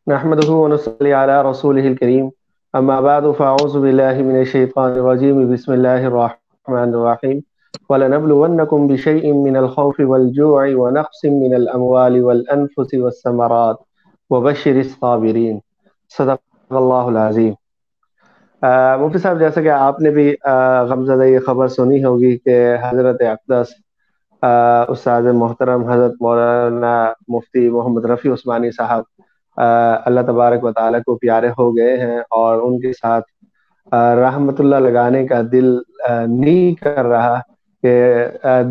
نحمده ونصلي على رسوله الكريم أما بعد فأعوذ بالله من الشيطان الرجيم بسم الله الرحمن الرحيم ولنبلونكم بشيء من الخوف والجوع ونقص من الأموال والأنفس والثمرات وبشر الصابرين صدق اللہ العظیم۔ مفتی صاحب، جیسا کہ آپ نے بھی غمزدہ یہ خبر سنی ہوگی کہ حضرت اقدس استاد محترم حضرت مولانا مفتی محمد رفیع عثمانی صاحب اللہ تبارک و تعالیٰ کو پیارے ہو گئے ہیں، اور ان کے ساتھ رحمت اللہ لگانے کا دل نہیں کر رہا کہ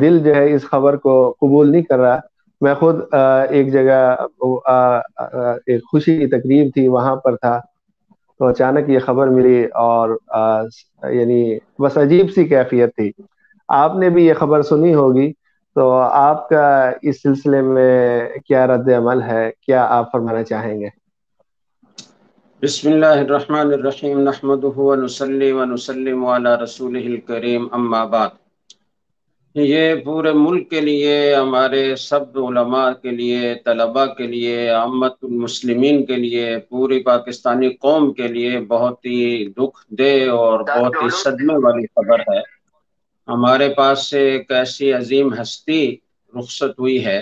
دل جو ہے اس خبر کو قبول نہیں کر رہا۔ میں خود ایک جگہ ایک خوشی کی تقریب تھی، وہاں پر تھا، تو اچانک یہ خبر ملی اور یعنی بس عجیب سی کیفیت تھی۔ آپ نے بھی یہ خبر سنی ہوگی، تو آپ کا اس سلسلے میں کیا رد عمل ہے؟ کیا آپ فرمانا چاہیں گے؟ بسم اللہ الرحمن الرحیم نحمده ونصلی ونسلم علی رسولہ الکریم اما بعد۔ یہ پورے ملک کے لیے، ہمارے سب علماء کے لیے، طلباء کے لیے، عامت المسلمین کے لیے، پوری پاکستانی قوم کے لیے بہت ہی دکھ دہ اور بہت ہی صدمے والی خبر ہے۔ ہمارے پاس سے ایک ایسی عظیم ہستی رخصت ہوئی ہے،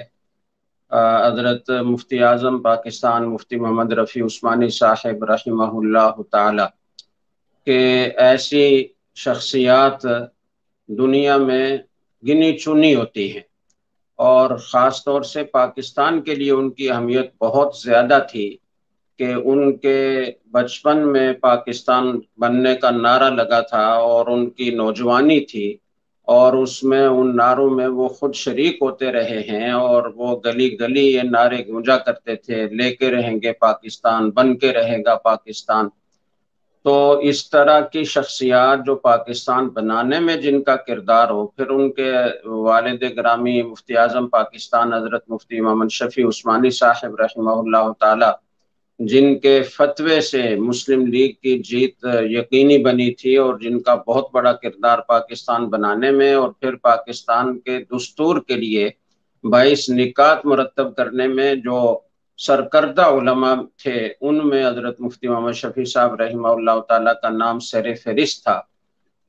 حضرت مفتی اعظم پاکستان مفتی محمد رفیع عثمانی صاحب رحمہ اللہ تعالی، کہ ایسی شخصیات دنیا میں گنی چنی ہوتی ہیں، اور خاص طور سے پاکستان کے لیے ان کی اہمیت بہت زیادہ تھی کہ ان کے بچپن میں پاکستان بننے کا نعرہ لگا تھا، اور ان کی نوجوانی تھی، اور اس میں ان نعروں میں وہ خود شریک ہوتے رہے ہیں، اور وہ گلی گلی یہ نعرے گونجا کرتے تھے، لے کے رہیں گے پاکستان، بن کے رہے گا پاکستان۔ تو اس طرح کی شخصیات جو پاکستان بنانے میں جن کا کردار ہو، پھر ان کے والد گرامی مفتی اعظم پاکستان حضرت مفتی محمد شفیع عثمانی صاحب رحمہ اللہ تعالی، جن کے فتوے سے مسلم لیگ کی جیت یقینی بنی تھی، اور جن کا بہت بڑا کردار پاکستان بنانے میں اور پھر پاکستان کے دستور کے لیے 22 نکات مرتب کرنے میں جو سرکردہ علماء تھے، ان میں حضرت مفتی محمد شفیع صاحب رحمہ اللہ تعالیٰ کا نام سر فہرست تھا۔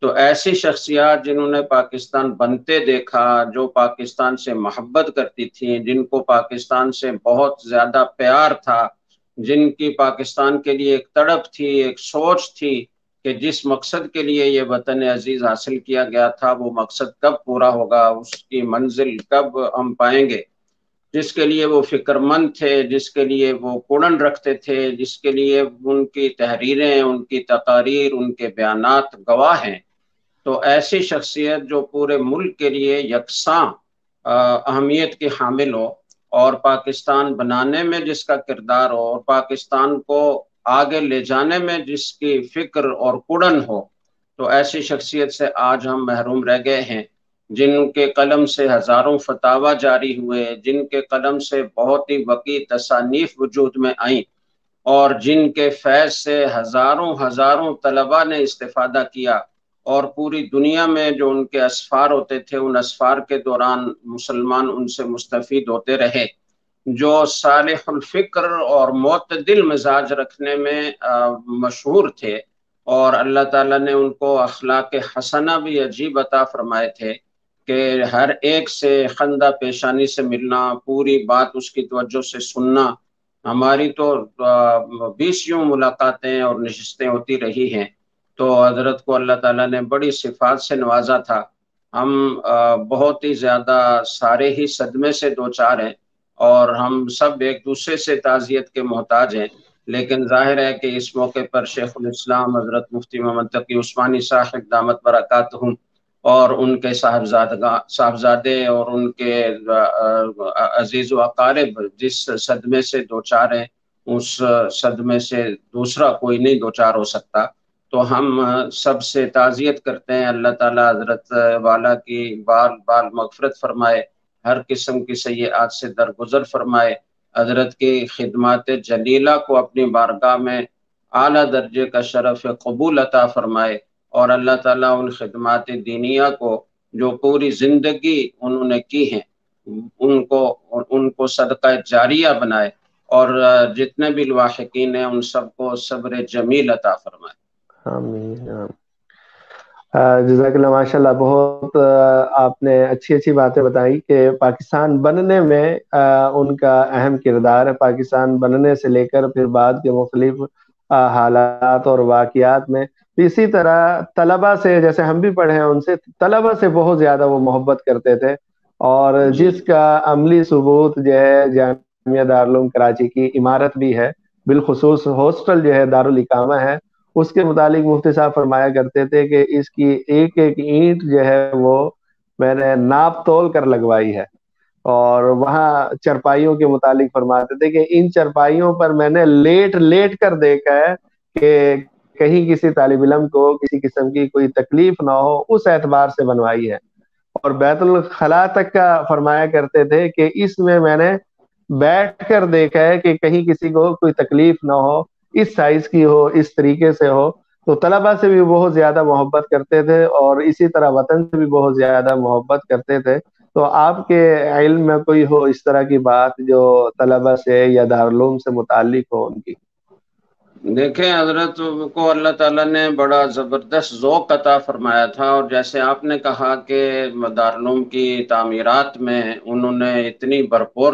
تو ایسی شخصیات جنہوں نے پاکستان بنتے دیکھا، جو پاکستان سے محبت کرتی تھیں، جن کو پاکستان سے بہت زیادہ پیار تھا، جن کی پاکستان کے لیے ایک تڑپ تھی، ایک سوچ تھی کہ جس مقصد کے لیے یہ وطن عزیز حاصل کیا گیا تھا وہ مقصد کب پورا ہوگا، اس کی منزل کب ہم پائیں گے، جس کے لیے وہ فکر مند تھے، جس کے لیے وہ کڑن رکھتے تھے، جس کے لیے ان کی تحریریں، ان کی تقاریر، ان کے بیانات گواہ ہیں۔ تو ایسی شخصیت جو پورے ملک کے لیے یکساں اہمیت کی حامل ہو، اور پاکستان بنانے میں جس کا کردار ہو، اور پاکستان کو آگے لے جانے میں جس کی فکر اور کڑن ہو، تو ایسی شخصیت سے آج ہم محروم رہ گئے ہیں، جن کے قلم سے ہزاروں فتاوی جاری ہوئے، جن کے قلم سے بہت ہی وسیع تصانیف وجود میں آئیں، اور جن کے فیض سے ہزاروں طلباء نے استفادہ کیا، اور پوری دنیا میں جو ان کے اسفار ہوتے تھے، ان اسفار کے دوران مسلمان ان سے مستفید ہوتے رہے، جو صالح الفکر اور معتدل مزاج رکھنے میں مشہور تھے، اور اللہ تعالیٰ نے ان کو اخلاق حسنہ بھی عجیب عطا فرمائے تھے کہ ہر ایک سے خندہ پیشانی سے ملنا، پوری بات اس کی توجہ سے سننا۔ ہماری تو 20 ملاقاتیں اور نشستیں ہوتی رہی ہیں، تو حضرت کو اللہ تعالیٰ نے بڑی صفات سے نوازا تھا۔ ہم بہت ہی زیادہ سارے ہی صدمے سے دوچار ہیں، اور ہم سب ایک دوسرے سے تعزیت کے محتاج ہیں، لیکن ظاہر ہے کہ اس موقع پر شیخ الاسلام حضرت مفتی محمد تقی عثمانی صاحب دامت برکاتہم اور ان کے صاحبزادے اور ان کے عزیز و اقارب جس صدمے سے دوچار ہیں، اس صدمے سے دوسرا کوئی نہیں دوچار ہو سکتا۔ تو ہم سب سے تعزیت کرتے ہیں، اللہ تعالیٰ حضرت والا کی بال بال مغفرت فرمائے، ہر قسم کی سیئات سے درگزر فرمائے، حضرت کی خدمات جلیلہ کو اپنی بارگاہ میں اعلیٰ درجے کا شرف قبول عطا فرمائے، اور اللہ تعالیٰ ان خدمات دینیہ کو جو پوری زندگی انہوں نے کی ہیں ان کو صدقہ جاریہ بنائے، اور جتنے بھی لواحقین ہیں ان سب کو صبر جمیل عطا فرمائے۔ آمین آمین۔ جزاک اللہ، ماشاء اللہ، بہت آپ نے اچھی اچھی باتیں بتائی کہ پاکستان بننے میں ان کا اہم کردار ہے۔ پاکستان بننے سے لے کر پھر بعد کے مختلف حالات اور واقعات میں اسی طرح طلبہ سے، جیسے ہم بھی پڑھے ہیں ان سے، طلبہ سے بہت زیادہ وہ محبت کرتے تھے، اور جی جس کا عملی ثبوت جو ہے جامعہ دارالعلوم کراچی کی عمارت بھی ہے، بالخصوص ہاسٹل جو ہے دارالاقامہ ہے، اس کے متعلق مفتی صاحب فرمایا کرتے تھے کہ اس کی ایک ایک اینٹ جو ہے وہ میں نے ناپ تول کر لگوائی ہے، اور وہاں چرپائیوں کے متعلق فرماتے تھے کہ ان چرپائیوں پر میں نے لیٹ لیٹ کر دیکھا ہے کہ کہیں کسی طالب علم کو کسی قسم کی کوئی تکلیف نہ ہو، اس اعتبار سے بنوائی ہے۔ اور بیت الخلاء تک کا فرمایا کرتے تھے کہ اس میں نے بیٹھ کر دیکھا ہے کہ کہیں کسی کو کوئی تکلیف نہ ہو، اس سائز کی ہو، اس طریقے سے ہو۔ تو طلبہ سے بھی بہت زیادہ محبت کرتے تھے، اور اسی طرح وطن سے بھی بہت زیادہ محبت کرتے تھے۔ تو آپ کے علم میں کوئی ہو اس طرح کی بات جو طلبہ سے یا دارالعلوم سے متعلق ہو ان کی؟ دیکھیں، حضرت کو اللہ تعالیٰ نے بڑا زبردست ذوق عطا فرمایا تھا، اور جیسے آپ نے کہا کہ دارالعلوم کی تعمیرات میں انہوں نے اتنی بھرپور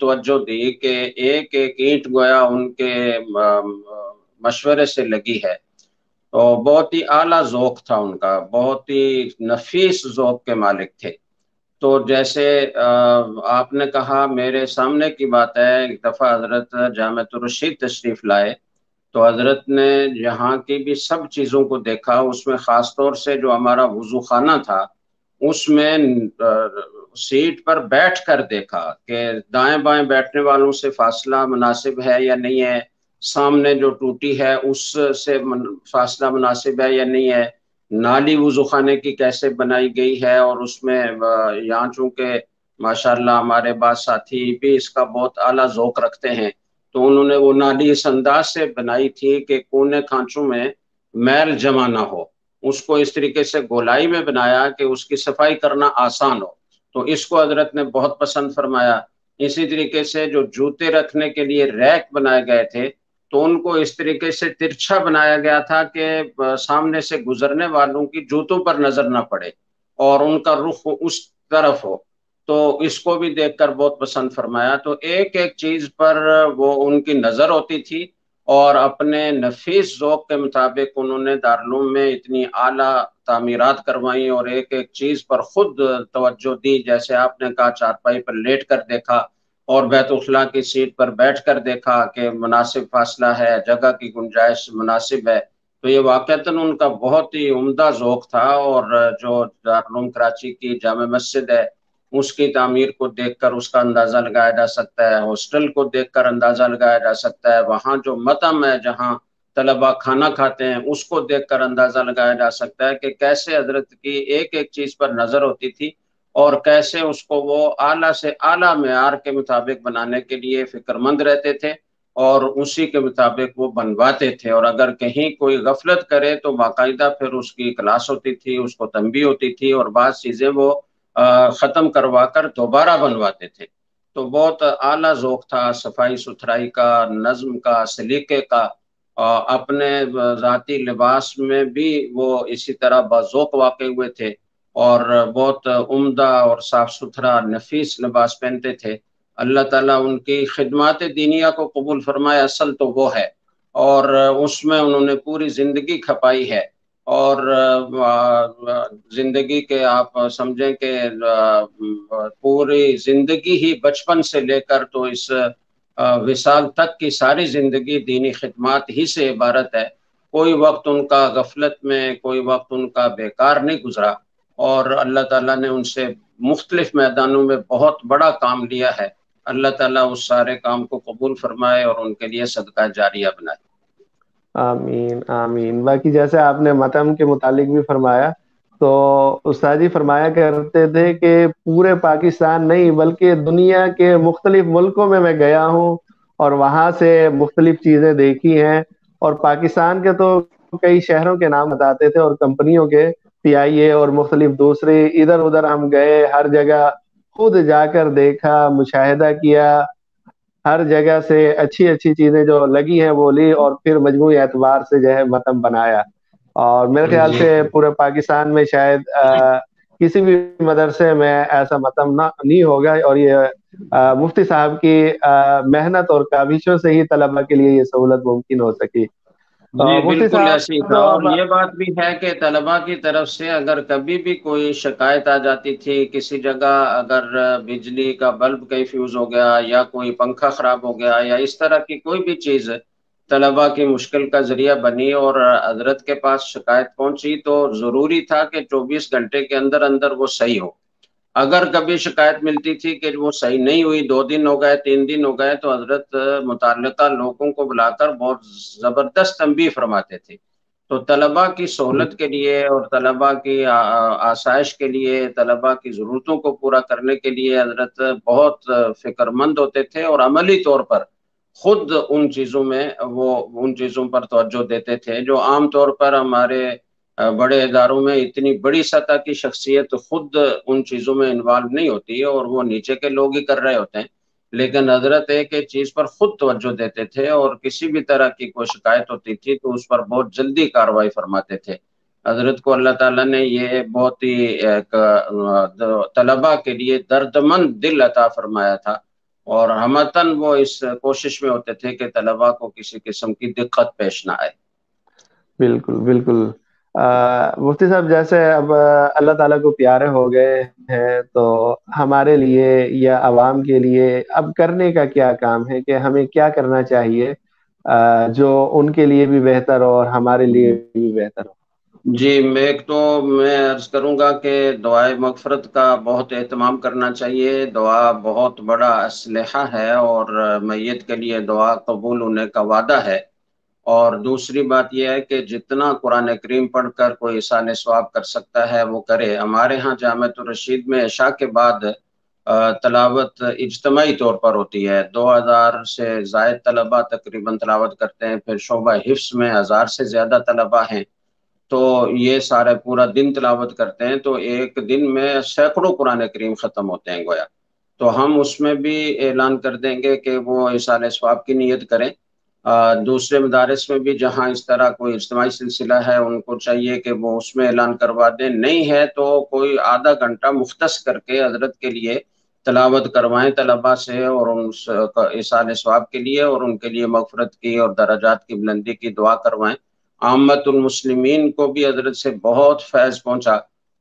توجہ دی کہ ایک ایک اینٹ گویا ان کے مشورے سے لگی ہے۔ تو بہت ہی اعلیٰ ذوق تھا ان کا، بہت ہی نفیس ذوق کے مالک تھے۔ تو جیسے آپ نے کہا، میرے سامنے کی بات ہے، ایک دفعہ حضرت جامعۃ الرشید تشریف لائے، تو حضرت نے یہاں کی بھی سب چیزوں کو دیکھا، اس میں خاص طور سے جو ہمارا وضو خانہ تھا اس میں سیٹ پر بیٹھ کر دیکھا کہ دائیں بائیں بیٹھنے والوں سے فاصلہ مناسب ہے یا نہیں ہے، سامنے جو ٹوٹی ہے اس سے فاصلہ مناسب ہے یا نہیں ہے، نالی وضو خانے کی کیسے بنائی گئی ہے، اور اس میں یہاں چونکہ ماشاءاللہ ہمارے بعض ساتھی بھی اس کا بہت اعلیٰ ذوق رکھتے ہیں، تو انہوں نے وہ نالی اس انداز سے بنائی تھی کہ کونے کھانچوں میں میل جمع نہ ہو، اس کو اس طریقے سے گولائی میں بنایا کہ اس کی صفائی کرنا آسان ہو۔ تو اس کو حضرت نے بہت پسند فرمایا۔ اسی طریقے سے جو جوتے رکھنے کے لیے ریک بنائے گئے تھے، تو ان کو اس طریقے سے ترچھا بنایا گیا تھا کہ سامنے سے گزرنے والوں کی جوتوں پر نظر نہ پڑے اور ان کا رخ اس طرف ہو۔ تو اس کو بھی دیکھ کر بہت پسند فرمایا۔ تو ایک ایک چیز پر وہ ان کی نظر ہوتی تھی، اور اپنے نفیس ذوق کے مطابق انہوں نے دارالعلوم میں اتنی اعلیٰ تعمیرات کروائیں، اور ایک ایک چیز پر خود توجہ دی۔ جیسے آپ نے کہا، چارپائی پر لیٹ کر دیکھا، اور بیت الخلاء کی سیٹ پر بیٹھ کر دیکھا کہ مناسب فاصلہ ہے، جگہ کی گنجائش مناسب ہے۔ تو یہ واقعتاً ان کا بہت ہی عمدہ ذوق تھا، اور جو دارالعلوم کراچی کی جامع مسجد ہے اس کی تعمیر کو دیکھ کر اس کا اندازہ لگایا جا سکتا ہے، ہاسٹل کو دیکھ کر اندازہ لگایا جا سکتا ہے، وہاں جو مطعم ہے جہاں طلبہ کھانا کھاتے ہیں اس کو دیکھ کر اندازہ لگایا جا سکتا ہے کہ کیسے حضرت کی ایک ایک چیز پر نظر ہوتی تھی، اور کیسے اس کو وہ اعلیٰ سے اعلیٰ معیار کے مطابق بنانے کے لیے فکر مند رہتے تھے، اور اسی کے مطابق وہ بنواتے تھے۔ اور اگر کہیں کوئی غفلت کرے تو باقاعدہ پھر اس کی کلاس ہوتی تھی، اس کو تنبیہ ہوتی تھی، اور بعض چیزیں وہ ختم کروا کر دوبارہ بنواتے تھے۔ تو بہت اعلیٰ ذوق تھا، صفائی ستھرائی کا، نظم کا، سلیقے کا۔ اپنے ذاتی لباس میں بھی وہ اسی طرح باذوق واقع ہوئے تھے، اور بہت عمدہ اور صاف ستھرا نفیس لباس پہنتے تھے۔ اللہ تعالیٰ ان کی خدمات دینیہ کو قبول فرمائے، اصل تو وہ ہے، اور اس میں انہوں نے پوری زندگی کھپائی ہے۔ اور زندگی کے آپ سمجھیں کہ پوری زندگی ہی بچپن سے لے کر تو اس وصال تک کی ساری زندگی دینی خدمات ہی سے عبارت ہے۔ کوئی وقت ان کا غفلت میں، کوئی وقت ان کا بیکار نہیں گزرا، اور اللہ تعالیٰ نے ان سے مختلف میدانوں میں بہت بڑا کام لیا ہے۔ اللہ تعالیٰ اس سارے کام کو قبول فرمائے اور ان کے لیے صدقہ جاریہ بنائے۔ آمین آمین۔ باقی جیسے آپ نے متم کے متعلق بھی فرمایا، تو استاد جی فرمایا کرتے تھے کہ پورے پاکستان نہیں بلکہ دنیا کے مختلف ملکوں میں گیا ہوں، اور وہاں سے مختلف چیزیں دیکھی ہیں، اور پاکستان کے تو کئی شہروں کے نام بتاتے تھے اور کمپنیوں کے، PIA اور مختلف دوسرے، ادھر ادھر ہم گئے، ہر جگہ خود جا کر دیکھا، مشاہدہ کیا، ہر جگہ سے اچھی اچھی چیزیں جو لگی ہیں وہ لی، اور پھر مجموعی اعتبار سے جو ہے متن بنایا. اور میرے خیال جی سے پورے پاکستان میں شاید کسی بھی مدرسے میں ایسا متن نہ نہیں ہوگا، اور یہ مفتی صاحب کی محنت اور کاوشوں سے ہی طلبا کے لیے یہ سہولت ممکن ہو سکی. جی مفتی بالکل ایسے ہی صاحب تھا، جو اور اب یہ بات بھی ہے کہ طلباء کی طرف سے اگر کبھی بھی کوئی شکایت آ جاتی تھی، کسی جگہ اگر بجلی کا بلب کہیں فیوز ہو گیا یا کوئی پنکھا خراب ہو گیا یا اس طرح کی کوئی بھی چیز طلباء کی مشکل کا ذریعہ بنی اور حضرت کے پاس شکایت پہنچی، تو ضروری تھا کہ 24 گھنٹے کے اندر اندر وہ صحیح ہو. اگر کبھی شکایت ملتی تھی کہ وہ صحیح نہیں ہوئی، 2 دن ہو گئے 3 دن ہو گئے، تو حضرت متعلقہ لوگوں کو بلا کر بہت زبردست تنبیہ فرماتے تھے. تو طلباء کی سہولت کے لیے اور طلباء کی آسائش کے لیے، طلباء کی ضرورتوں کو پورا کرنے کے لیے حضرت بہت فکر مند ہوتے تھے، اور عملی طور پر خود ان چیزوں پر توجہ دیتے تھے جو عام طور پر ہمارے بڑے اداروں میں اتنی بڑی سطح کی شخصیت خود ان چیزوں میں انوالو نہیں ہوتی ہے، اور وہ نیچے کے لوگ ہی کر رہے ہوتے ہیں. لیکن حضرت ایک ایک چیز پر خود توجہ دیتے تھے، اور کسی بھی طرح کی کوئی شکایت ہوتی تھی تو اس پر بہت جلدی کارروائی فرماتے تھے. حضرت کو اللہ تعالیٰ نے یہ بہت ہی ایک طلباء کے لیے دردمند دل عطا فرمایا تھا، اور ہمتاً وہ اس کوشش میں ہوتے تھے کہ طلباء کو کسی قسم کی دقت پیش نہ آئے. بالکل بالکل. مفتی صاحب، جیسے اب اللہ تعالیٰ کو پیارے ہو گئے ہیں، تو ہمارے لیے یا عوام کے لیے اب کرنے کا کیا کام ہے، کہ ہمیں کیا کرنا چاہیے جو ان کے لیے بھی بہتر ہو اور ہمارے لیے بھی بہتر ہو؟ جی، میں عرض کروں گا کہ دعائے مغفرت کا بہت اہتمام کرنا چاہیے. دعا بہت بڑا اسلحہ ہے، اور میت کے لیے دعا قبول ہونے کا وعدہ ہے. اور دوسری بات یہ ہے کہ جتنا قرآن کریم پڑھ کر کوئی ایصال ثواب کر سکتا ہے وہ کرے. ہمارے ہاں جامعۃ الرشید میں عشاء کے بعد تلاوت اجتماعی طور پر ہوتی ہے. 2000 سے زائد طلباء تقریباً تلاوت کرتے ہیں. پھر شعبہ حفظ میں 1000 سے زیادہ طلباء ہیں، تو یہ سارے پورا دن تلاوت کرتے ہیں. تو ایک دن میں سینکڑوں قرآن کریم ختم ہوتے ہیں گویا. تو ہم اس میں بھی اعلان کر دیں گے کہ وہ ایصال ثواب کی نیت کریں. دوسرے مدارس میں بھی جہاں اس طرح کوئی اجتماعی سلسلہ ہے ان کو چاہیے کہ وہ اس میں اعلان کروا دیں. نہیں ہے تو کوئی آدھا گھنٹہ مختص کر کے حضرت کے لیے تلاوت کروائیں طلباء سے، اور ان ایصال ثواب کے لیے اور ان کے لیے مغفرت کی اور درجات کی بلندی کی دعا کروائیں. عامت المسلمین کو بھی حضرت سے بہت فیض پہنچا،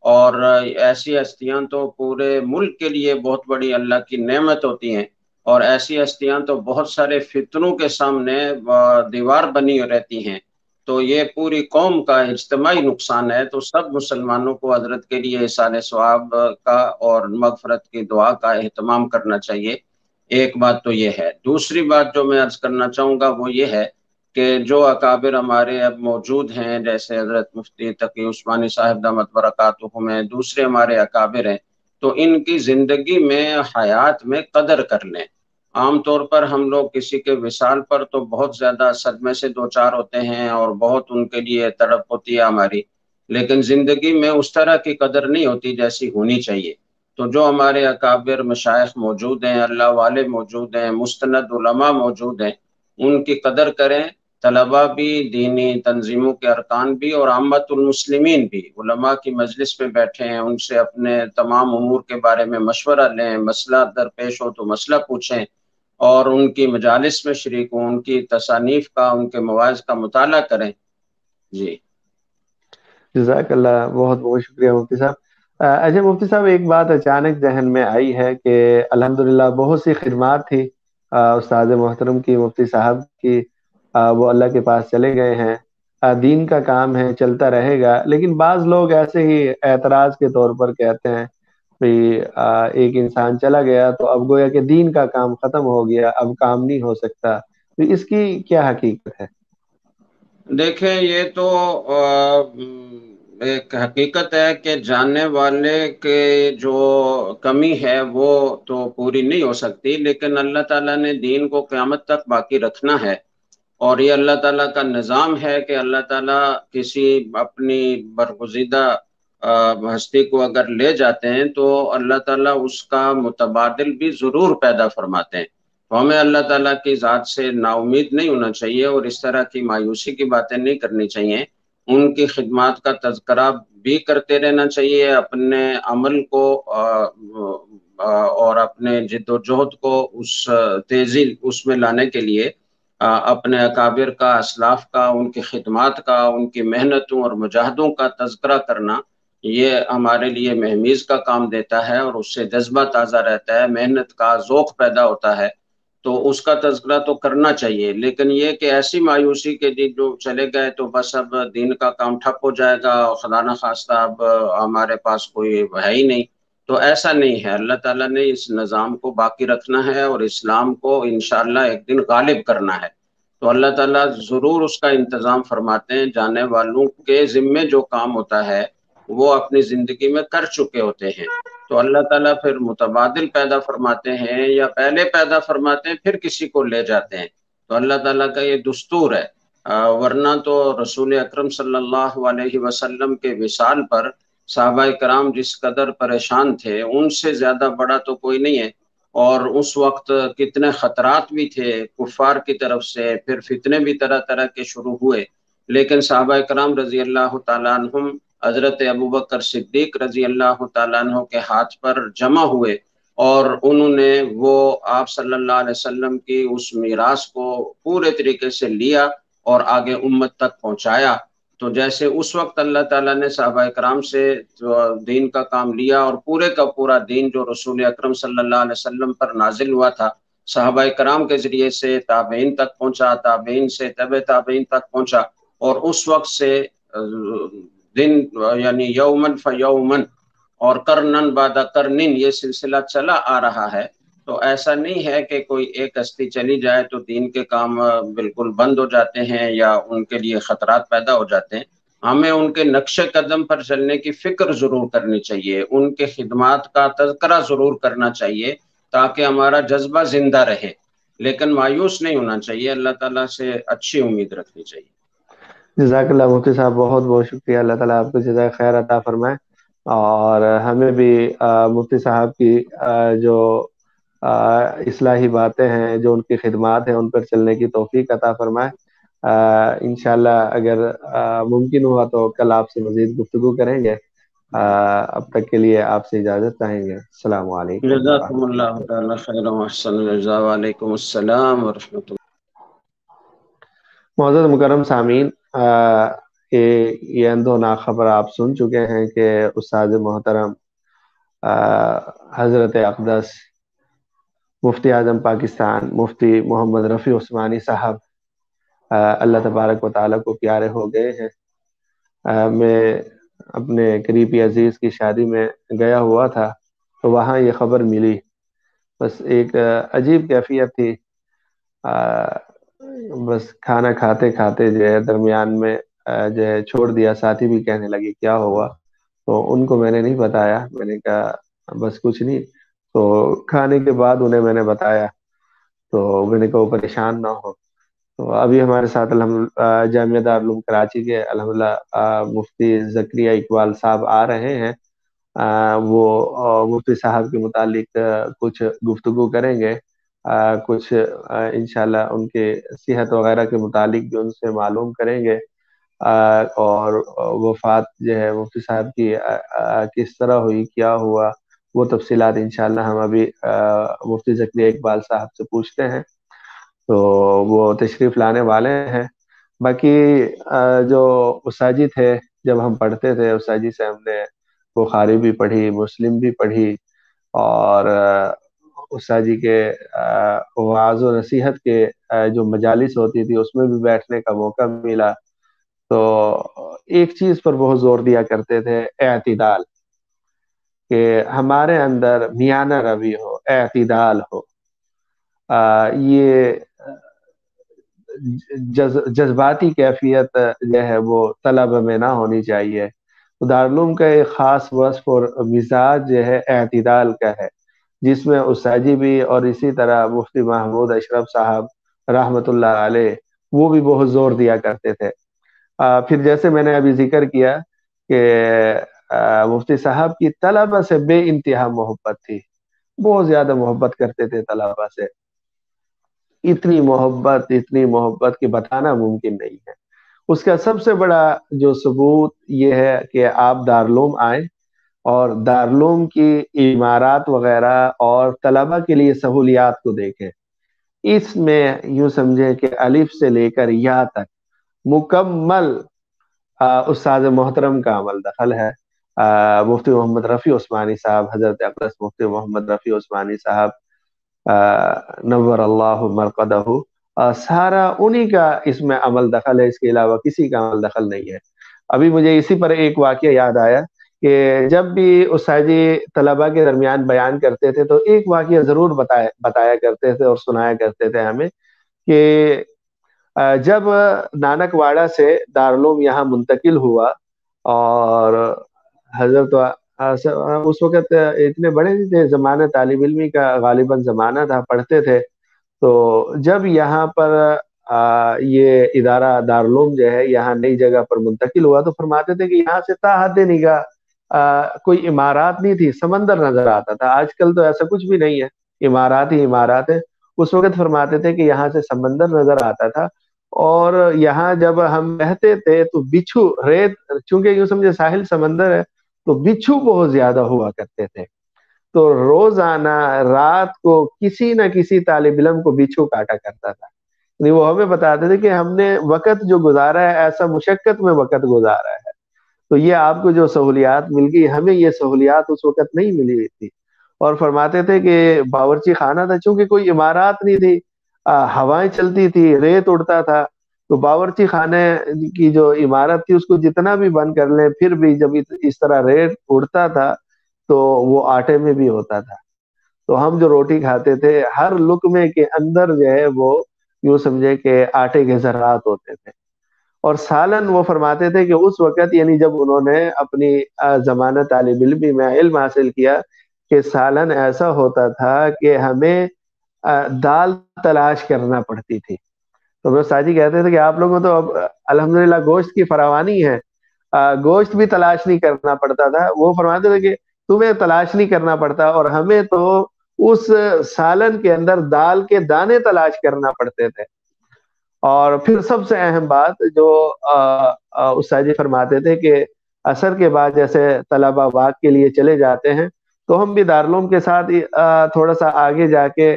اور ایسی ہستیاں تو پورے ملک کے لیے بہت بڑی اللہ کی نعمت ہوتی ہیں، اور ایسی ہستیاں تو بہت سارے فتنوں کے سامنے دیوار بنی رہتی ہیں. تو یہ پوری قوم کا اجتماعی نقصان ہے. تو سب مسلمانوں کو حضرت کے لیے ایصال ثواب کا اور مغفرت کی دعا کا اہتمام کرنا چاہیے. ایک بات تو یہ ہے. دوسری بات جو میں عرض کرنا چاہوں گا وہ یہ ہے کہ جو اکابر ہمارے اب موجود ہیں، جیسے حضرت مفتی تقی عثمانی صاحب دامت برکاتہ میں، دوسرے ہمارے اکابر ہیں، تو ان کی زندگی میں حیات میں قدر کر لیں. عام طور پر ہم لوگ کسی کے وصال پر تو بہت زیادہ صدمے سے دوچار ہوتے ہیں، اور بہت ان کے لیے تڑپ ہوتی ہے ہماری، لیکن زندگی میں اس طرح کی قدر نہیں ہوتی جیسی ہونی چاہیے. تو جو ہمارے اکابر مشائخ موجود ہیں، اللہ والے موجود ہیں، مستند علماء موجود ہیں، ان کی قدر کریں. طلباء بھی، دینی تنظیموں کے ارکان بھی، اور عامت المسلمین بھی علماء کی مجلس میں بیٹھے ہیں، ان سے اپنے تمام امور کے بارے میں مشورہ لیں. مسئلہ درپیش ہو تو مسئلہ پوچھیں، اور ان کی مجالس میں شریک ہوں، ان کی تصانیف کا، ان کے مواعظ کا مطالعہ کریں. جی جزاک اللہ، بہت بہت شکریہ مفتی صاحب. اچھا مفتی صاحب، ایک بات اچانک ذہن میں آئی ہے کہ الحمدللہ بہت سی خدمات تھی استاد محترم کی، مفتی صاحب کی، وہ اللہ کے پاس چلے گئے ہیں. دین کا کام ہے، چلتا رہے گا. لیکن بعض لوگ ایسے ہی اعتراض کے طور پر کہتے ہیں بھی ایک انسان چلا گیا تو اب گویا کہ دین کا کام ختم ہو گیا، اب کام نہیں ہو سکتا. تو اس کی کیا حقیقت ہے؟ دیکھیں، یہ تو ایک حقیقت ہے کہ جاننے والے کے جو کمی ہے وہ تو پوری نہیں ہو سکتی، لیکن اللہ تعالیٰ نے دین کو قیامت تک باقی رکھنا ہے. اور یہ اللہ تعالیٰ کا نظام ہے کہ اللہ تعالیٰ کسی اپنی برگزیدہ ہستی کو اگر لے جاتے ہیں تو اللہ تعالیٰ اس کا متبادل بھی ضرور پیدا فرماتے ہیں. تو ہمیں اللہ تعالیٰ کی ذات سے نا امید نہیں ہونا چاہیے اور اس طرح کی مایوسی کی باتیں نہیں کرنی چاہیے. ان کی خدمات کا تذکرہ بھی کرتے رہنا چاہیے، اپنے عمل کو اور اپنے جد و جہد کو اس تیزی اس میں لانے کے لیے اپنے اکابر کا، اسلاف کا، ان کی خدمات کا، ان کی محنتوں اور مجاہدوں کا تذکرہ کرنا، یہ ہمارے لیے مہمیز کا کام دیتا ہے اور اس سے جذبہ تازہ رہتا ہے، محنت کا ذوق پیدا ہوتا ہے. تو اس کا تذکرہ تو کرنا چاہیے، لیکن یہ کہ ایسی مایوسی کے دن جو چلے گئے تو بس اب دین کا کام ٹھپ ہو جائے گا، خدا نہ خواستہ اب ہمارے پاس کوئی ہے ہی نہیں، تو ایسا نہیں ہے. اللہ تعالیٰ نے اس نظام کو باقی رکھنا ہے اور اسلام کو انشاءاللہ ایک دن غالب کرنا ہے. تو اللہ تعالیٰ ضرور اس کا انتظام فرماتے ہیں. جانے والوں کے ذمے جو کام ہوتا ہے وہ اپنی زندگی میں کر چکے ہوتے ہیں، تو اللہ تعالیٰ پھر متبادل پیدا فرماتے ہیں یا پہلے پیدا فرماتے ہیں پھر کسی کو لے جاتے ہیں. تو اللہ تعالیٰ کا یہ دستور ہے. ورنہ تو رسول اکرم صلی اللہ علیہ وسلم کے وصال پر صحابہ کرام جس قدر پریشان تھے، ان سے زیادہ بڑا تو کوئی نہیں ہے. اور اس وقت کتنے خطرات بھی تھے کفار کی طرف سے، پھر فتنے بھی طرح طرح کے شروع ہوئے، لیکن صحابہ کرام رضی اللہ تعالیٰ عنہم حضرت ابوبکر صدیق رضی اللہ تعالیٰ عنہ کے ہاتھ پر جمع ہوئے اور انہوں نے وہ آپ صلی اللہ علیہ وسلم کی اس میراث کو پورے طریقے سے لیا اور آگے امت تک پہنچایا. تو جیسے اس وقت اللہ تعالیٰ نے صحابہ کرام سے دین کا کام لیا اور پورے کا پورا دین جو رسول اکرم صلی اللہ علیہ وسلم پر نازل ہوا تھا صحابہ کرام کے ذریعے سے تابعین تک پہنچا، تابعین سے تبع تابعین تک پہنچا، اور اس وقت سے دن یعنی یومن فیومن اور کرنن بعد کرنن یہ سلسلہ چلا آ رہا ہے. تو ایسا نہیں ہے کہ کوئی ایک ہستی چلی جائے تو دین کے کام بالکل بند ہو جاتے ہیں یا ان کے لیے خطرات پیدا ہو جاتے ہیں. ہمیں ان کے نقش قدم پر چلنے کی فکر ضرور کرنی چاہیے، ان کے خدمات کا تذکرہ ضرور کرنا چاہیے تاکہ ہمارا جذبہ زندہ رہے، لیکن مایوس نہیں ہونا چاہیے. اللہ تعالیٰ سے اچھی امید رکھنی چاہیے. جزاک اللہ مفتی صاحب، بہت بہت شکریہ. اللہ تعالیٰ آپ کو جزائے خیر عطا فرمائے، اور ہمیں بھی مفتی صاحب کی جو اصلاحی باتیں ہیں، جو ان کی خدمات ہیں، ان پر چلنے کی توفیق عطا فرمائے. انشاءاللہ اگر ممکن ہوا تو کل آپ سے مزید گفتگو کریں گے. اب تک کے لیے آپ سے اجازت چاہیں گے. السلام علیکم جزاکم ورحمۃ اللہ اللہ. تعالی خیر و احسن الجزاء. وعلیکم السلام ورحمۃ اللہ. معزز مکرم سامعین، یہ اندوناک خبر آپ سن چکے ہیں کہ استاد محترم حضرت اقدس مفتی اعظم پاکستان مفتی محمد رفیع عثمانی صاحب اللہ تبارک و تعالیٰ کو پیارے ہو گئے ہیں. میں اپنے قریبی عزیز کی شادی میں گیا ہوا تھا تو وہاں یہ خبر ملی. بس ایک عجیب کیفیت تھی. بس کھانا کھاتے کھاتے جو ہے درمیان میں جو ہے چھوڑ دیا. ساتھی بھی کہنے لگے کیا ہوا، تو ان کو میں نے نہیں بتایا. میں نے کہا بس کچھ نہیں. تو کھانے کے بعد انہیں میں نے بتایا تو میں نے کہا وہ پریشان نہ ہو. تو ابھی ہمارے ساتھ جامعہ دارالعلوم کراچی کے الحمدللہ مفتی زکریا اقبال صاحب آ رہے ہیں. وہ مفتی صاحب کے متعلق کچھ گفتگو کریں گے، کچھ انشاءاللہ ان کے صحت وغیرہ کے متعلق بھی ان سے معلوم کریں گے، اور وفات جو ہے مفتی صاحب کی کس طرح ہوئی، کیا ہوا، وہ تفصیلات انشاءاللہ ہم ابھی مفتی زکریا اقبال صاحب سے پوچھتے ہیں. تو وہ تشریف لانے والے ہیں. باقی جو اساجی تھے، جب ہم پڑھتے تھے اساجی سے ہم نے بخاری بھی پڑھی، مسلم بھی پڑھی، اور اساجی کے وعظ و نصیحت کے جو مجالس ہوتی تھی اس میں بھی بیٹھنے کا موقع ملا. تو ایک چیز پر بہت زور دیا کرتے تھے، اعتدال، کہ ہمارے اندر میانہ روی ہو، اعتدال ہو. یہ جذباتی کیفیت جو ہے وہ طلب میں نہ ہونی چاہیے. دارالعلوم کا ایک خاص وصف اور مزاج جو ہے اعتدال کا ہے، جس میں اساجی بھی اور اسی طرح مفتی محمود اشرف صاحب رحمۃ اللہ علیہ وہ بھی بہت زور دیا کرتے تھے. پھر جیسے میں نے ابھی ذکر کیا کہ مفتی صاحب کی طلبہ سے بے انتہا محبت تھی، بہت زیادہ محبت کرتے تھے طلبہ سے. اتنی محبت کہ بتانا ممکن نہیں ہے۔ اس کا سب سے بڑا جو ثبوت یہ ہے کہ آپ دارالعلوم آئیں اور دارالعلوم کی عمارات وغیرہ اور طلبہ کے لیے سہولیات کو دیکھیں۔ اس میں یوں سمجھیں کہ الف سے لے کر یا تک مکمل استاد محترم کا عمل دخل ہے۔ مفتی محمد رفیع عثمانی صاحب، حضرت اقدس مفتی محمد رفیع عثمانی صاحب نور اللہ مرقدہ، سارا انہی کا اس میں عمل دخل ہے، اس کے علاوہ کسی کا عمل دخل نہیں ہے۔ ابھی مجھے اسی پر ایک واقعہ یاد آیا کہ جب بھی استاد جی طلبہ کے درمیان بیان کرتے تھے تو ایک واقعہ ضرور بتایا کرتے تھے اور سنایا کرتے تھے ہمیں کہ جب نانک واڑہ سے دارالعلوم یہاں منتقل ہوا اور حضرت اس وقت اتنے بڑے نہیں تھے، زمانہ طالب علمی کا غالباً زمانہ تھا، پڑھتے تھے، تو جب یہاں پر یہ ادارہ دارالعلوم جو ہے یہاں نئی جگہ پر منتقل ہوا تو فرماتے تھے کہ یہاں سے تا حد نگاہ کوئی عمارات نہیں تھی، سمندر نظر آتا تھا۔ آج کل تو ایسا کچھ بھی نہیں ہے، عمارات ہی عمارات ہے۔ اس وقت فرماتے تھے کہ یہاں سے سمندر نظر آتا تھا، اور یہاں جب ہم رہتے تھے تو بچھو ریت، چونکہ یوں سمجھے ساحل سمندر ہے تو بچھو بہت زیادہ ہوا کرتے تھے، تو روزانہ رات کو کسی نہ کسی طالب علم کو بچھو کاٹا کرتا تھا۔ یعنی وہ ہمیں بتاتے تھے کہ ہم نے وقت جو گزارا ہے ایسا مشقت میں وقت گزارا ہے، تو یہ آپ کو جو سہولیات مل گئی، ہمیں یہ سہولیات اس وقت نہیں ملی تھی۔ اور فرماتے تھے کہ باورچی خانہ تھا، چونکہ کوئی عمارات نہیں تھی، ہوائیں چلتی تھی، ریت اڑتا تھا، تو باورچی خانے کی جو عمارت تھی اس کو جتنا بھی بند کر لیں پھر بھی جب اس طرح ریت اڑتا تھا تو وہ آٹے میں بھی ہوتا تھا۔ تو ہم جو روٹی کھاتے تھے ہر لقمے کے اندر جو ہے وہ یوں سمجھے کہ آٹے کے ذرات ہوتے تھے۔ اور سالن وہ فرماتے تھے کہ اس وقت یعنی جب انہوں نے اپنی زمانہ طالب علمی میں علم حاصل کیا کہ سالن ایسا ہوتا تھا کہ ہمیں دال تلاش کرنا پڑتی تھی۔ تو وہ ساجی کہتے تھے کہ آپ لوگوں تو اب الحمدللہ گوشت کی فراوانی ہے، گوشت بھی تلاش نہیں کرنا پڑتا تھا۔ وہ فرماتے تھے کہ تمہیں تلاش نہیں کرنا پڑتا، اور ہمیں تو اس سالن کے اندر دال کے دانے تلاش کرنا پڑتے تھے۔ اور پھر سب سے اہم بات جو استاد جی فرماتے تھے کہ عصر کے بعد جیسے طلبہ واک کے لیے چلے جاتے ہیں تو ہم بھی دارالعلوم کے ساتھ تھوڑا سا آگے جا کے،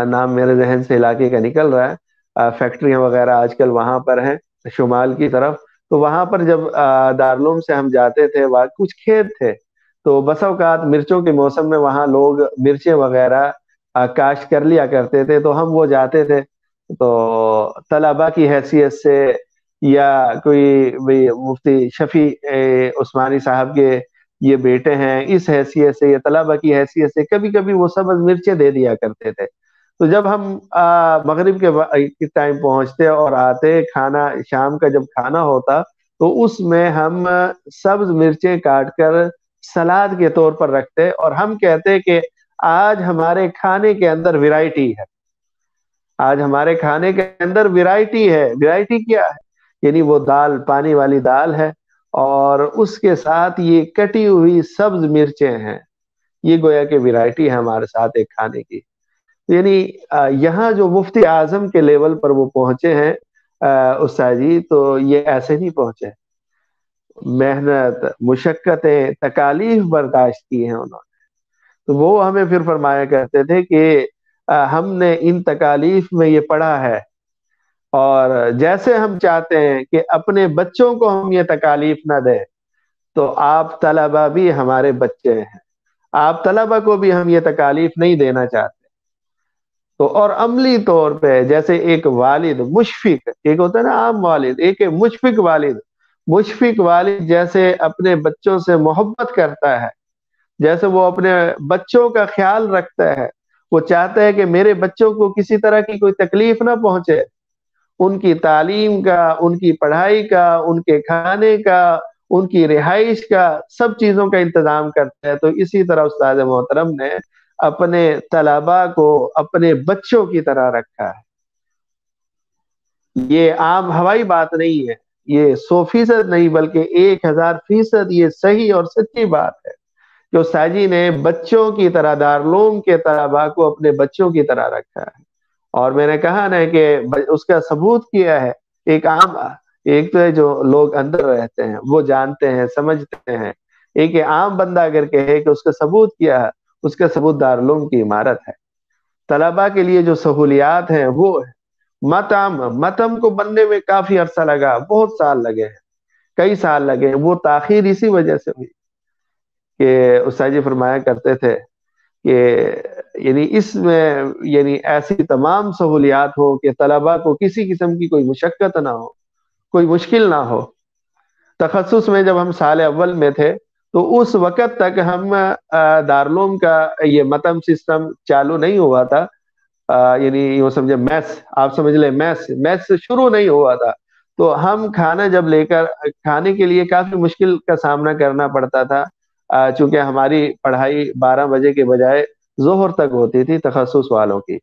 نام میرے ذہن سے علاقے کا نکل رہا ہے، فیکٹریاں وغیرہ آج کل وہاں پر ہیں شمال کی طرف، تو وہاں پر جب دارالعلوم سے ہم جاتے تھے وہاں کچھ کھیت تھے، تو بس اوقات مرچوں کے موسم میں وہاں لوگ مرچیں وغیرہ کاشت کر لیا کرتے تھے، تو ہم وہ جاتے تھے تو طلبہ کی حیثیت سے یا کوئی مفتی شفیع عثمانی صاحب کے یہ بیٹے ہیں اس حیثیت سے یا طلبہ کی حیثیت سے کبھی کبھی وہ سبز مرچیں دے دیا کرتے تھے۔ تو جب ہم مغرب کے ٹائم پہنچتے اور آتے، کھانا شام کا جب کھانا ہوتا تو اس میں ہم سبز مرچیں کاٹ کر سلاد کے طور پر رکھتے، اور ہم کہتے کہ آج ہمارے کھانے کے اندر ویرائٹی ہے، آج ہمارے کھانے کے اندر ویرائٹی ہے۔ ویرائٹی کیا ہے؟ یعنی وہ دال، پانی والی دال ہے اور اس کے ساتھ یہ کٹی ہوئی سبز مرچیں ہیں، یہ گویا کہ ویرائٹی ہے ہمارے ساتھ ایک کھانے کی۔ یعنی یہاں جو مفتی اعظم کے لیول پر وہ پہنچے ہیں استاد جی، تو یہ ایسے نہیں پہنچے، محنت، مشقتیں، تکالیف برداشت کی ہیں انہوں نے۔ تو وہ ہمیں پھر فرمایا کرتے تھے کہ ہم نے ان تکالیف میں یہ پڑھا ہے، اور جیسے ہم چاہتے ہیں کہ اپنے بچوں کو ہم یہ تکالیف نہ دیں، تو آپ طلبہ بھی ہمارے بچے ہیں، آپ طلبہ کو بھی ہم یہ تکالیف نہیں دینا چاہتے۔ تو اور عملی طور پہ جیسے ایک والد مشفق، ایک ہوتا ہے نا عام والد، ایک مشفق والد، مشفق والد جیسے اپنے بچوں سے محبت کرتا ہے، جیسے وہ اپنے بچوں کا خیال رکھتا ہے، وہ چاہتا ہے کہ میرے بچوں کو کسی طرح کی کوئی تکلیف نہ پہنچے، ان کی تعلیم کا، ان کی پڑھائی کا، ان کے کھانے کا، ان کی رہائش کا، سب چیزوں کا انتظام کرتا ہے۔ تو اسی طرح استاد محترم نے اپنے طلباء کو اپنے بچوں کی طرح رکھا ہے۔ یہ عام ہوائی بات نہیں ہے، یہ 100% نہیں بلکہ 1000% یہ صحیح اور سچی بات ہے کہ استاد جی نے بچوں کی طرح دارالعلوم کے طلباء کو اپنے بچوں کی طرح رکھا ہے. اور میں نے کہا نا کہ اس کا ثبوت کیا ہے. ایک تو ہے جو لوگ اندر رہتے ہیں وہ جانتے ہیں سمجھتے ہیں. ایک عام بندہ اگر کہے کہ اس کا ثبوت کیا ہے، اس کا ثبوت دارالعلوم کی عمارت ہے. طلباء کے لیے جو سہولیات ہیں وہ ہے. متم کو بننے میں کافی عرصہ لگا، بہت سال لگے ہیں، کئی سال لگے. وہ تاخیر اسی وجہ سے ہوئی کہ استاد جی فرمایا کرتے تھے کہ یعنی اس میں یعنی ایسی تمام سہولیات ہو کہ طلباء کو کسی قسم کی کوئی مشقت نہ ہو، کوئی مشکل نہ ہو. تخصص میں جب ہم سال اول میں تھے تو اس وقت تک ہم دارالعلوم کا یہ متم سسٹم چالو نہیں ہوا تھا. یعنی یوں سمجھے میس، آپ سمجھ لیں میس شروع نہیں ہوا تھا. تو ہم کھانا جب لے کر کھانے کے لیے کافی مشکل کا سامنا کرنا پڑتا تھا، چونکہ ہماری پڑھائی 12 بجے کے بجائے ظہر تک ہوتی تھی تخصص والوں کی.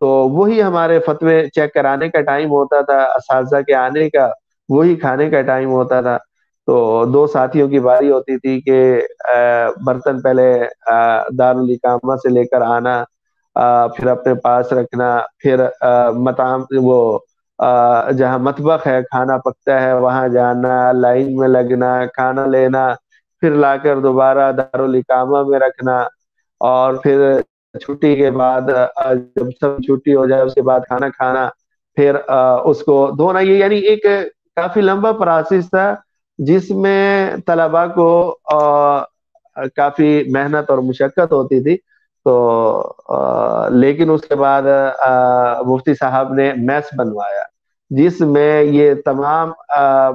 تو وہی ہمارے فتوے چیک کرانے کا ٹائم ہوتا تھا، اساتذہ کے آنے کا وہی کھانے کا ٹائم ہوتا تھا. تو 2 ساتھیوں کی باری ہوتی تھی کہ برتن پہلے دارالاقامہ سے لے کر آنا، پھر اپنے پاس رکھنا، پھر مطعم وہ جہاں مطبخ ہے کھانا پکتا ہے وہاں جانا، لائن میں لگنا، کھانا لینا، پھر لا کر دوبارہ دارالاقامہ میں رکھنا، اور پھر چھٹی کے بعد جب سب چھٹی ہو جائے اس کے بعد کھانا کھانا، پھر اس کو دھونا. یہ یعنی ایک کافی لمبا پروسیس تھا جس میں طلباء کو کافی محنت اور مشقت ہوتی تھی. تو لیکن اس کے بعد مفتی صاحب نے میس بنوایا جس میں یہ تمام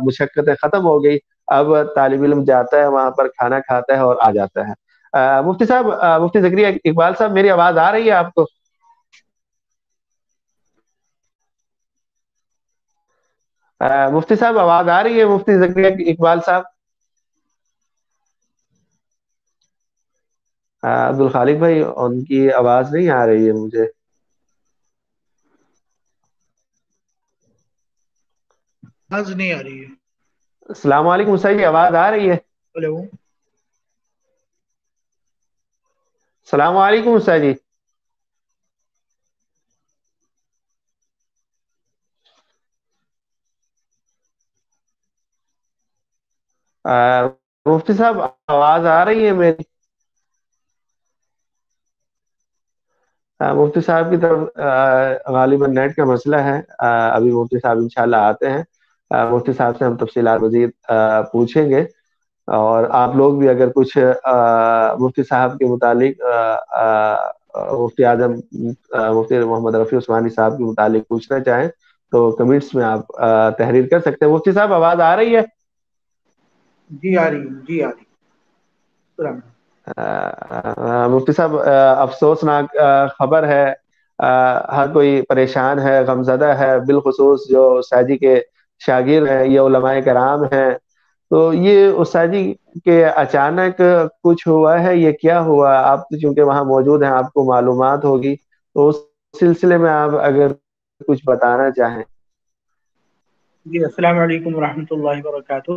مشقتیں ختم ہو گئی. اب طالب علم جاتا ہے وہاں پر کھانا کھاتا ہے اور آ جاتا ہے. مفتی صاحب، مفتی زکریا اقبال صاحب، میری آواز آ رہی ہے آپ کو؟ مفتی صاحب آواز آ رہی ہے؟ مفتی زکریا اقبال صاحب، عبد الخالق بھائی ان کی آواز نہیں آ رہی ہے مجھے. آواز نہیں آ رہی ہے. السلام علیکم صاحب جی، آواز آ رہی ہے؟ ہلو، السلام علیکم استاد جی. مفتی صاحب آواز آ رہی ہے میری؟ مفتی صاحب کی طرف غالباً نیٹ کا مسئلہ ہے. ابھی مفتی صاحب انشاءاللہ آتے ہیں. مفتی صاحب سے ہم تفصیلات مزید پوچھیں گے. اور آپ لوگ بھی اگر کچھ مفتی صاحب کے متعلق مفتی اعظم مفتی محمد رفیع عثمانی صاحب کے متعلق پوچھنا چاہیں تو کمنٹس میں آپ تحریر کر سکتے ہیں. مفتی صاحب آواز آ رہی ہے؟ جی آ رہی ہے، جی آ رہی ہے. مفتی صاحب افسوسناک خبر ہے. ہر کوئی پریشان ہے، غمزدہ ہے، بالخصوص جو استاد جی کے شاگرد ہیں، یہ علماء کرام ہیں. تو یہ استاد جی کہ اچانک کچھ ہوا ہے، یہ کیا ہوا؟ آپ چونکہ وہاں موجود ہیں، آپ کو معلومات ہوگی، تو اس سلسلے میں آپ اگر کچھ بتانا چاہیں. جی السلام علیکم ورحمۃ اللہ وبرکاتہ.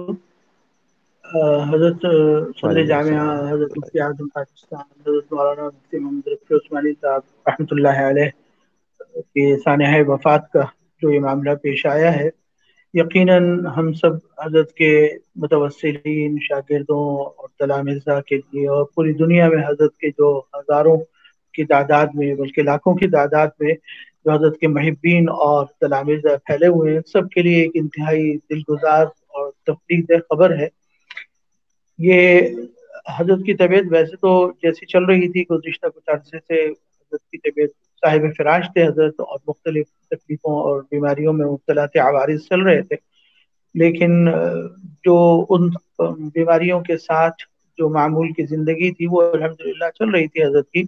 حضرت صدر وعلیکم جامعہ السلام ورحمۃ حضرت اللہ. مفتی اعظم پاکستان حضرت مولانا مفتی محمد رفیع عثمانی صاحب رحمۃ اللہ علیہ کے سانحہ وفات کا جو یہ معاملہ پیش آیا ہے، یقیناً ہم سب حضرت کے متوسلین، شاگردوں اور تلامذہ کے لیے، اور پوری دنیا میں حضرت کے جو ہزاروں کی تعداد میں بلکہ لاکھوں کی تعداد میں جو حضرت کے محبین اور تلامذہ پھیلے ہوئے ہیں، سب کے لیے ایک انتہائی دلگزار اور تفریح دہ خبر ہے. یہ حضرت کی طبیعت ویسے تو جیسی چل رہی تھی گزشتہ کچھ عرصے سے، حضرت کی طبیعت صاحب فراش تھے حضرت، اور مختلف تکلیفوں اور بیماریوں میں مبتلا تھے، عوارض چل رہے تھے. لیکن جو ان بیماریوں کے ساتھ جو معمول کی زندگی تھی وہ الحمدللہ چل رہی تھی حضرت کی.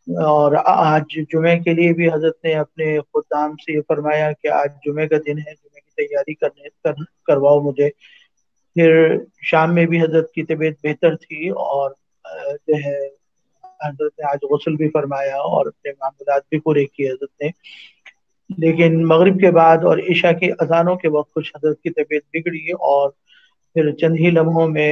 اور آج جمعے کے لیے بھی حضرت نے اپنے خدام سے یہ فرمایا کہ آج جمعے کا دن ہے، جمعے کی تیاری کرواؤ مجھے. پھر شام میں بھی حضرت کی طبیعت بہتر تھی، اور جو ہے حضرت نے آج غسل بھی فرمایا اور اپنے معمولات بھی پورے کیے حضرت نے. لیکن مغرب کے بعد اور عشاء کی اذانوں کے وقت کچھ حضرت کی طبیعت بگڑی، اور پھر چند ہی لمحوں میں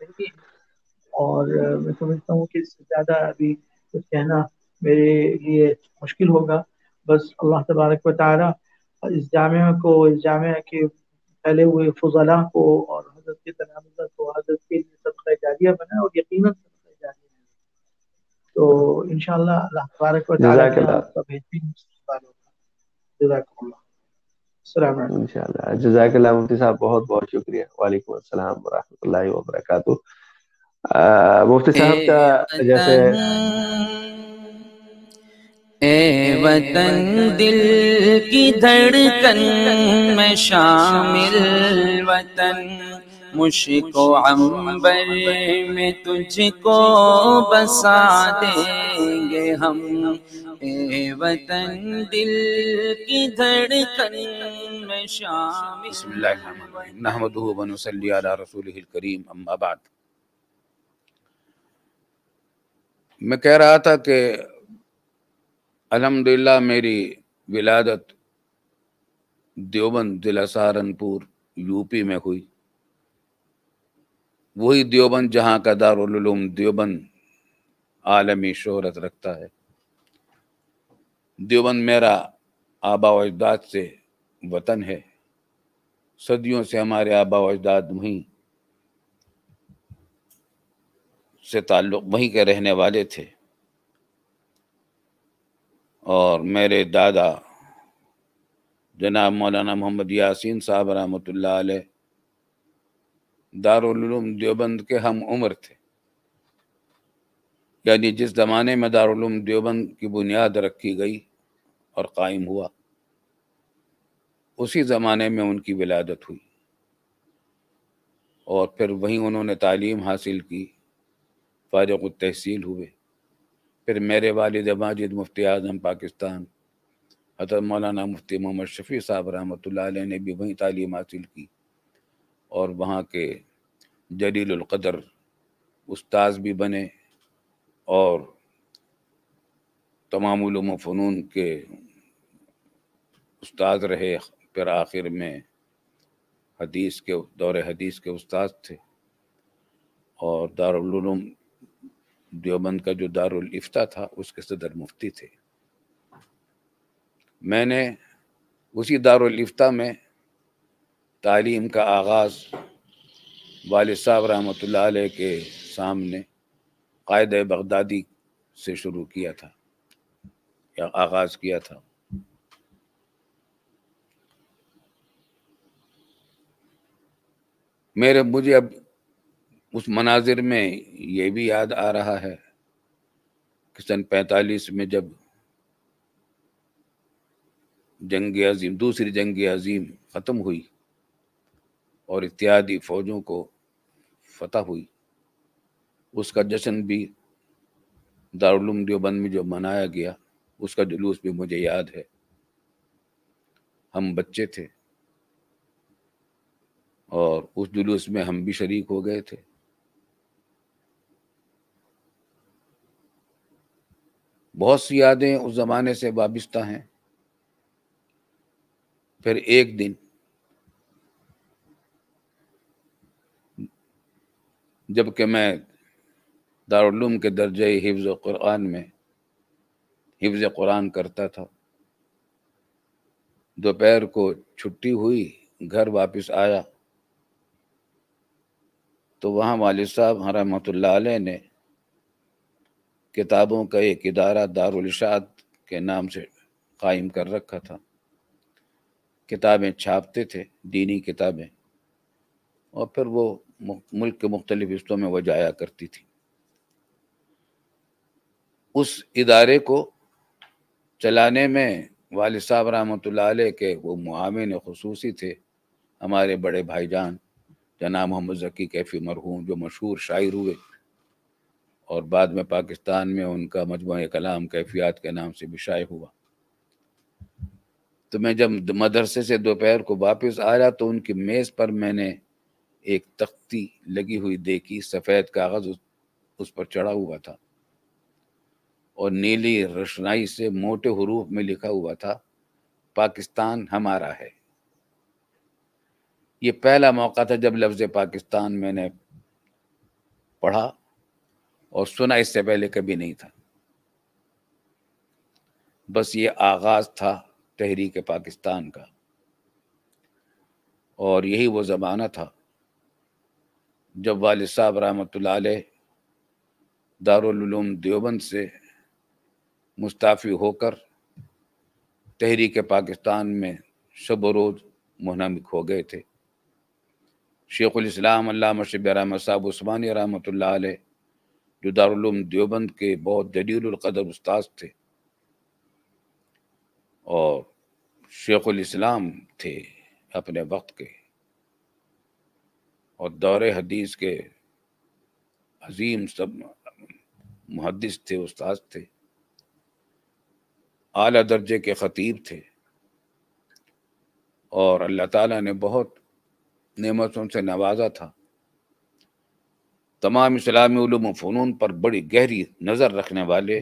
نہیں ہے، اور میں سمجھتا ہوں کہ اس سے زیادہ ابھی کچھ کہنا میرے لیے مشکل ہوگا. بس اللہ تبارک و تعالیٰ اس جامعہ کے پھیلے ہوئے فضلاء کو اور حضرت کے تلامذہ کو حضرت کے لیے صدقہ جاریہ بنا، اور یقیناً صدقہ جاریہ ہے. تو انشاءاللہ اللہ تبارک و تعالیٰ جزاک کے یہاں اللہ. آپ کا بہترین استقبال ہوگا. جزاک اللہ. السلام علیکم. انشاءاللہ جزاک اللہ مفتی صاحب، بہت بہت شکریہ. وعلیکم السلام ورحمۃ اللہ وبرکاتہ. مفتی صاحب کا جیسے اے وطن دل کی دھڑکن میں شامل وطن، مشک و عنبر میں تجھ کو بسا دیں گے ہم. اے وطن دل کی دھڑکن میں شامل. بسم اللہ الرحمن الرحیم، نحمدہ و نصلی علی رسولہ الکریم، اما بعد. میں کہہ رہا تھا کہ الحمدللہ میری ولادت دیوبند ضلع سہارنپور یو پی میں ہوئی. وہی دیوبند جہاں کا دارالعلوم دیوبند عالمی شہرت رکھتا ہے. دیوبند میرا آبا و اجداد سے وطن ہے. صدیوں سے ہمارے آبا و اجداد وہیں سے تعلق، وہیں کے رہنے والے تھے. اور میرے دادا جناب مولانا محمد یاسین صاحب رحمۃ اللہ علیہ دارالعلوم دیوبند کے ہم عمر تھے. یعنی جس زمانے میں دارالعلوم دیوبند کی بنیاد رکھی گئی اور قائم ہوا، اسی زمانے میں ان کی ولادت ہوئی. اور پھر وہیں انہوں نے تعلیم حاصل کی، فارغ التحصیل ہوئے. پھر میرے والد ماجد مفتی اعظم پاکستان حضرت مولانا مفتی محمد شفیع صاحب رحمۃ اللہ علیہ نے بھی وہیں تعلیم حاصل کی، اور وہاں کے جلیل القدر استاذ بھی بنے، اور تمام علوم و فنون کے استاد رہے. پھر آخر میں حدیث کے حدیث کے استاد تھے، اور دارالعلوم دیوبند کا جو دارالافتاء تھا اس کے صدر مفتی تھے. میں نے اسی دارالافتاء میں تعلیم کا آغاز والد صاحب رحمۃ اللہ علیہ کے سامنے قائد بغدادی سے شروع کیا تھا، یا آغاز کیا تھا. مجھے اب اس مناظر میں یہ بھی یاد آ رہا ہے کہ سن 45 میں جب دوسری جنگ عظیم ختم ہوئی اور اتحادی فوجوں کو فتح ہوئی، اس کا جشن بھی دارالعلوم دیوبند میں جو منایا گیا، اس کا جلوس بھی مجھے یاد ہے. ہم بچے تھے اور اس جلوس میں ہم بھی شریک ہو گئے تھے. بہت سی یادیں اس زمانے سے وابستہ ہیں. پھر ایک دن جب کہ میں دارالعلوم کے درجہ حفظ قرآن کرتا تھا، دوپہر کو چھٹی ہوئی، گھر واپس آیا تو وہاں والد صاحب رحمۃ اللہ علیہ نے کتابوں کا ایک ادارہ دارالارشاد کے نام سے قائم کر رکھا تھا. کتابیں چھاپتے تھے، دینی کتابیں، اور پھر وہ ملک کے مختلف حصوں میں وہ جایا کرتی تھی. اس ادارے کو چلانے میں والد صاحب رحمۃ اللہ علیہ کے وہ معاون خصوصی تھے، ہمارے بڑے بھائی جان جناب محمد ذکی کیفی مرحوم، جو مشہور شاعر ہوئے اور بعد میں پاکستان میں ان کا مجموعہ کلام کیفیات کے نام سے بھی شائع ہوا. تو میں جب مدرسے سے دوپہر کو واپس آیا تو ان کی میز پر میں نے ایک تختی لگی ہوئی دیکھی، سفید کاغذ اس پر چڑھا ہوا تھا، اور نیلی روشنائی سے موٹے حروف میں لکھا ہوا تھا، پاکستان ہمارا ہے. یہ پہلا موقع تھا جب لفظ پاکستان میں نے پڑھا اور سنا اس سے پہلے کبھی نہیں تھا. بس یہ آغاز تھا تحریک پاکستان کا، اور یہی وہ زمانہ تھا جب والد صاحب رحمۃ اللہ علیہ دارالعلوم دیوبند سے مستعفی ہو کر تحریک پاکستان میں شب و روز منہمک ہو گئے تھے. شیخ الاسلام علامہ شبیر احمد صاحب عثمانی رحمۃ اللہ علیہ جو دارالعلوم دیوبند کے بہت جلیل القدر استاد تھے اور شیخ الاسلام تھے اپنے وقت کے، اور دور حدیث کے عظیم سب محدث تھے، استاد تھے، اعلیٰ درجے کے خطیب تھے، اور اللہ تعالیٰ نے بہت نعمتوں سے نوازا تھا. تمام اسلامی علوم و فنون پر بڑی گہری نظر رکھنے والے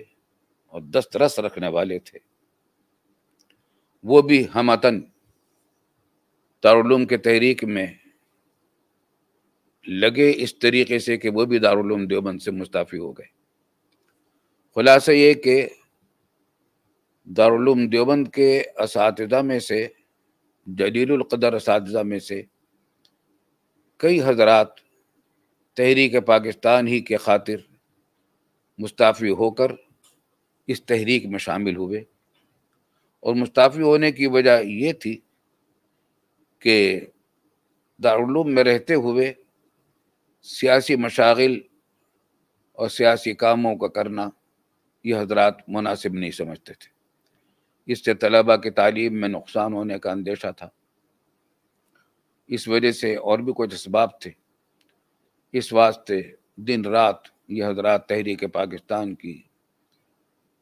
اور دسترس رکھنے والے تھے. وہ بھی ہمتن دارالعلوم کے تحریک میں لگے اس طریقے سے کہ وہ بھی دارالعلوم دیوبند سے مستعفی ہو گئے. خلاصہ یہ کہ دارالعلوم دیوبند کے اساتذہ میں سے، جلیل القدر اساتذہ میں سے کئی حضرات تحریک پاکستان ہی کے خاطر مستعفی ہو کر اس تحریک میں شامل ہوئے. اور مستعفی ہونے کی وجہ یہ تھی کہ دارالعلوم میں رہتے ہوئے سیاسی مشاغل اور سیاسی کاموں کا کرنا یہ حضرات مناسب نہیں سمجھتے تھے. اس سے طلباء کی تعلیم میں نقصان ہونے کا اندیشہ تھا. اس وجہ سے اور بھی کچھ اسباب تھے. اس واسطے دن رات یہ حضرات تحریک پاکستان کی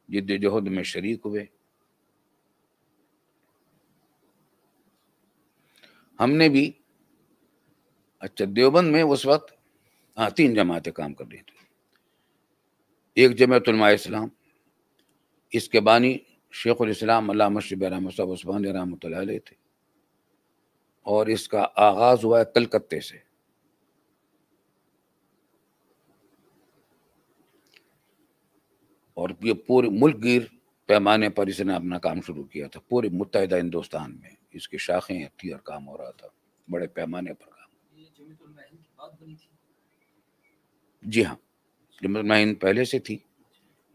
جد جہد میں شریک ہوئے. ہم نے بھی دیوبند میں اس وقت 3 جماعتیں کام کر رہی تھیں. ایک جمعیت علماء اسلام، اس کے بانی شیخ الاسلام علامہ شبیر احمد صاحب عثمانی رحمۃ اللہ علیہ تھے، اور اس کا آغاز ہوا ہے کلکتے سے. اور یہ پورے ملک گیر پیمانے پر اس نے اپنا کام شروع کیا تھا. پورے متحدہ ہندوستان میں اس کی شاخیں تھی اور کام ہو رہا تھا بڑے پیمانے پر کام. جی ہاں، جمعیت علماء ہند پہلے سے تھی،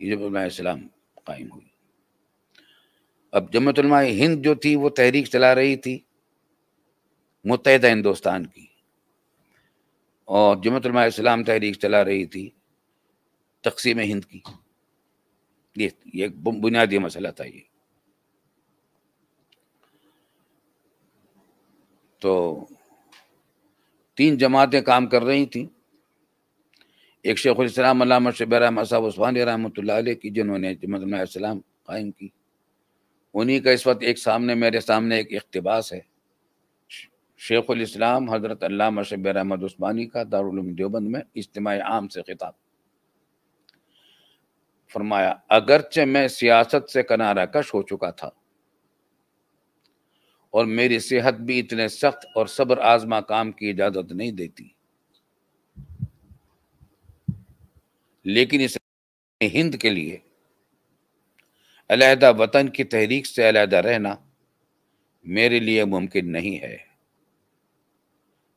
یہ جمعیت علماء اسلام قائم ہوئی. اب جمعیت علماء ہند جو تھی وہ تحریک چلا رہی تھی متحدہ ہندوستان کی، اور جمعیت علماء اسلام تحریک چلا رہی تھی تقسیم ہند کی. یہ ایک بنیادی مسئلہ تھا. یہ تو 3 جماعتیں کام کر رہی تھیں. ایک شیخ الاسلام علامہ شبیر احمد صاحب عثمانی رحمۃ اللہ علیہ کی، جنہوں نے جمعیت علماء اسلام قائم کی. انہی کا اس وقت میرے سامنے ایک اقتباس ہے. شیخ الاسلام حضرت علامہ شبیر احمد عثمانی کا دارالعلوم دیوبند میں اجتماع عام سے خطاب. فرمایا، اگرچہ میں سیاست سے کنارہ کش ہو چکا تھا اور میری صحت بھی اتنے سخت اور صبر آزما کام کی اجازت نہیں دیتی، لیکن اس ہند کے لیے علیحدہ وطن کی تحریک سے علیحدہ رہنا میرے لیے ممکن نہیں ہے.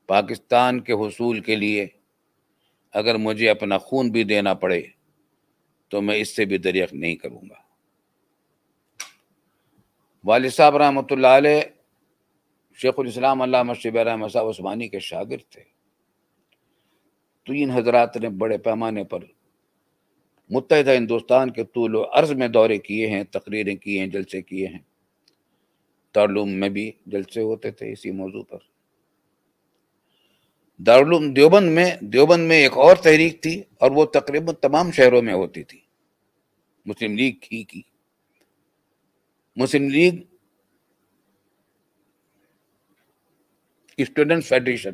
پاکستان کے حصول کے لیے اگر مجھے اپنا خون بھی دینا پڑے تو میں اس سے بھی دریغ نہیں کروں گا. والد صاحب رحمۃ اللہ علیہ شیخ الاسلام علامہ شبیر احمد صاحب عثمانی کے شاگرد تھے. تو ان حضرات نے بڑے پیمانے پر متحدہ ہندوستان کے طول و عرض میں دورے کیے ہیں، تقریریں کی ہیں، جلسے کیے ہیں. دارالعلوم میں بھی جلسے ہوتے تھے اسی موضوع پر. دارالعلوم دیوبند میں ایک اور تحریک تھی، اور وہ تقریباً تمام شہروں میں ہوتی تھی. مسلم لیگ کی مسلم لیگ اسٹوڈنٹس فیڈریشن،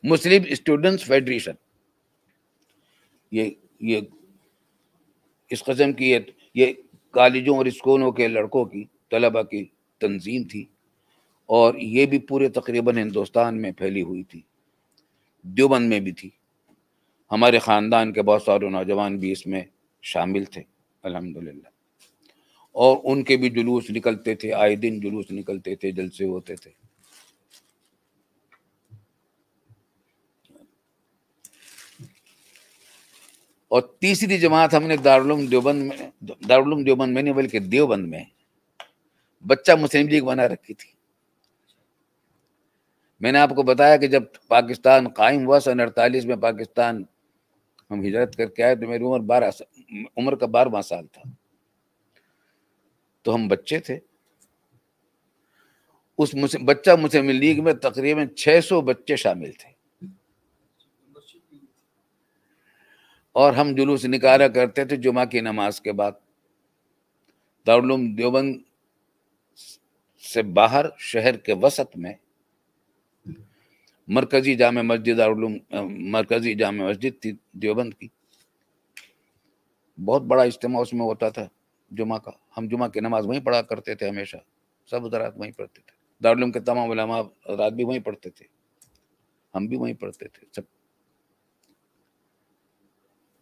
مسلم اسٹوڈنٹس فیڈریشن، یہ اس قسم کی یہ کالجوں اور اسکولوں کے لڑکوں کی طلبہ کی تنظیم تھی، اور یہ بھی پورے تقریباً ہندوستان میں پھیلی ہوئی تھی. دیوبند میں بھی تھی. ہمارے خاندان کے بہت سارے نوجوان بھی اس میں شامل تھے الحمدللہ، اور ان کے بھی جلوس نکلتے تھے، آئے دن جلوس نکلتے تھے، جلسے ہوتے تھے۔ اور تیسری جماعت ہم نے دارالعلوم دیوبند میں نہیں بلکہ دیوبند میں بچہ مسلم لیگ بنا رکھی تھی۔ میں نے آپ کو بتایا کہ جب پاکستان قائم ہوا سن 48 میں پاکستان ہم ہجرت کر کے آئے تو میری عمر کا 12واں سال تھا، تو ہم بچے تھے۔ اس بچہ مسلم لیگ میں تقریباً 600 بچے شامل تھے، اور ہم جلوس نکالا کرتے تھے جمعہ کی نماز کے بعد دارالعلوم دیوبند سے باہر شہر کے وسط میں مرکزی جامع مسجد تھی دیوبند کی، بہت بڑا اجتماع اس میں ہوتا تھا جمعہ کا۔ ہم جمعہ کی نماز وہیں پڑھا کرتے تھے، ہمیشہ سب حضرات وہیں پڑھتے تھے، دارالعلوم کے تمام علماء حضرات بھی وہیں پڑھتے تھے، ہم بھی وہیں پڑھتے تھے سب۔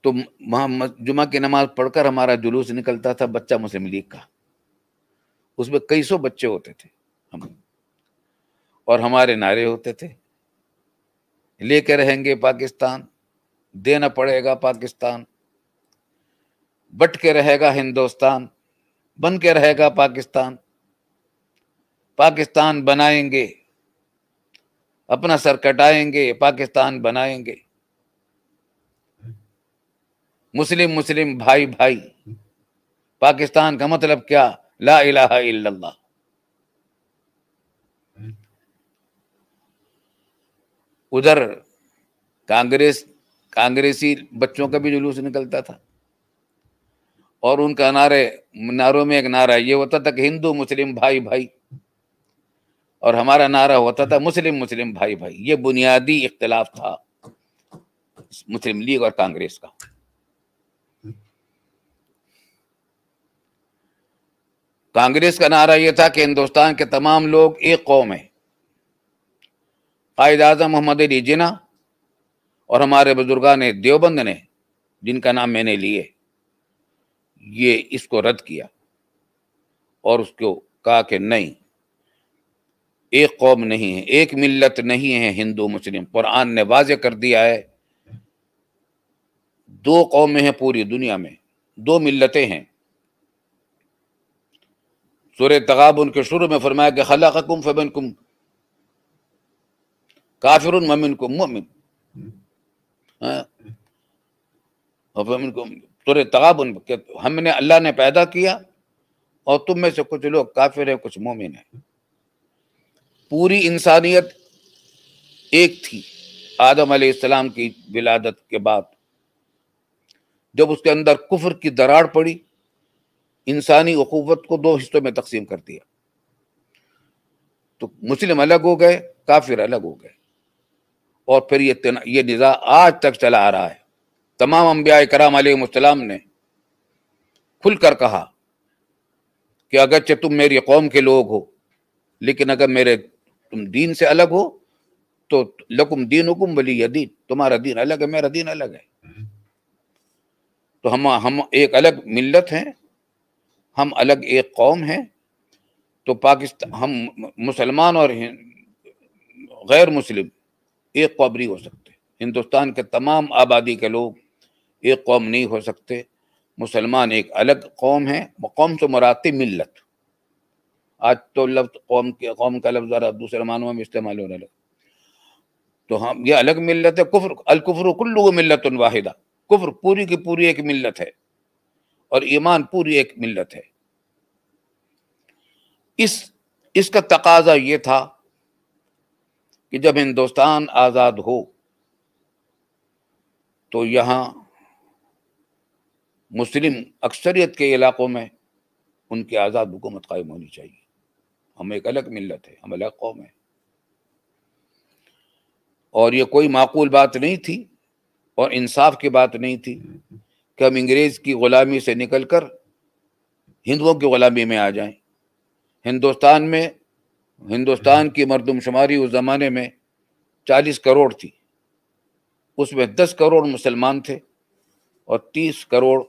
تو وہاں جمعہ کی نماز پڑھ کر ہمارا جلوس نکلتا تھا بچہ مسلم لیگ کا، اس میں کئی سو بچے ہوتے تھے ہم، اور ہمارے نعرے ہوتے تھے، لے کے رہیں گے پاکستان، دینا پڑے گا پاکستان، بٹ کے رہے گا ہندوستان، بن کے رہے گا پاکستان، پاکستان بنائیں گے، اپنا سر کٹائیں گے، پاکستان بنائیں گے، مسلم مسلم بھائی بھائی، پاکستان کا مطلب کیا؟ لا الہ الا اللہ۔ ادھر کانگریسی بچوں کا بھی جلوس نکلتا تھا، اور ان کا نعروں میں ایک نعرہ یہ ہوتا تھا کہ ہندو مسلم بھائی بھائی، اور ہمارا نعرہ ہوتا تھا مسلم مسلم بھائی بھائی۔ یہ بنیادی اختلاف تھا مسلم لیگ اور کانگریس کا۔ کانگریس کا نعرہ یہ تھا کہ ہندوستان کے تمام لوگ ایک قوم ہیں، قائد اعظم محمد علی جناح اور ہمارے بزرگان دیوبند نے، جن کا نام میں نے لیے، یہ اس کو رد کیا اور اس کو کہا کہ نہیں، ایک قوم نہیں ہے، ایک ملت نہیں ہے ہندو مسلم۔ قرآن نے واضح کر دیا ہے 2 قومیں ہیں پوری دنیا میں، 2 ملتیں ہیں۔ سورہ تغابن کے شروع میں فرمایا کہ خلقکم فمنکم کافر ومنکم مؤمن، سورہ تغابن کہ ہم نے، اللہ نے پیدا کیا اور تم میں سے کچھ لوگ کافر ہیں، کچھ مومن ہیں۔ پوری انسانیت ایک تھی آدم علیہ السلام کی ولادت کے بعد، جب اس کے اندر کفر کی دراڑ پڑی، انسانی اخوت کو 2 حصوں میں تقسیم کر دیا، تو مسلم الگ ہو گئے، کافر الگ ہو گئے، اور پھر یہ نزاع آج تک چلا آ رہا ہے۔ تمام انبیاء کرام علیہ السلام نے کھل کر کہا کہ اگرچہ تم میری قوم کے لوگ ہو، لیکن اگر تم دین سے الگ ہو تو لکم دینکم ولی دین، تمہارا دین الگ ہے، میرا دین الگ ہے۔ تو ہم ایک الگ ملت ہیں، ہم الگ ایک قوم ہیں۔ تو پاکستان، ہم مسلمان اور غیر مسلم ایک قوم نہیں ہو سکتے، ہندوستان کے تمام آبادی کے لوگ ایک قوم نہیں ہو سکتے۔ مسلمان ایک الگ قوم ہے، قوم سے مراد ملت۔ آج تو لفظ قوم کا لفظ ذرا دوسرے معنوں میں استعمال ہونے لگا۔ تو ہم یہ الگ ملت ہے۔ الکفر کلہ ملت واحدہ، کفر پوری کی پوری ایک ملت ہے، اور ایمان پوری ایک ملت ہے۔ اس کا تقاضا یہ تھا کہ جب ہندوستان آزاد ہو تو یہاں مسلم اکثریت کے علاقوں میں ان کی آزاد حکومت قائم ہونی چاہیے۔ ہم ایک الگ ملت ہے، ہم الگ قوم ہے، اور یہ کوئی معقول بات نہیں تھی اور انصاف کی بات نہیں تھی کہ ہم انگریز کی غلامی سے نکل کر ہندوؤں کی غلامی میں آ جائیں۔ ہندوستان کی مردم شماری اس زمانے میں 40 کروڑ تھی، اس میں 10 کروڑ مسلمان تھے اور 30 کروڑ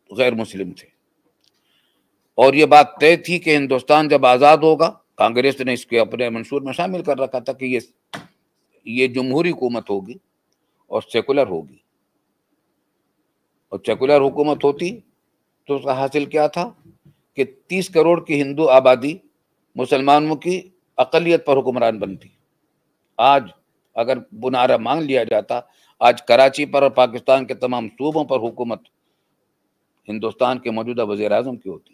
غیر مسلم تھے، اور یہ بات طے تھی کہ ہندوستان جب آزاد ہوگا، کانگریس نے اس کے اپنے منشور میں شامل کر رکھا تھا کہ یہ جمہوری حکومت ہوگی اور سیکولر ہوگی، اور سیکولر حکومت ہوتی تو اس کا حاصل کیا تھا کہ 30 کروڑ کی ہندو آبادی مسلمانوں کی اقلیت پر حکمران بنتی۔ آج اگر بنارا مانگ لیا جاتا، آج کراچی پر اور پاکستان کے تمام صوبوں پر حکومت ہندوستان کے موجودہ وزیر اعظم کی ہوتی۔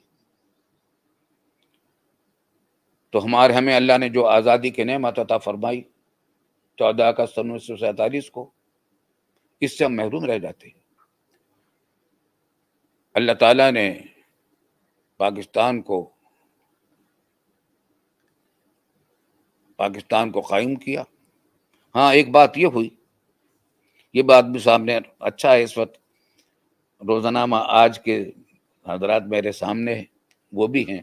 تو ہمیں اللہ نے جو آزادی کی نعمت عطا فرمائی 14 اگست 1947 کو، اس سے ہم محروم رہ جاتے ہیں۔ اللہ تعالیٰ نے پاکستان کو قائم کیا۔ ہاں ایک بات یہ ہوئی، یہ بات بھی سامنے اچھا ہے، اس وقت روزنامہ آج کے حضرات میرے سامنے ہیں، وہ بھی ہیں۔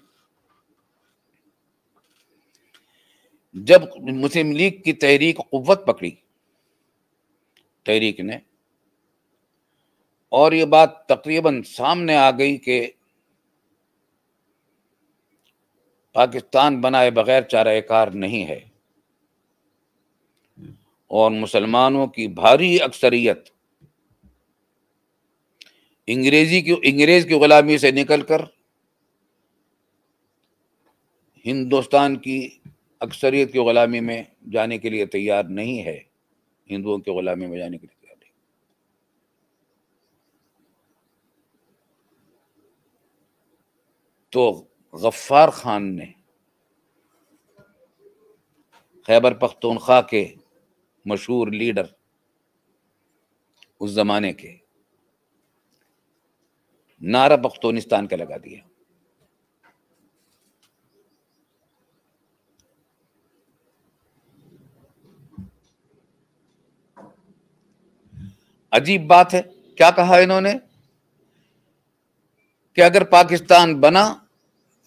جب مسلم لیگ کی تحریک قوت پکڑی تحریک نے، اور یہ بات تقریباً سامنے آ گئی کہ پاکستان بنائے بغیر چارہ کار نہیں ہے، اور مسلمانوں کی بھاری اکثریت انگریز کی غلامی سے نکل کر ہندوستان کی اکثریت کی غلامی میں جانے کے لیے تیار نہیں ہے، ہندوؤں کی غلامی میں جانے کے لیے تیار نہیں۔ تو غفار خان نے خیبر پختونخوا کے مشہور لیڈر اس زمانے کے، نعرہ پختونستان کا لگا دیا۔ عجیب بات ہے، کیا کہا انہوں نے کہ اگر پاکستان بنا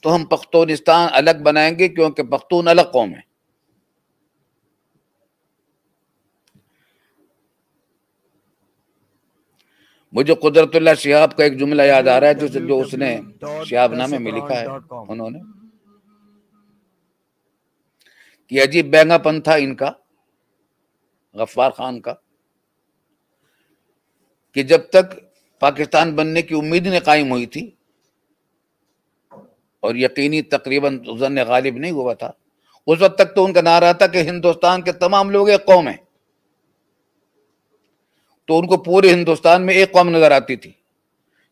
تو ہم پختونستان الگ بنائیں گے، کیونکہ پختون الگ قوم ہے۔ مجھے قدرت اللہ شہاب کا ایک جملہ یاد آ رہا ہے جو اس نے شہاب نامے میں لکھا ہے، انہوں نے کہ عجیب بینگا پن تھا ان کا، غفار خان کا، کہ جب تک پاکستان بننے کی امید نہیں قائم ہوئی تھی اور یقینی تقریباً ظن غالب نہیں ہوا تھا، اس وقت تک تو ان کا نعرہ تھا کہ ہندوستان کے تمام لوگ ایک قوم ہیں۔ تو ان کو پورے ہندوستان میں ایک قوم نظر آتی تھی۔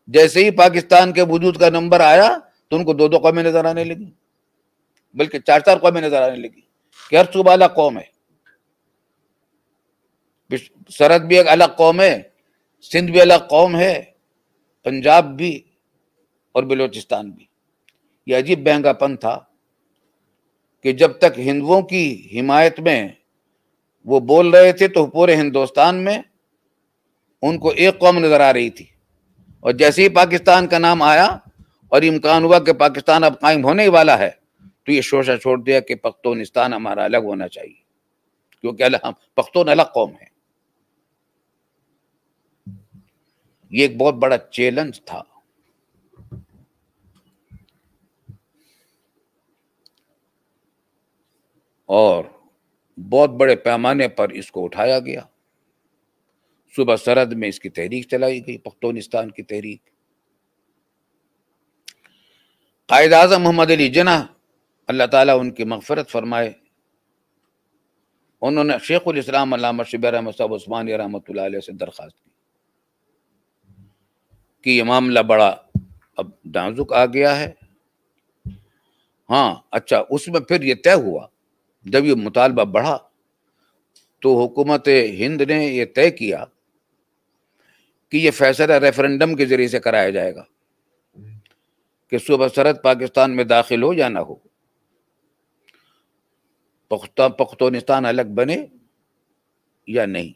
جیسے ہی پاکستان کے وجود کا نمبر آیا تو ان کو 2 قومیں نظر آنے لگی، بلکہ 4 قومیں نظر آنے لگی کہ ہر صوبہ الگ قوم ہے، سرحد بھی ایک الگ قوم ہے، سندھ بھی الگ قوم ہے، پنجاب بھی اور بلوچستان بھی۔ یہ عجیب بہنگا پن تھا کہ جب تک ہندوؤں کی حمایت میں وہ بول رہے تھے تو پورے ہندوستان میں ان کو ایک قوم نظر آ رہی تھی، اور جیسے ہی پاکستان کا نام آیا اور امکان ہوا کہ پاکستان اب قائم ہونے ہی والا ہے تو یہ شوشہ چھوڑ دیا کہ پختونستان ہمارا الگ ہونا چاہیے، کیونکہ پختون الگ قوم ہے۔ یہ ایک بہت بڑا چیلنج تھا۔ اور بہت بڑے پیمانے پر اس کو اٹھایا گیا۔ صوبہ سرحد میں اس کی تحریک چلائی گئی، پختونستان کی تحریک۔ قائد اعظم محمد علی جناح اللہ تعالیٰ ان کی مغفرت فرمائے، انہوں نے شیخ الاسلام علامہ شبیر احمد صاحب عثمانی رحمۃ اللہ علیہ سے درخواست کی کہ یہ معاملہ بڑا اب نازک آ گیا ہے۔ ہاں اچھا، اس میں پھر یہ طے ہوا، جب یہ مطالبہ بڑھا تو حکومت ہند نے یہ طے کیا کہ یہ فیصلہ ریفرنڈم کے ذریعے سے کرایا جائے گا کہ صوبہ سرحد پاکستان میں داخل ہو یا نہ ہو، پختونستان الگ بنے یا نہیں،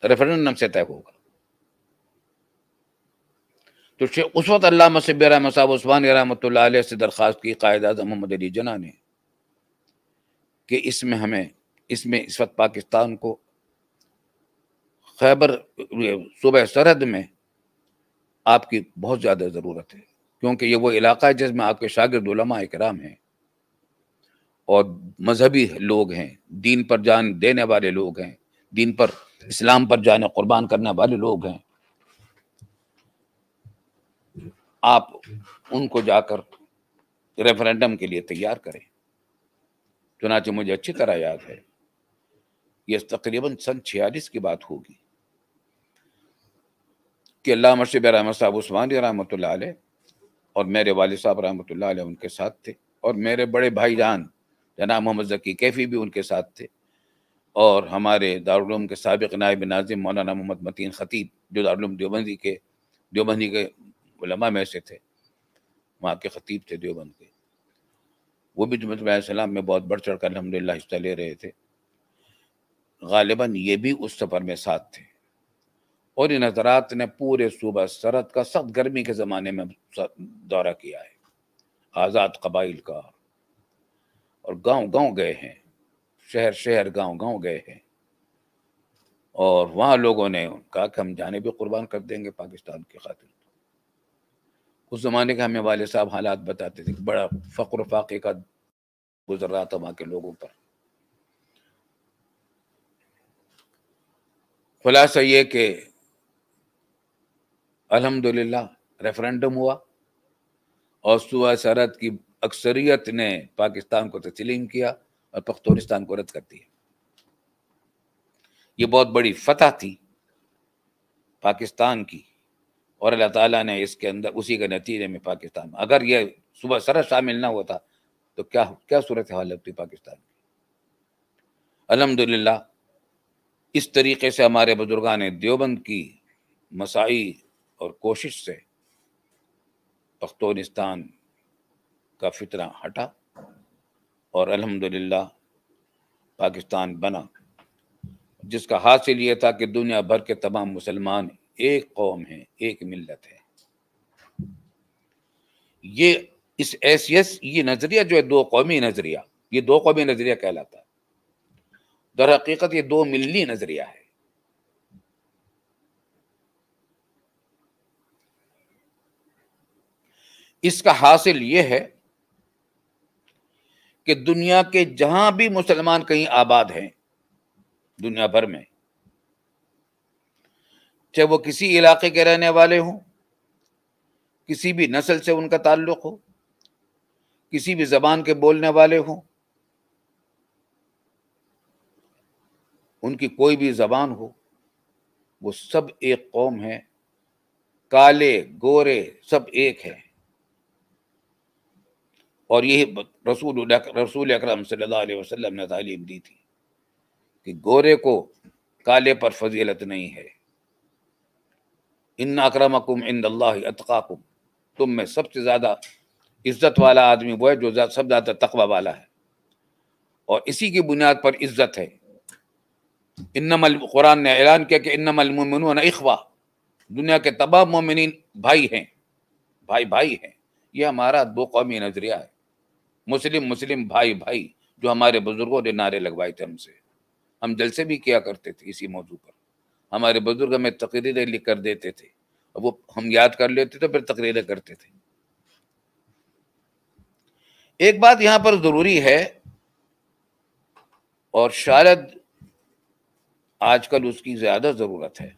ریفرنڈم سے طے ہوگا۔ تو اس وقت علامہ شبیر احمد صاحب عثمانی رحمۃ اللہ علیہ سے درخواست کی قائد اعظم محمد علی جناح نے کہ اس میں اس وقت پاکستان کو خیبر صوبہ سرحد میں آپ کی بہت زیادہ ضرورت ہے، کیونکہ یہ وہ علاقہ ہے جس میں آپ کے شاگرد علماء اکرام ہیں اور مذہبی لوگ ہیں، دین پر جان دینے والے لوگ ہیں، دین پر اسلام پر جان قربان کرنے والے لوگ ہیں. آپ ان کو جا کر ریفرینڈم کے لیے تیار کریں. چنانچہ مجھے اچھی طرح یاد ہے، یہ تقریباً سن 46 کی بات ہوگی کہ علامہ شبیر احمد صاحب عثمانی رحمۃ اللہ علیہ اور میرے والد صاحب رحمۃ اللہ علیہ ان کے ساتھ تھے، اور میرے بڑے بھائی جان جناب محمد ذکی کیفی بھی ان کے ساتھ تھے، اور ہمارے دارالعلوم کے سابق نائب ناظم مولانا محمد متین خطیب جو دارالعلوم دیوبندی کے علماء میں سے تھے، وہاں کے خطیب تھے دیوبند کے، وہ بھی جمعۃ علیہ السلام میں بہت بڑھ چڑھ کر الحمدللہ حصہ لے رہے تھے. غالباً یہ بھی اس سفر میں ساتھ تھے، اور ان حضرات نے پورے صوبہ سرحد کا سخت گرمی کے زمانے میں دورہ کیا ہے، آزاد قبائل کا، اور گاؤں گاؤں گئے ہیں، شہر شہر گاؤں گاؤں گئے ہیں، اور وہاں لوگوں نے کہا کہ ہم جانے بھی قربان کر دیں گے پاکستان کی خاطر. اس زمانے کے ہمیں والد صاحب حالات بتاتے تھے کہ بڑا فقر و فاقے کا گزر رہا تھا وہاں کے لوگوں پر. خلاصہ یہ کہ الحمدللہ ریفرینڈم ہوا اور صوبہ سرحد کی اکثریت نے پاکستان کو تسلیم کیا اور پختونستان کو رد کر دیا. یہ بہت بڑی فتح تھی پاکستان کی، اور اللہ تعالیٰ نے اس کے اندر اسی کے نتیجے میں پاکستان میں، اگر یہ صوبہ سرحد شامل نہ ہوتا تو کیا صورتحال ہوتی پاکستان کی. الحمدللہ اس طریقے سے ہمارے بزرگان دیوبند کی مساعی اور کوشش سے پختونستان کا فتنہ ہٹا اور الحمدللہ پاکستان بنا، جس کا حاصل یہ تھا کہ دنیا بھر کے تمام مسلمان ایک قوم ہیں، ایک ملت ہے. یہ نظریہ جو ہے دو قومی نظریہ کہلاتا ہے. در حقیقت یہ دو ملی نظریہ ہے. اس کا حاصل یہ ہے کہ دنیا کے جہاں بھی مسلمان کہیں آباد ہیں دنیا بھر میں، چاہے وہ کسی علاقے کے رہنے والے ہوں، کسی بھی نسل سے ان کا تعلق ہو، کسی بھی زبان کے بولنے والے ہوں، ان کی کوئی بھی زبان ہو، وہ سب ایک قوم ہے، کالے گورے سب ایک ہیں. اور یہی رسول اکرم صلی اللہ علیہ وسلم نے تعلیم دی تھی کہ گورے کو کالے پر فضیلت نہیں ہے. ان اکرمکم عند اللہ اتقاکم، تم میں سب سے زیادہ عزت والا آدمی وہ ہے جو سب زیادہ تقوی والا ہے، اور اسی کی بنیاد پر عزت ہے. قرآن نے اعلان کیا کہ انما المؤمنون اخوہ، دنیا کے تمام مومنین بھائی ہیں، بھائی ہیں. یہ ہمارا دو قومی نظریہ ہے، مسلم بھائی جو ہمارے بزرگوں نے نعرے لگوائے تھے. ہم جلسے بھی کیا کرتے تھے اسی موضوع پر. ہمارے بزرگ ہمیں تقریریں لکھ کر دیتے تھے، اور وہ ہم یاد کر لیتے تھے، پھر تقریریں کرتے تھے. ایک بات یہاں پر ضروری ہے، اور شاید آج کل اس کی زیادہ ضرورت ہے،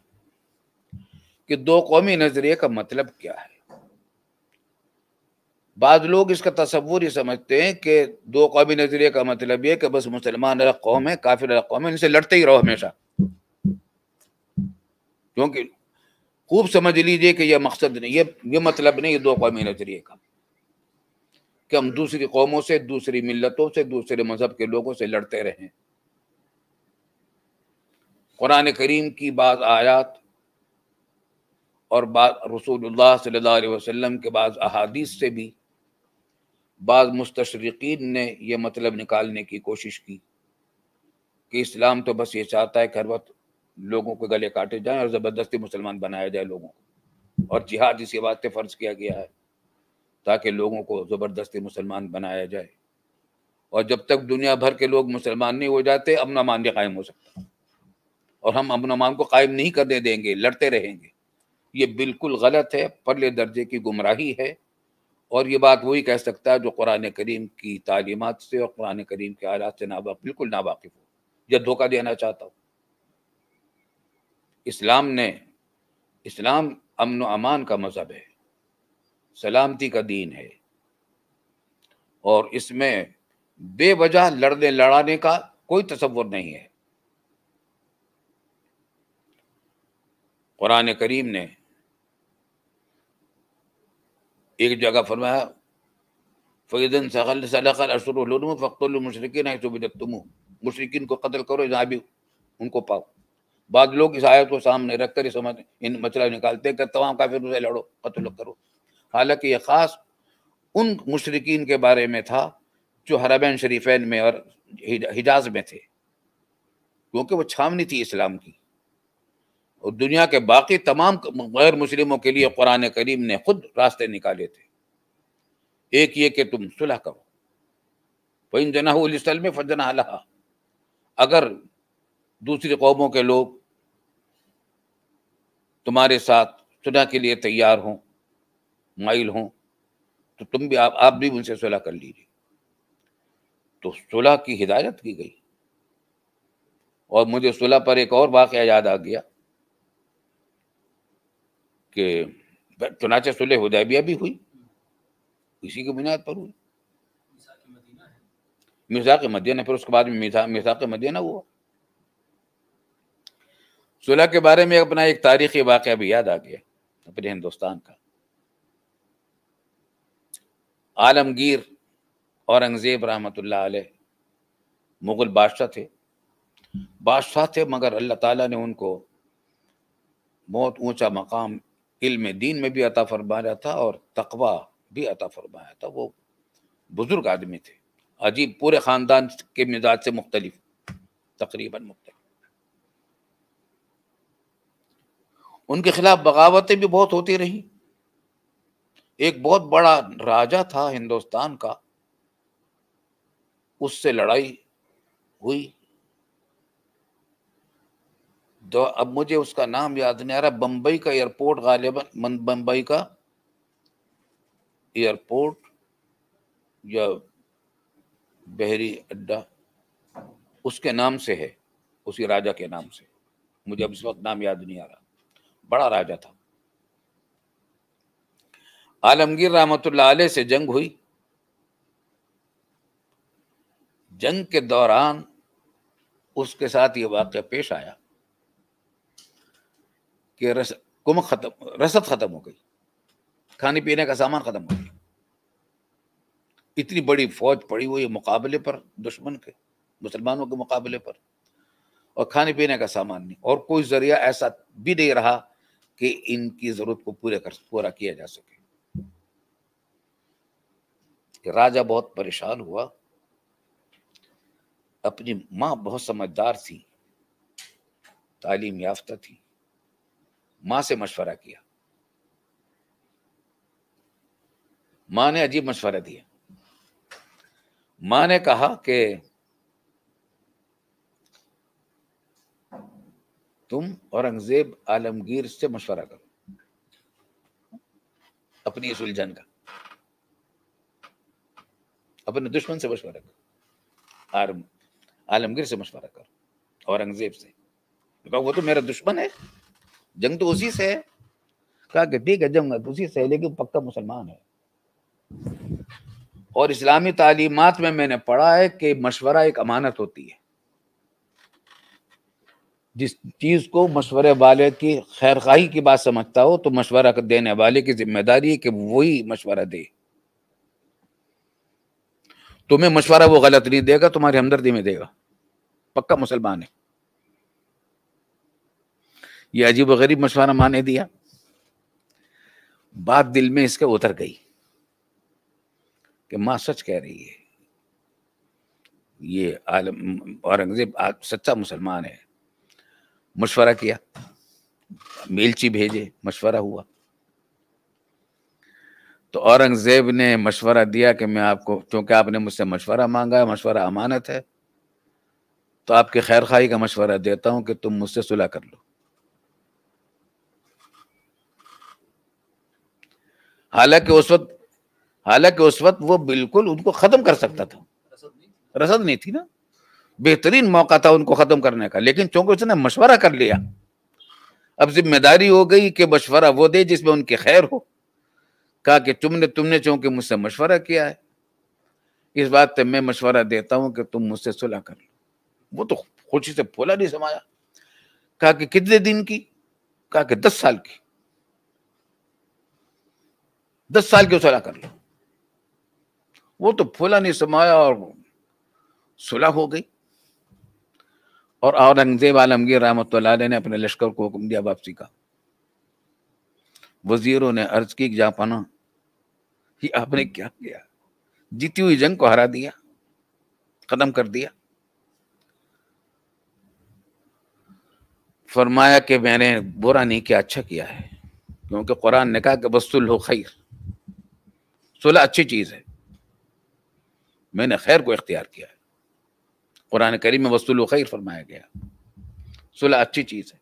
کہ دو قومی نظریے کا مطلب کیا ہے. بعض لوگ اس کا تصور ہی سمجھتے ہیں کہ دو قومی نظریے کا مطلب یہ کہ بس مسلمان الگ قوم ہے، کافر الگ قوم ہے، ان سے لڑتے ہی رہو ہمیشہ. کیونکہ خوب سمجھ لیجئے کہ یہ مقصد نہیں، یہ مطلب نہیں دو قومی نظریے کا، کہ ہم دوسری قوموں سے، دوسری ملتوں سے، دوسرے مذہب کے لوگوں سے لڑتے رہیں. قرآن کریم کی بعض آیات اور بعض رسول اللہ صلی اللہ علیہ وسلم کے بعض احادیث سے بھی بعض مستشرقین نے یہ مطلب نکالنے کی کوشش کی کہ اسلام تو بس یہ چاہتا ہے کہ ہر وقت لوگوں کو گلے کاٹے جائیں اور زبردستی مسلمان بنایا جائے لوگوں کو، اور جہاد اسی واسطے فرض کیا گیا ہے تاکہ لوگوں کو زبردستی مسلمان بنایا جائے، اور جب تک دنیا بھر کے لوگ مسلمان نہیں ہو جاتے امن و امان نہیں قائم ہو سکتا. اور ہم امن و امان کو قائم نہیں کرنے دیں گے، لڑتے رہیں گے. یہ بالکل غلط ہے، پرلے درجے کی گمراہی ہے. اور یہ بات وہی کہہ سکتا ہے جو قرآن کریم کی تعلیمات سے اور قرآن کریم کے آیات سے بالکل ناواقف ہو یا دھوکہ دینا چاہتا ہو. اسلام امن و امان کا مذہب ہے، سلامتی کا دین ہے، اور اس میں بے وجہ لڑانے کا کوئی تصور نہیں ہے. قرآن کریم نے ایک جگہ فرمایا فَإِذَا انْسَلَخَ الْأَشْهُرُ الْحُرُمُ فَاقْتُلُوا الْمُشْرِكِينَ حَيْثُ وَجَدتُّمُوهُمْ، مشرکین کو قتل کرو جہاں بھی ان کو پاؤ. بعض لوگ اس آیت کو سامنے رکھ کر ان مسئلہ نکالتے ہیں کہ تمام کافروں سے لڑو، قتل کرو. حالانکہ یہ خاص ان مشرکین کے بارے میں تھا جو حرمین شریفین میں اور حجاز میں تھے، کیونکہ وہ چھاونی تھی اسلام کی. اور دنیا کے باقی تمام غیر مسلموں کے لیے قرآن کریم نے خود راستے نکالے تھے. ایک یہ کہ تم صلح کرو، وَإِن جَنَحُوا لِلسَّلْمِ فَجْنَحْ لَهَا، اگر دوسری قوموں کے لوگ تمہارے ساتھ صلح کے لیے تیار ہوں، مائل ہوں، تو تم بھی آپ بھی ان سے صلح کر لیجیے. تو صلح کی ہدایت کی گئی. اور مجھے صلح پر ایک اور واقعہ یاد آ گیا کہ چنانچہ صلح حدیبیہ بھی ہوئی، اسی کی بنیاد پر ہوئی. میثاق مدینہ، پھر اس کے بعد میں میثاق مدینہ ہوا. صلح کے بارے میں اپنا ایک تاریخی واقعہ بھی یاد آ گیا اپنے ہندوستان کا. عالمگیر اورنگزیب رحمۃ اللہ علیہ مغل بادشاہ تھے، مگر اللہ تعالیٰ نے ان کو بہت اونچا مقام علم دین میں بھی عطا فرمایا تھا اور تقوی بھی عطا فرمایا تھا. وہ بزرگ آدمی تھے، عجیب، پورے خاندان کے مزاج سے مختلف، تقریباً مختلف. ان کے خلاف بغاوتیں بھی بہت ہوتی رہیں. ایک بہت بڑا راجا تھا ہندوستان کا، اس سے لڑائی ہوئی. اب مجھے اس کا نام یاد نہیں آ رہا. بمبئی کا ایئرپورٹ، غالباً بمبئی کا ایئرپورٹ یا بحری اڈا اس کے نام سے ہے، اسی راجا کے نام سے. مجھے اب اس وقت نام یاد نہیں آ رہا. بڑا راجا تھا. عالمگیر رحمۃ اللہ علیہ سے جنگ ہوئی. جنگ کے دوران اس کے ساتھ یہ واقعہ پیش آیا کہ رسد ختم ہو گئی، کھانے پینے کا سامان ختم ہو گیا. اتنی بڑی فوج پڑی ہوئی مقابلے پر، دشمن کے، مسلمانوں کے مقابلے پر، اور کھانے پینے کا سامان نہیں، اور کوئی ذریعہ ایسا بھی نہیں رہا کہ ان کی ضرورت کو پورا کیا جا سکے. راجا بہت پریشان ہوا. اپنی ماں بہت سمجھدار تھی، تعلیم یافتہ تھی. ماں سے مشورہ کیا. ماں نے عجیب مشورہ دیا. ماں نے کہا کہ تم اورنگزیب عالمگیر سے مشورہ کرو اپنی اس الجھن کا، اپنے دشمن سے مشورہ کرو، عالمگیر سے مشورہ کرو، اورنگزیب سے. وہ تو میرا دشمن ہے، جنگ تو اسی سے ہے. کہا کہ ٹھیک ہے، جنگ اسی سے ہے، لیکن پکا مسلمان ہے. اور اسلامی تعلیمات میں نے پڑھا ہے کہ مشورہ ایک امانت ہوتی ہے. جس چیز کو مشورے والے کی خیر خواہی کی بات سمجھتا ہو تو مشورہ دینے والے کی ذمہ داری ہے کہ وہی مشورہ دے. تمہیں مشورہ وہ غلط نہیں دے گا، تمہاری ہمدردی میں دے گا، پکا مسلمان ہے. یہ عجیب و غریب مشورہ ماں نے دیا. بات دل میں اس کے اتر گئی کہ ماں سچ کہہ رہی ہے، یہ اورنگزیب سچا مسلمان ہے. مشورہ کیا، میلچی بھیجے، مشورہ ہوا. تو اورنگزیب نے مشورہ دیا کہ میں آپ کو، چونکہ آپ نے مجھ سے مشورہ مانگا ہے، مشورہ امانت ہے، تو آپ کے خیر خواہی کا مشورہ دیتا ہوں کہ تم مجھ سے صلح کر لو. حالانکہ اس وقت وہ بالکل ان کو ختم کر سکتا تھا، رسد نہیں تھی نا، بہترین موقع تھا ان کو ختم کرنے کا، لیکن چونکہ اس نے مشورہ کر لیا، اب ذمہ داری ہو گئی کہ مشورہ وہ دے جس میں ان کی خیر ہو. کہا کہ تم نے چونکہ مجھ سے مشورہ کیا ہے، اس بات پہ میں مشورہ دیتا ہوں کہ تم مجھ سے صلح کر لو. وہ تو خوشی سے پھولا نہیں سمایا. کہا کہ کتنے دن کی؟ کہا کہ 10 سال کی. 10 سال کی صلح کر لو. وہ تو پھولا نہیں سمایا اور صلح ہو گئی. اور اورنگزیب عالمگیر رحمۃ اللہ علیہ نے اپنے لشکر کو حکم دیا واپسی کا. وزیروں نے عرض کی کہ جہاں پناہ، یہ آپ نے کیا کیا؟ جیتی ہوئی جنگ کو ہرا دیا، ختم کر دیا. فرمایا کہ میں نے برا نہیں کیا، اچھا کیا ہے، کیونکہ قرآن نے کہا کہ والصلح خیر، صلح اچھی چیز ہے، میں نے خیر کو اختیار کیا ہے. قرآن کریم میں والصلح خیر فرمایا گیا، صلح اچھی چیز ہے.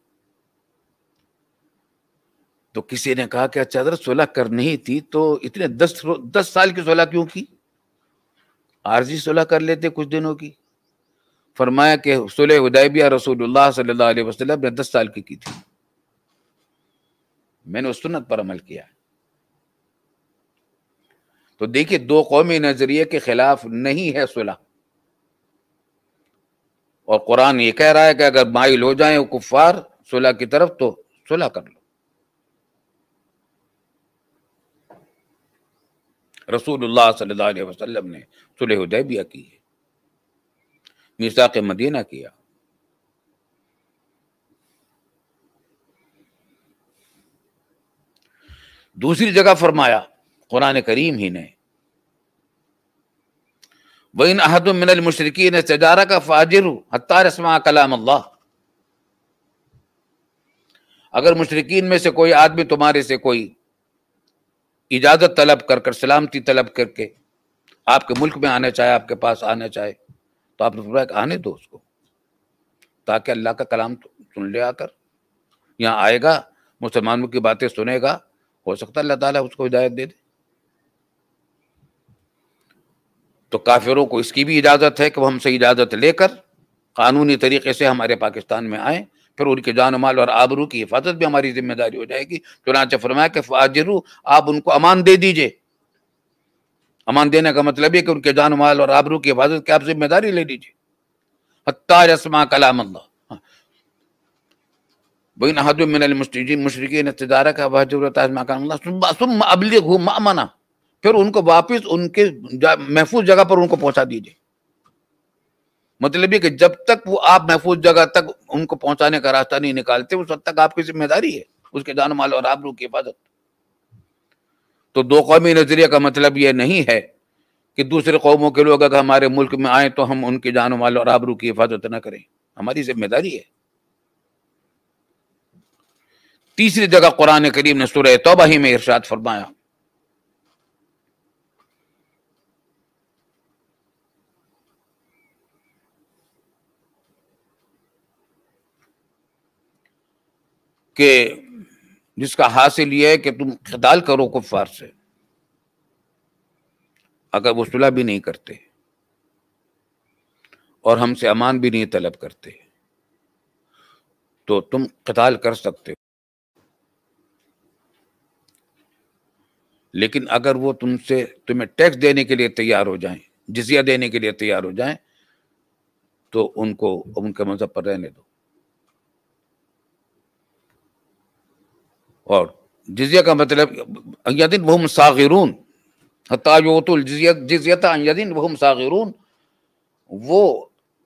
تو کسی نے کہا کہ اچھا حضرت صلح کرنی ہی تھی تو اتنے 10 سال کی صلح کیوں کی؟ عارضی صلح کر لیتے کچھ دنوں کی. فرمایا کہ صلح حدیبیہ رسول اللہ صلی اللہ علیہ وسلم نے 10 سال کی تھی، میں نے اس سنت پر عمل کیا. تو دیکھیے، دو قومی نظریے کے خلاف نہیں ہے صلح، اور قرآن یہ کہہ رہا ہے کہ اگر مائل ہو جائیں کفار صلح کی طرف تو صلح کر لو. رسول اللہ صلی اللہ علیہ وسلم نے صلح حدیبیہ کی ہے، میثاق مدینہ کیا. دوسری جگہ فرمایا قرآن کریم ہی نے، وَإِنْ أَحَدٌ مِّنَ الْمُشْرِكِينَ اسْتَجَارَكَ فَأَجِرْهُ حَتَّىٰ يَسْمَعَ كَلَامَ اللَّهِ. اگر مشرکین میں سے کوئی آدمی تمہارے سے کوئی اجازت طلب کر سلامتی طلب کر کے آپ کے ملک میں آنا چاہے، آپ کے پاس آنا چاہے، تو آپ نے فرمایا کہ آنے دو اس کو، تاکہ اللہ کا کلام سن لے، آ کر یہاں آئے گا، مسلمانوں کی باتیں سنے گا، ہو سکتا ہے اللہ تعالیٰ اس کو ہدایت دے دے. تو کافروں کو اس کی بھی اجازت ہے کہ وہ ہم سے اجازت لے کر قانونی طریقے سے ہمارے پاکستان میں آئیں، پھر ان کے جان و مال اور آبرو کی حفاظت بھی ہماری ذمہ داری ہو جائے گی. چنانچہ فرمایا کہ فاجرو، آپ ان کو امان دے دیجئے. امان دینے کا مطلب ہے کہ ان کے جان و مال اور آبرو کی حفاظت کی آپ ذمہ داری لے لیجئے. حتیٰ یسمع کلام اللہ. وَإِنْ أَحَدٌ مِّنَ الْمُشْرِكِينَ اسْتَجَارَكَ فَأَجِرْهُ حَتَّىٰ يَسْمَعَ كَلَامَ اللَّهِ ثُمَّ أَبْلِغْهُ مَأْمَنَهُ. پھر ان کو واپس ان کے محفوظ جگہ پر ان کو پہنچا دیجئے. مطلب یہ کہ جب تک وہ آپ محفوظ جگہ تک ان کو پہنچانے کا راستہ نہیں نکالتے، اس وقت تک آپ کی ذمہ داری ہے اس کے جان و مال اور آبرو کی حفاظت. تو دو قومی نظریے کا مطلب یہ نہیں ہے کہ دوسرے قوموں کے لوگ اگر ہمارے ملک میں آئیں تو ہم ان کے جان و مال اور آبرو کی حفاظت نہ کریں، ہماری ذمہ داری ہے. تیسری جگہ قرآن کریم نے سورہ توبہ ہی میں ارشاد فرمایا، کہ جس کا حاصل یہ ہے کہ تم قتال کرو کفار سے، اگر وہ صلح بھی نہیں کرتے اور ہم سے امان بھی نہیں طلب کرتے تو تم قتال کر سکتے ہو. لیکن اگر وہ تمہیں ٹیکس دینے کے لیے تیار ہو جائیں، جزیہ دینے کے لیے تیار ہو جائیں، تو ان کو ان کے مذہب پر رہنے دو. اور جزیہ کا مطلب یدن وہم صاغرون، حتیٰ یؤتوا الجزیۃ عن یدن وہم صاغرون، وہ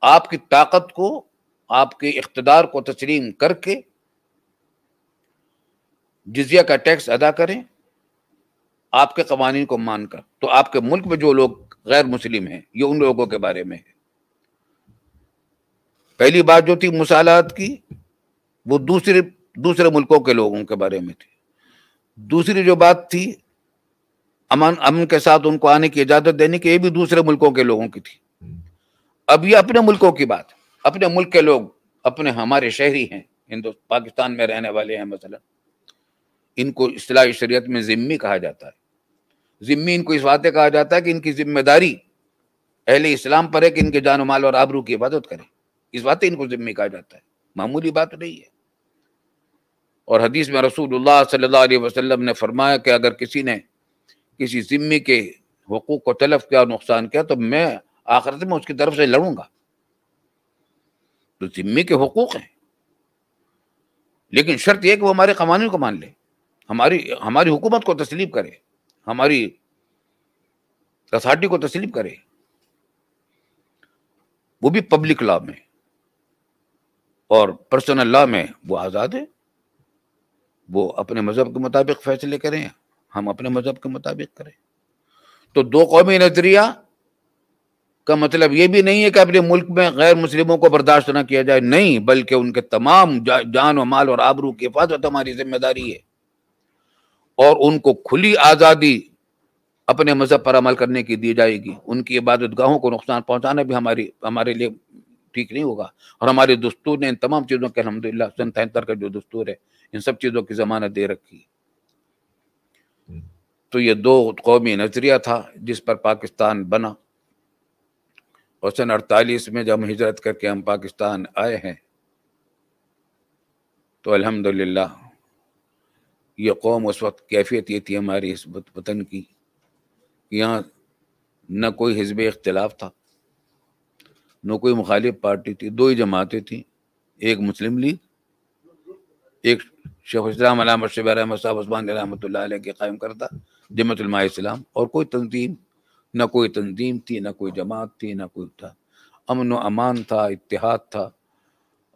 آپ کی طاقت کو، آپ کے اقتدار کو تسلیم کر کے جزیہ کا ٹیکس ادا کریں، آپ کے قوانین کو مان کر. تو آپ کے ملک میں جو لوگ غیر مسلم ہیں، یہ ان لوگوں کے بارے میں ہے. پہلی بات جو تھی مصالحت کی، وہ دوسرے ملکوں کے لوگوں کے بارے میں تھی. دوسری جو بات تھی امن کے ساتھ ان کو آنے کی اجازت دینے کی، یہ بھی دوسرے ملکوں کے لوگوں کی تھی. اب یہ اپنے ملکوں کی بات ہے. اپنے ملک کے لوگ، اپنے ہمارے شہری ہیں، پاکستان میں رہنے والے ہیں مثلا، ان کو اصطلاح شریعت میں ذمی کہا جاتا ہے۔ ذمی ان کو اس واسطے کہا جاتا ہے کہ ان کی ذمہ داری اہل اسلام پر ہے کہ ان کے جان و مال اور آبرو کی حفاظت کریں، اس واسطے ان کو ذمی کہا جاتا ہے، معمولی بات نہیں ہے۔ اور حدیث میں رسول اللہ صلی اللہ علیہ وسلم نے فرمایا کہ اگر کسی نے کسی ذمی کے حقوق کو تلف کیا اور نقصان کیا تو میں آخرت میں اس کی طرف سے لڑوں گا۔ تو ذمی کے حقوق ہیں، لیکن شرط یہ کہ وہ ہمارے قوانین کو مان لے، ہماری حکومت کو تسلیم کرے، ہماری اتھارٹی کو تسلیم کرے، وہ بھی پبلک لا میں، اور پرسنل لا میں وہ آزاد ہے، وہ اپنے مذہب کے مطابق فیصلے کریں، ہم اپنے مذہب کے مطابق کریں۔ تو دو قومی نظریہ کا مطلب یہ بھی نہیں ہے کہ اپنے ملک میں غیر مسلموں کو برداشت نہ کیا جائے، نہیں، بلکہ ان کے تمام جان و مال اور آبرو کی حفاظت ہماری ذمہ داری ہے، اور ان کو کھلی آزادی اپنے مذہب پر عمل کرنے کی دی جائے گی۔ ان کی عبادت گاہوں کو نقصان پہنچانا بھی ہمارے لیے ٹھیک نہیں ہوگا، اور ہمارے دستور نے ان تمام چیزوں کے الحمدللہ سن 73 کا جو دستور ہے ان سب چیزوں کی ضمانت دے رکھی ہے۔ تو یہ دو قومی نظریہ تھا جس پر پاکستان بنا، اور سن 48 میں جب ہجرت کر کے ہم پاکستان آئے ہیں تو الحمدللہ یہ قوم اس وقت کیفیت یہ تھی ہماری اس وطن کی، یہاں نہ کوئی حزب اختلاف تھا، نہ کوئی مخالف پارٹی تھی، دو ہی جماعتیں تھیں، ایک مسلم لیگ، ایک شیخ الاسلام علامہ شبیر احمد صاحب عثمانی رحمۃ اللہ علیہ کے قائم کردہ جمعیت علماء اسلام، اور کوئی تنظیم، نہ کوئی تنظیم تھی، نہ کوئی جماعت تھی، نہ کوئی تھا، امن و امان تھا، اتحاد تھا،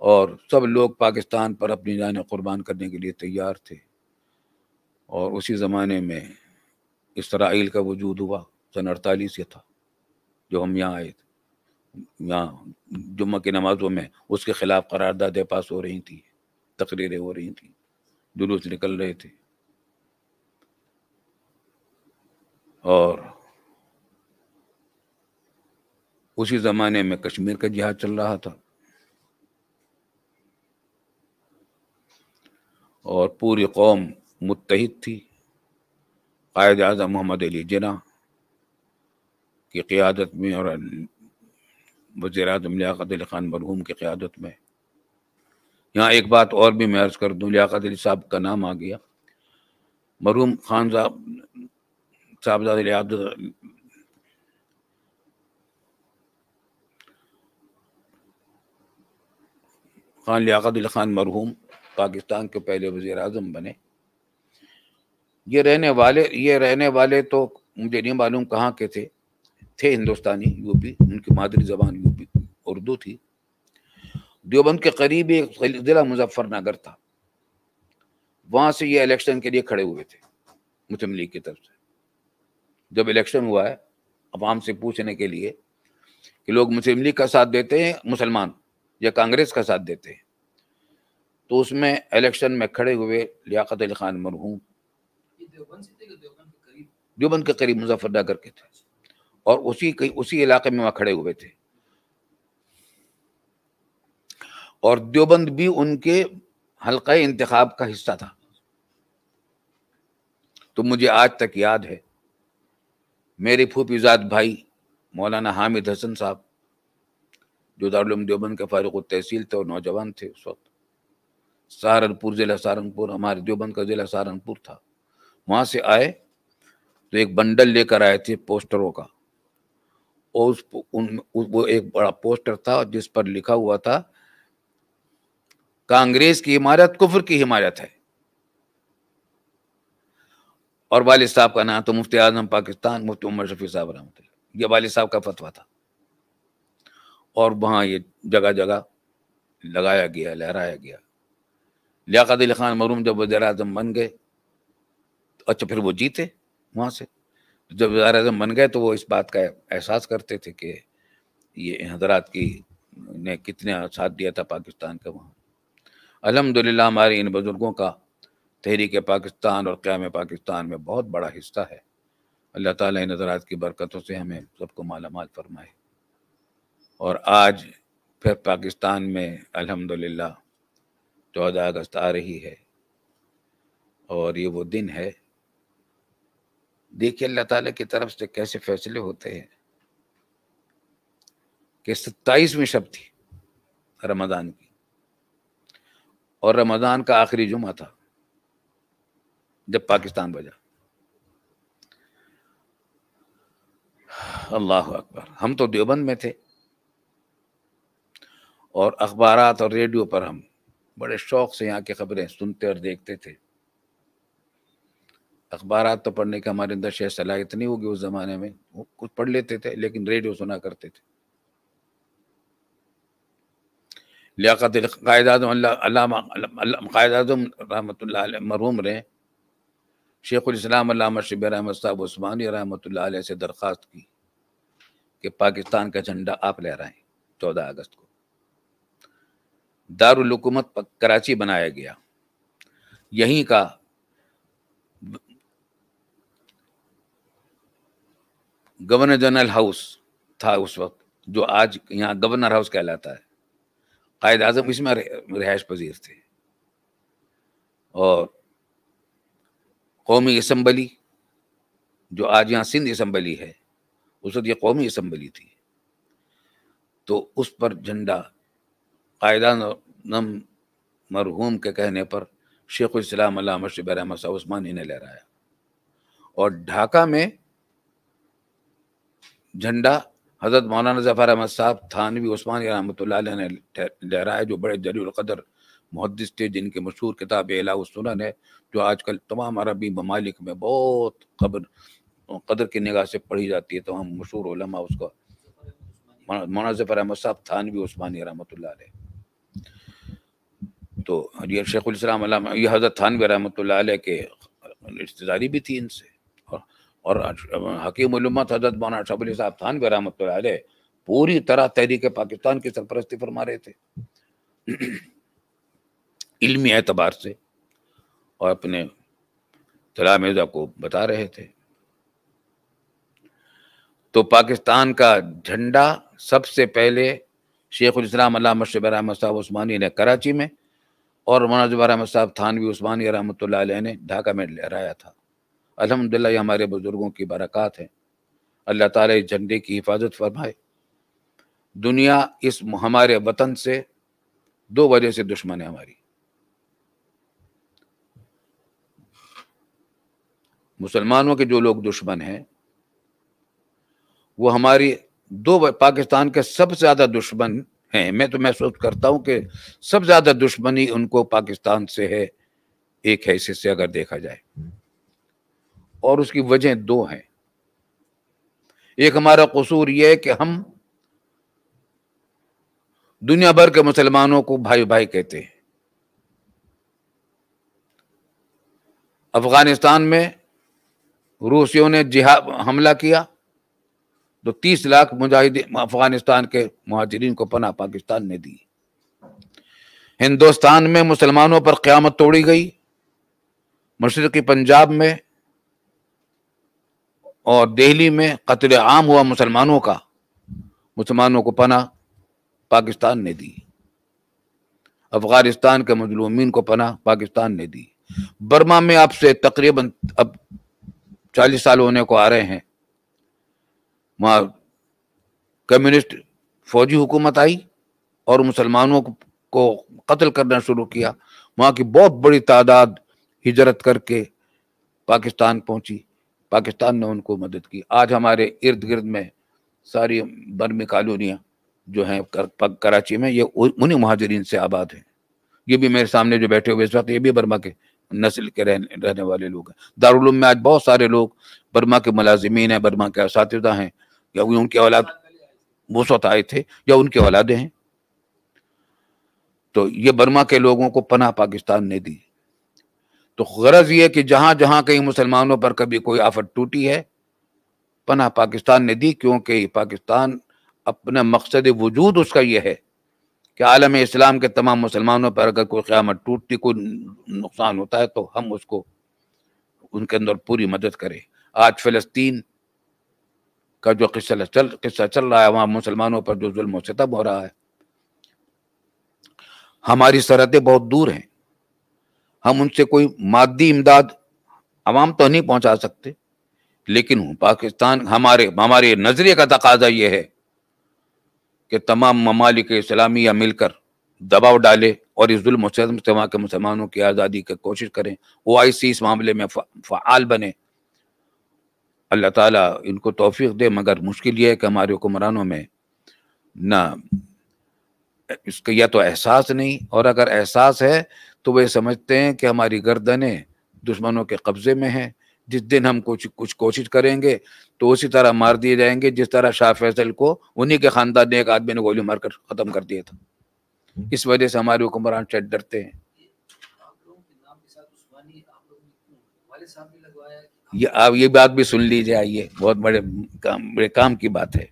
اور سب لوگ پاکستان پر اپنی جانیں قربان کرنے کے لیے تیار تھے۔ اور اسی زمانے میں اسرائیل کا وجود ہوا، سن 48 یہ تھا جو ہم یہاں آئے تھے۔ یہاں جمعہ کی نمازوں میں اس کے خلاف قراردادیں پاس ہو رہی تھیں، تقریریں ہو رہی تھیں، جلوس نکل رہے تھے، اور اسی زمانے میں کشمیر کا جہاد چل رہا تھا، اور پوری قوم متحد تھی۔ قائد اعظم محمد علی جناح کی قیادت میں اور وزیر اعظم لیاقت علی خان مرحوم کی قیادت میں۔ یہاں ایک بات اور بھی میں عرض کر دوں، لیاقت علی صاحب کا نام آ گیا، مرحوم خان صاحبزادہ خان لیاقت علی خان مرحوم پاکستان کے پہلے وزیر اعظم بنے۔ یہ رہنے والے تو مجھے نہیں معلوم کہاں کے تھے ہندوستانی، یوپی، ان کی مادری زبان یوپی اردو تھی۔ دیوبند کے قریب ایک ضلع مظفر نگر تھا، وہاں سے یہ الیکشن کے لیے کھڑے ہوئے تھے مسلم لیگ کی طرف سے۔ جب الیکشن ہوا ہے عوام سے پوچھنے کے لیے کہ لوگ مسلم لیگ کا ساتھ دیتے ہیں مسلمان یا کانگریس کا ساتھ دیتے ہیں، تو اس میں الیکشن میں کھڑے ہوئے لیاقت علی خان مرحوم دیوبند کے قریب مظفر نگر کے تھے، اور اسی علاقے میں وہاں کھڑے ہوئے تھے، اور دیوبند بھی ان کے حلقہ انتخاب کا حصہ تھا۔ تو مجھے آج تک یاد ہے میرے پھوپھی زاد بھائی مولانا حامد حسن صاحب جو دارالعلوم دیوبند کے فارغ التحصیل تھے اور نوجوان تھے اس وقت، سہارنپور، ضلع سہارنپور، ہمارے دیوبند کا ضلع سہارنپور تھا، وہاں سے آئے تو ایک بنڈل لے کر آئے تھے پوسٹروں کا، اور وہ ایک بڑا پوسٹر تھا جس پر لکھا ہوا تھا کانگریس کی حمایت کفر کی حمایت ہے، اور والد صاحب کا نام تو مفتی اعظم پاکستان مفتی عمر شفیع صاحب رحمۃ اللہ، یہ والد صاحب کا فتویٰ تھا، اور وہاں یہ جگہ جگہ لگایا گیا، لہرایا گیا۔ لیاقت علی خان مرحوم جب وزیر اعظم بن گئے، اچھا پھر وہ جیتے وہاں سے، جب وزیر اعظم بن گئے تو وہ اس بات کا احساس کرتے تھے کہ یہ حضرات کی نے کتنے ساتھ دیا تھا پاکستان کا وہاں۔ الحمدللہ ہمارے ان بزرگوں کا تحریک پاکستان اور قیام پاکستان میں بہت بڑا حصہ ہے۔ اللہ تعالیٰ ان حضرات کی برکتوں سے ہمیں سب کو مالا مال فرمائے۔ اور آج پھر پاکستان میں الحمدللہ 14 اگست آ رہی ہے، اور یہ وہ دن ہے، دیکھیے اللہ تعالیٰ کی طرف سے کیسے فیصلے ہوتے ہیں کہ 27ویں شب تھی رمضان کی، اور رمضان کا آخری جمعہ تھا جب پاکستان بجا۔ اللہ اکبر۔ ہم تو دیوبند میں تھے، اور اخبارات اور ریڈیو پر ہم بڑے شوق سے یہاں کی خبریں سنتے اور دیکھتے تھے۔ اخبارات تو پڑھنے کا ہمارے اندر شاید صلاحیت نہیں ہوگی اس زمانے میں، کچھ پڑھ لیتے تھے، لیکن ریڈیو سنا کرتے تھے۔ لیاقت قائد اعظم علامہ قائد اعظم رحمۃ اللہ علیہ مرحوم رہے، شیخ الاسلام علامہ شبیر احمد صاحب عثمانی رحمۃ اللہ علیہ سے درخواست کی کہ پاکستان کا جھنڈا آپ لہرائیں 14 اگست کو۔ دارالحکومت کراچی بنایا گیا، یہیں کا گورنر جنرل ہاؤس تھا اس وقت، جو آج یہاں گورنر ہاؤس کہلاتا ہے۔ قائد اعظم اس میں رہائش پذیر تھے، اور قومی اسمبلی جو آج یہاں سندھ اسمبلی ہے، اس وقت یہ قومی اسمبلی تھی، تو اس پر جھنڈا قائد اعظم مرحوم کے کہنے پر شیخ الاسلام علامہ شبیر احمد صاحب عثمانی نے لہرایا، اور ڈھاکہ میں جھنڈا حضرت مولانا ظفر احمد صاحب تھانوی عثمانی رحمۃ اللہ علیہ نے لہرایا، جو بڑے جلیل القدر محدث تھے، جن کی مشہور کتاب اعلاء السنن ہے، جو آج کل تمام عربی ممالک میں بہت قدر کی نگاہ سے پڑھی جاتی ہے، تمام مشہور علماء اس کو، مولانا ظفر احمد صاحب تھانوی عثمانی رحمۃ اللہ علیہ۔ تو یہ شیخ الاسلام علامہ، یہ حضرت تھانوی رحمۃ اللہ علیہ کے رشتہ داری بھی تھی ان سے، اور حکیم الامت حضرت مولانا شاہ ولی صاحب تھانوی رحمۃ اللہ علیہ پوری طرح تحریک پاکستان کی سرپرستی فرما رہے تھے علمی اعتبار سے، اور اپنے تلامذہ کو بتا رہے تھے۔ تو پاکستان کا جھنڈا سب سے پہلے شیخ الاسلام علامہ شبیر احمد صاحب عثمانی نے کراچی میں، اور مولانا ظفر احمد صاحب تھانوی عثمانی رحمۃ اللہ علیہ نے ڈھاکہ میں لہرایا تھا۔ الحمدللہ یہ ہمارے بزرگوں کی برکات ہیں، اللہ تعالیٰ اس جھنڈے کی حفاظت فرمائے۔ دنیا اس ہمارے وطن سے 2 وجہ سے دشمن ہے ہماری، مسلمانوں کے جو لوگ دشمن ہیں وہ ہماری پاکستان کے سب سے زیادہ دشمن ہیں۔ میں تو محسوس کرتا ہوں کہ سب سے زیادہ دشمنی ان کو پاکستان سے ہے، ایک حیثیت سے اگر دیکھا جائے، اور اس کی وجہ 2 ہیں۔ ایک ہمارا قصور یہ ہے کہ ہم دنیا بھر کے مسلمانوں کو بھائی بھائی کہتے ہیں۔ افغانستان میں روسیوں نے حملہ کیا تو 30 لاکھ مجاہدین افغانستان کے مہاجرین کو پناہ پاکستان نے دی۔ ہندوستان میں مسلمانوں پر قیامت توڑی گئی، مشرقی پنجاب میں اور دہلی میں قتل عام ہوا مسلمانوں کا، مسلمانوں کو پناہ پاکستان نے دی۔ افغانستان کے مظلومین کو پناہ پاکستان نے دی۔ برما میں اب سے تقریباً 40 سال ہونے کو آ رہے ہیں، وہاں کمیونسٹ فوجی حکومت آئی اور مسلمانوں کو قتل کرنا شروع کیا۔ وہاں کی بہت بڑی تعداد ہجرت کر کے پاکستان پہنچی، پاکستان نے ان کو مدد کی۔ آج ہمارے ارد گرد میں ساری برمی کالونیاں جو ہیں کراچی میں، یہ انہی مہاجرین سے آباد ہیں۔ یہ بھی میرے سامنے جو بیٹھے ہوئے اس وقت، یہ بھی برما کے نسل کے رہنے والے لوگ ہیں۔ دارالعلوم میں آج بہت سارے لوگ برما کے ملازمین ہیں، برما کے اساتذہ ہیں، یا ان کے اولاد وسعت آئے تھے، یا ان کے اولادیں ہیں۔ تو یہ برما کے لوگوں کو پناہ پاکستان نے دی۔ تو غرض یہ کہ جہاں جہاں کہیں مسلمانوں پر کبھی کوئی آفت ٹوٹی ہے، پناہ پاکستان نے دی، کیونکہ پاکستان اپنا مقصد وجود اس کا یہ ہے کہ عالم اسلام کے تمام مسلمانوں پر اگر کوئی قیامت ٹوٹتی، کوئی نقصان ہوتا ہے، تو ہم اس کو ان کے اندر پوری مدد کریں۔ آج فلسطین کا جو قصہ چل رہا ہے، وہاں مسلمانوں پر جو ظلم و ستم ہو رہا ہے، ہماری سرحدیں بہت دور ہیں، ہم ان سے کوئی مادی امداد عوام تو نہیں پہنچا سکتے، لیکن پاکستان ہمارے نظریے کا تقاضا یہ ہے کہ تمام ممالک اسلامیہ مل کر دباؤ ڈالے اور اس ظلم و ستم سے وہاں کے مسلمانوں کی آزادی کی کوشش کریں، OIC اس معاملے میں فعال بنے۔ اللہ تعالیٰ ان کو توفیق دے، مگر مشکل یہ ہے کہ ہمارے حکمرانوں میں نہ اس کا یا تو احساس نہیں، اور اگر احساس ہے تو وہ سمجھتے ہیں کہ ہماری گردنیں دشمنوں کے قبضے میں ہیں، جس دن ہم کچھ کوشش کریں گے تو اسی طرح مار دیے جائیں گے جس طرح شاہ فیصل کو انہی کے خاندان نے ایک آدمی نے گولی مار کر ختم کر دیا تھا۔ اس وجہ سے ہمارے حکمران سے ڈرتے ہیں۔ یہ بات بھی سن لیجیے، آئیے، بہت بڑے کام کی بات ہے۔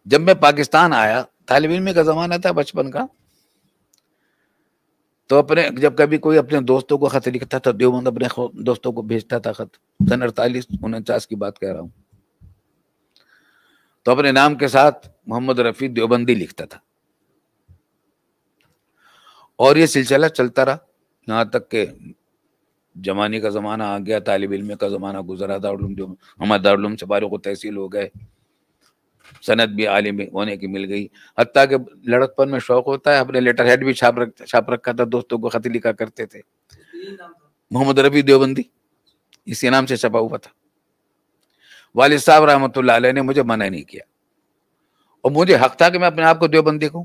جب میں پاکستان آیا، طالب علم کا زمانہ تھا بچپن کا، تو جب کبھی کوئی اپنے دوستوں کو خط لکھتا تھا، دیوبند اپنے دوستوں کو بھیجتا تھا خط، سن 48-49 کی بات کہہ رہا ہوں، تو اپنے نام کے ساتھ محمد رفیع دیوبندی لکھتا تھا، اور یہ سلسلہ چلتا رہا یہاں تک کہ جوانی کا زمانہ آ گیا، طالب علم کا زمانہ گزرا، ہمارے دارالعلوم سے فارغ التحصیل ہو گئے، سند بھی عالم ہونے کی مل گئی، حتیٰ کہ لڑکپن میں شوق ہوتا ہے، اپنے لیٹر ہیڈ بھی چھاپ رکھا تھا، دوستوں کو خط لکھا کرتے تھے، محمد رفیع دیوبندی اسی نام سے چھپا ہوا تھا۔ والد صاحب رحمۃ اللہ علیہ نے مجھے منع نہیں کیا، اور مجھے حق تھا کہ میں اپنے آپ کو دیوبندی کہوں،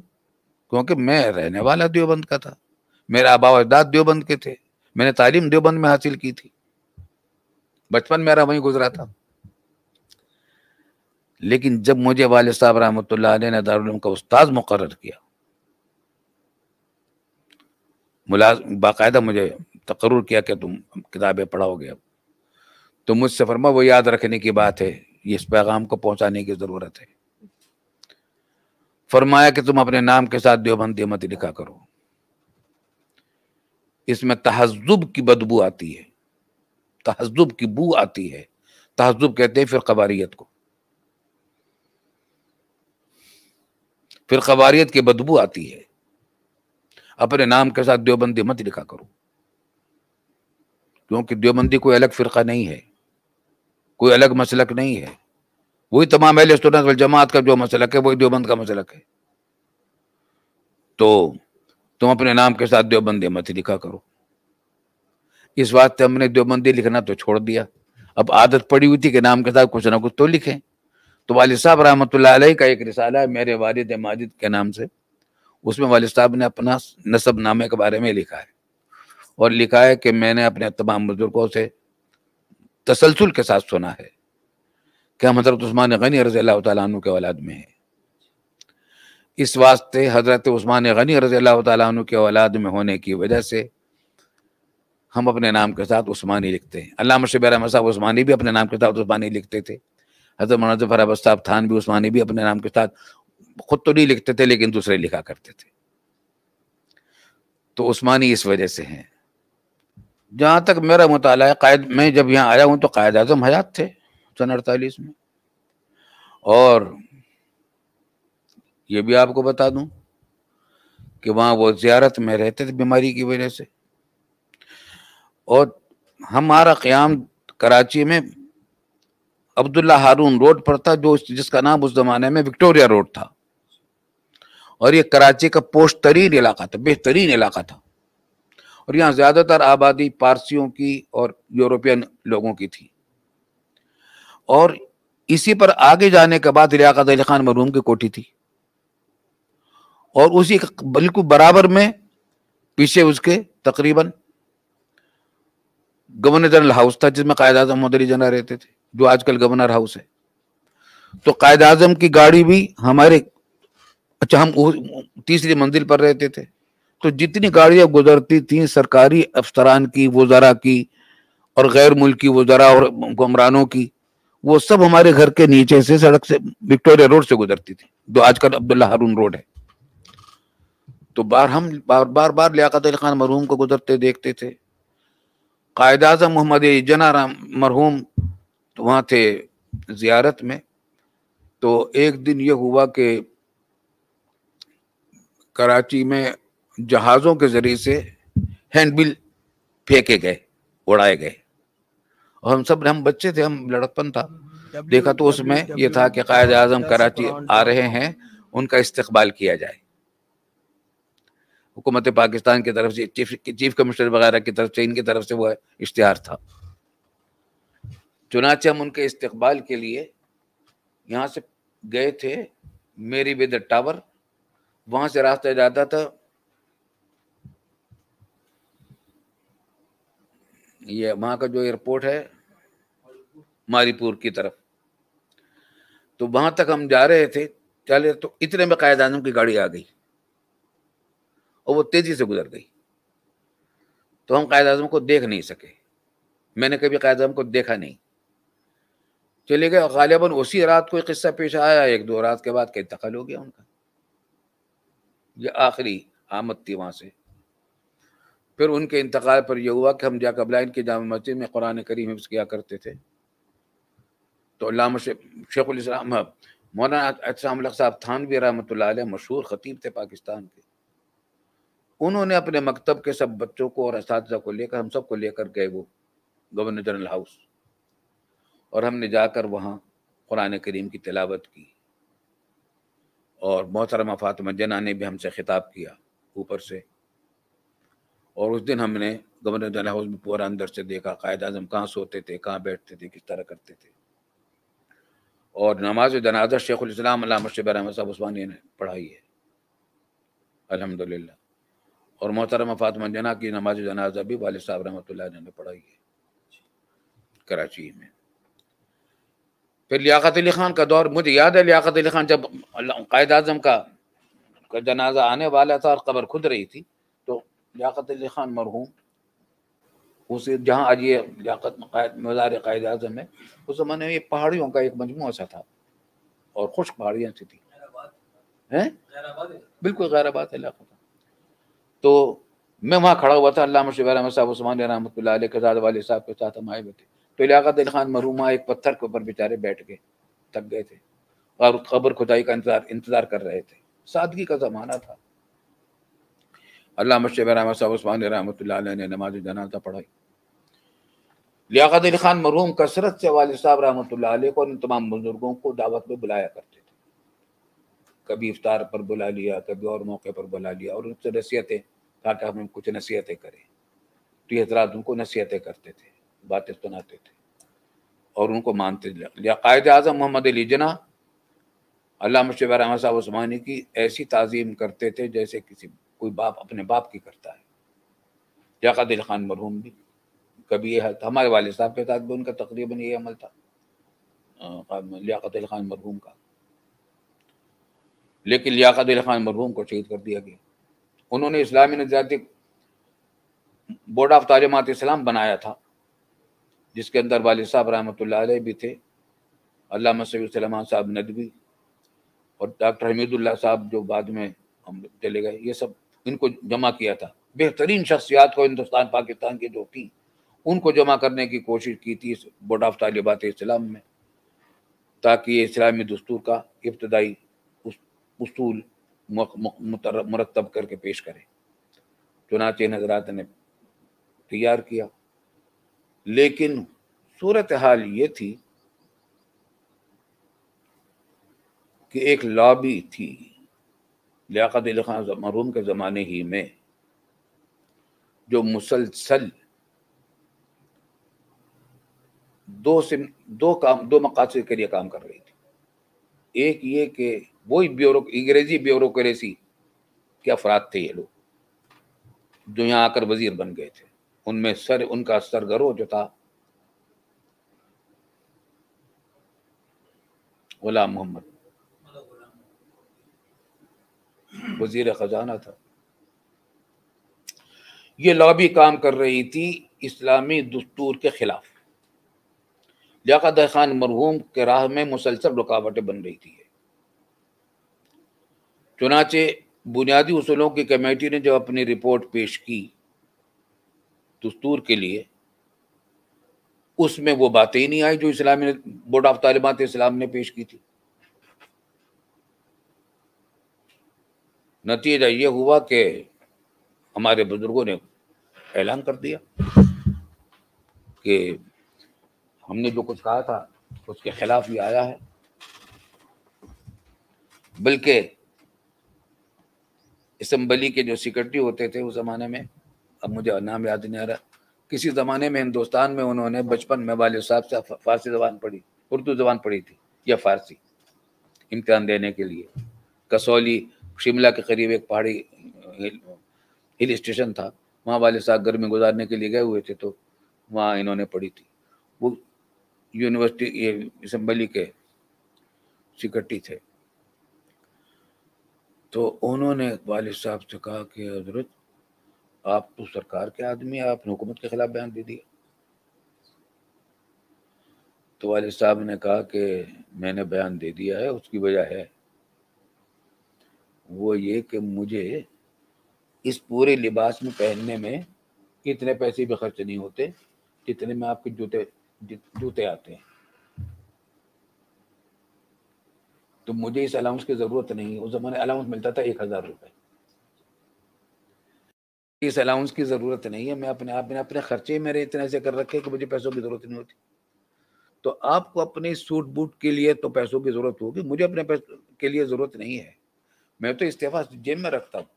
کیونکہ میں رہنے والا دیوبند کا تھا، میرا آبا و اجداد دیوبند کے تھے، میں نے تعلیم دیوبند میں حاصل کی تھی، بچپن میرا وہیں گزرا تھا۔ لیکن جب مجھے والد صاحب رحمۃ اللہ علیہ نے دارالعلوم کا استاذ مقرر کیا، باقاعدہ مجھے تقرر کیا کہ تم کتابیں پڑھاؤ گے، اب تو مجھ سے فرما وہ یاد رکھنے کی بات ہے، یہ اس پیغام کو پہنچانے کی ضرورت ہے۔ فرمایا کہ تم اپنے نام کے ساتھ دیوبندی مت لکھا کرو، اس میں تہذب کی بدبو آتی ہے، تہذب کی بو آتی ہے، تہذب کہتے ہیں فرقواریت کو، فرقواریت کی بدبو آتی ہے، اپنے نام کے ساتھ دیوبندی مت لکھا کرو، کیونکہ دیوبندی کوئی الگ فرقہ نہیں ہے، کوئی الگ مسلک نہیں ہے، وہی تمام اہل سنت والجماعت کا جو مسلک ہے وہی دیوبند کا مسلک ہے، تو تم اپنے نام کے ساتھ دیوبندی مت لکھا کرو۔ اس واسطے ہم نے دیوبندی لکھنا تو چھوڑ دیا، اب عادت پڑی ہوئی تھی کہ نام کے ساتھ کچھ نہ کچھ تو لکھیں، تو والد صاحب رحمۃ اللہ علیہ کا ایک رسالہ ہے میرے والد ماجد کے نام سے، اس میں والد صاحب نے اپنا نسب نامے کے بارے میں لکھا ہے، اور لکھا ہے کہ میں نے اپنے تمام بزرگوں سے تسلسل کے ساتھ سنا ہے کہ ہم حضرت عثمان غنی رضی اللہ تعالیٰ عنہ کے اولاد میں ہیں، اس واسطے حضرت عثمان غنی رضی اللہ تعالیٰ عنہ کے اولاد میں ہونے کی وجہ سے ہم اپنے نام کے ساتھ عثمانی لکھتے ہیں۔ علامہ شبیر احمد صاحب عثمانی بھی اپنے نام کے ساتھ عثمانی لکھتے تھے، حضرت مولانا ظفر احمد صاحب تھان بھی عثمانی بھی اپنے نام کے ساتھ خود تو نہیں لکھتے تھے لیکن دوسرے لکھا کرتے تھے، تو عثمانی اس وجہ سے ہیں۔ جہاں تک میرا مطالعہ ہے، میں جب یہاں آیا ہوں تو قائد اعظم حیات تھے سن 48 میں، اور یہ بھی آپ کو بتا دوں کہ وہاں وہ زیارت میں رہتے تھے بیماری کی وجہ سے، اور ہمارا قیام کراچی میں عبداللہ ہارون روڈ پر تھا، جس کا نام اس زمانے میں وکٹوریا روڈ تھا، اور یہ کراچی کا پوش ترین علاقہ تھا، بہترین علاقہ تھا، اور یہاں زیادہ تر آبادی پارسیوں کی اور یورپین لوگوں کی تھی، اور اسی پر آگے جانے کے بعد لیاقت علی خان مرحوم کی کوٹھی تھی، اور اسی بالکل برابر میں پیچھے اس کے تقریباً گورنر جنرل ہاؤس تھا، جس میں قائد اعظم محمد علی جناح رہتے تھے، جو آج کل گورنر ہاؤس ہے۔ تو قائد اعظم کی گاڑی بھی ہمارے، اچھا ہم تیسری منزل پر رہتے تھے، تو جتنی گاڑیاں گزرتی تھیں سرکاری افسران کی، وزراء کی، اور غیر ملکی وزراء اور حکمرانوں کی، وہ سب ہمارے گھر کے نیچے سے سڑک سے وکٹوریا روڈ سے گزرتی تھی، جو آج کل عبداللہ ہارون روڈ ہے۔ تو ہم بار لیاقت علی خان مرحوم کو گزرتے دیکھتے تھے۔ قائد اعظم محمد علی جناح مرحوم تو وہاں تھے زیارت میں، تو ایک دن یہ ہوا کہ کراچی میں جہازوں کے ذریعے سے ہینڈ بل پھینکے گئے، اڑائے گئے، اور ہم بچے تھے، ہم لڑکپن تھا، دیکھا تو اس میں یہ تھا کہ قائد اعظم کراچی آ رہے ہیں، ان کا استقبال کیا جائے۔ حکومت پاکستان کی طرف سے چیف کمشنر وغیرہ کی طرف سے، ان کی طرف سے وہ اشتہار تھا۔ چنانچہ ہم ان کے استقبال کے لیے یہاں سے گئے تھے میری وے ٹاور، وہاں سے راستہ جاتا تھا یہ وہاں کا جو ایئرپورٹ ہے ماری پور کی طرف، تو وہاں تک ہم جا رہے تھے، چلے تو اتنے میں قائد اعظم کی گاڑی آ گئی اور وہ تیزی سے گزر گئی، تو ہم قائد اعظم کو دیکھ نہیں سکے، میں نے کبھی قائد اعظم کو دیکھا نہیں، چلے گئے، غالباً اسی رات کوئی قصہ پیش آیا، 1-2 رات کے بعد کہ انتقال ہو گیا ان کا، یہ آخری آمد تھی وہاں سے۔ پھر ان کے انتقال پر یہ ہوا کہ ہم جیکب لائن کی جامع مسجد میں قرآن کریم حفظ کیا کرتے تھے، تو علامہ شیخ الاسلام مولانا احتسام الحق صاحب تھانوی رحمۃ اللہ علیہ، مشہور خطیب تھے پاکستان کے، انہوں نے اپنے مکتب کے سب بچوں کو اور اساتذہ کو لے کر، ہم سب کو لے کر گئے وہ گورنر جنرل ہاؤس، اور ہم نے جا کر وہاں قرآن کریم کی تلاوت کی، اور محترمہ فاطمہ جناح نے بھی ہم سے خطاب کیا اوپر سے، اور اس دن ہم نے گورنر جنرل ہاؤس میں پورا اندر سے دیکھا قائد اعظم کہاں سوتے تھے، کہاں بیٹھتے تھے، کس طرح کرتے تھے، اور نماز جنازہ شیخ الاسلام علامہ شبیر احمد صاحب عثمانی نے پڑھائی ہے الحمدللہ، اور محترمہ فاطمہ جناح کی نماز جنازہ بھی والد صاحب رحمۃ اللہ علیہ نے پڑھائی ہے کراچی میں۔ پھر لیاقت علی خان کا دور، مجھے یاد ہے لیاقت علی خان جب قائد اعظم کا جنازہ آنے والا تھا اور قبر کھد رہی تھی، تو لیاقت علی خان مرحوم اسے جہاں آج یہ لیاقت مزار قائد اعظم ہے، اس زمانے میں یہ پہاڑیوں کا ایک مجموعہ سا تھا اور خشک پہاڑیاں سی تھی، بالکل غیر آباد علاقہ تھا۔ تو میں وہاں کھڑا ہوا تھا، علامہ شبیر احمد صاحب عثمانی رحمۃ اللہ علیہ کے ساتھ والد صاحب کے ساتھ ہم آئے ہوئے تھے، تو لیاقت علی خان مرحوم ایک پتھر کے اوپر بیچارے بیٹھ گئے، تھک گئے تھے، اور قبر کھدائی کا انتظار کر رہے تھے، سادگی کا زمانہ تھا۔ علامہ شبیر احمد صاحب عثمانی رحمۃ اللہ علیہ نے نماز جنازہ پڑھائی۔ لیاقت علی خان مرحوم کثرت سے والد صاحب رحمۃ اللہ علیہ کو اور ان تمام بزرگوں کو دعوت میں بلایا کرتے تھے، کبھی افطار پر بلا لیا، کبھی اور موقع پر بلا لیا، اور ان سے نصیحتیں، تاکہ ہم کچھ نصیحتیں کریں، تو یہ حضرات ان کو نصیحتیں کرتے تھے، باتیں سناتے تھے اور ان کو مانتے تھے۔ قائد اعظم محمد علی جناح علامہ شبیر احمد صاحب عثمانی کی ایسی تعظیم کرتے تھے جیسے کوئی باپ اپنے باپ کی کرتا ہے۔ لیاقت علی خان مرحوم بھی کبھی یہ ہے، ہمارے والد صاحب کے ساتھ بھی ان کا تقریباً یہ عمل تھا لیاقت علی خان مرحوم کا، لیکن لیاقت علی خان مرحوم کو شہید کر دیا گیا۔ انہوں نے اسلامی نظریاتی بورڈ آف تعلیمات اسلام بنایا تھا، جس کے اندر والد صاحب رحمۃ اللہ علیہ بھی تھے، علامہ سید سلیمان صاحب ندوی اور ڈاکٹر حمید اللہ صاحب جو بعد میں ہم چلے گئے، یہ سب ان کو جمع کیا تھا۔ بہترین شخصیات کو ہندوستان پاکستان کی جو تھیں ان کو جمع کرنے کی کوشش کی تھی اس بورڈ آف تعلیمات اسلام میں، تاکہ یہ اسلامی دستور کا ابتدائی اصول مرتب کر کے پیش کریں۔ چنانچہ ان حضرات نے تیار کیا، لیکن صورتحال یہ تھی کہ ایک لابی تھی لیاقت علی خان مرحوم کے زمانے ہی میں، جو مسلسل دو مقاصد کے لیے کام کر رہی تھی۔ ایک یہ کہ وہی انگریزی بیوروکریسی کے افراد تھے یہ لوگ جو یہاں آ کر وزیر بن گئے تھے، ان میں ان کا سرگروہ جو تھا غلام محمد وزیر خزانہ تھا۔ یہ لابی کام کر رہی تھی اسلامی دستور کے خلاف، لیاقت علی خان مرحوم کے راہ میں مسلسل رکاوٹیں بن رہی تھی۔ چنانچہ بنیادی اصولوں کی کمیٹی نے جب اپنی رپورٹ پیش کی دستور کے لیے، اس میں وہ باتیں ہی نہیں آئی جو اسلامی بورڈ آف تعلیمات اسلام نے پیش کی تھی۔ نتیجہ یہ ہوا کہ ہمارے بزرگوں نے اعلان کر دیا کہ ہم نے جو کچھ کہا تھا اس کے خلاف بھی آیا ہے، بلکہ اسمبلی کے جو سیکرٹری ہوتے تھے اس زمانے میں، اب مجھے نام یاد نہیں آ رہا، کسی زمانے میں ہندوستان میں انہوں نے بچپن میں والد صاحب سے فارسی زبان پڑھی، اردو زبان پڑھی تھی یا فارسی، امتحان دینے کے لیے۔ کسولی شملہ کے قریب ایک پہاڑی ہل اسٹیشن تھا، وہاں والد صاحب گرمی گزارنے کے لیے گئے ہوئے تھے، تو وہاں انہوں نے پڑھی تھی۔ وہ یونیورسٹی اسمبلی کے سیکرٹری تھے، تو انہوں نے والد صاحب سے کہا کہ حضرت آپ تو سرکار کے آدمی ہیں، آپ نے حکومت کے خلاف بیان دے دیا۔ تو والد صاحب نے کہا کہ میں نے بیان دے دیا ہے، اس کی وجہ ہے وہ یہ کہ مجھے اس پورے لباس میں پہننے میں اتنے پیسے بھی خرچ نہیں ہوتے جتنے میں آپ کے جوتے آتے ہیں، تو مجھے اس الاؤنس کی ضرورت نہیں ہے۔ اس زمانے الاؤنس ملتا تھا 1000 روپے، اس الاؤنس کی ضرورت نہیں ہے، میں اپنے خرچے میرے اتنے ایسے کر رکھے کہ مجھے پیسوں کی ضرورت نہیں ہوتی۔ تو آپ کو اپنے سوٹ بوٹ کے لیے تو پیسوں کی ضرورت ہوگی، مجھے اپنے پیسوں کے لیے ضرورت نہیں ہے، میں تو استعفیٰ جیب میں رکھتا ہوں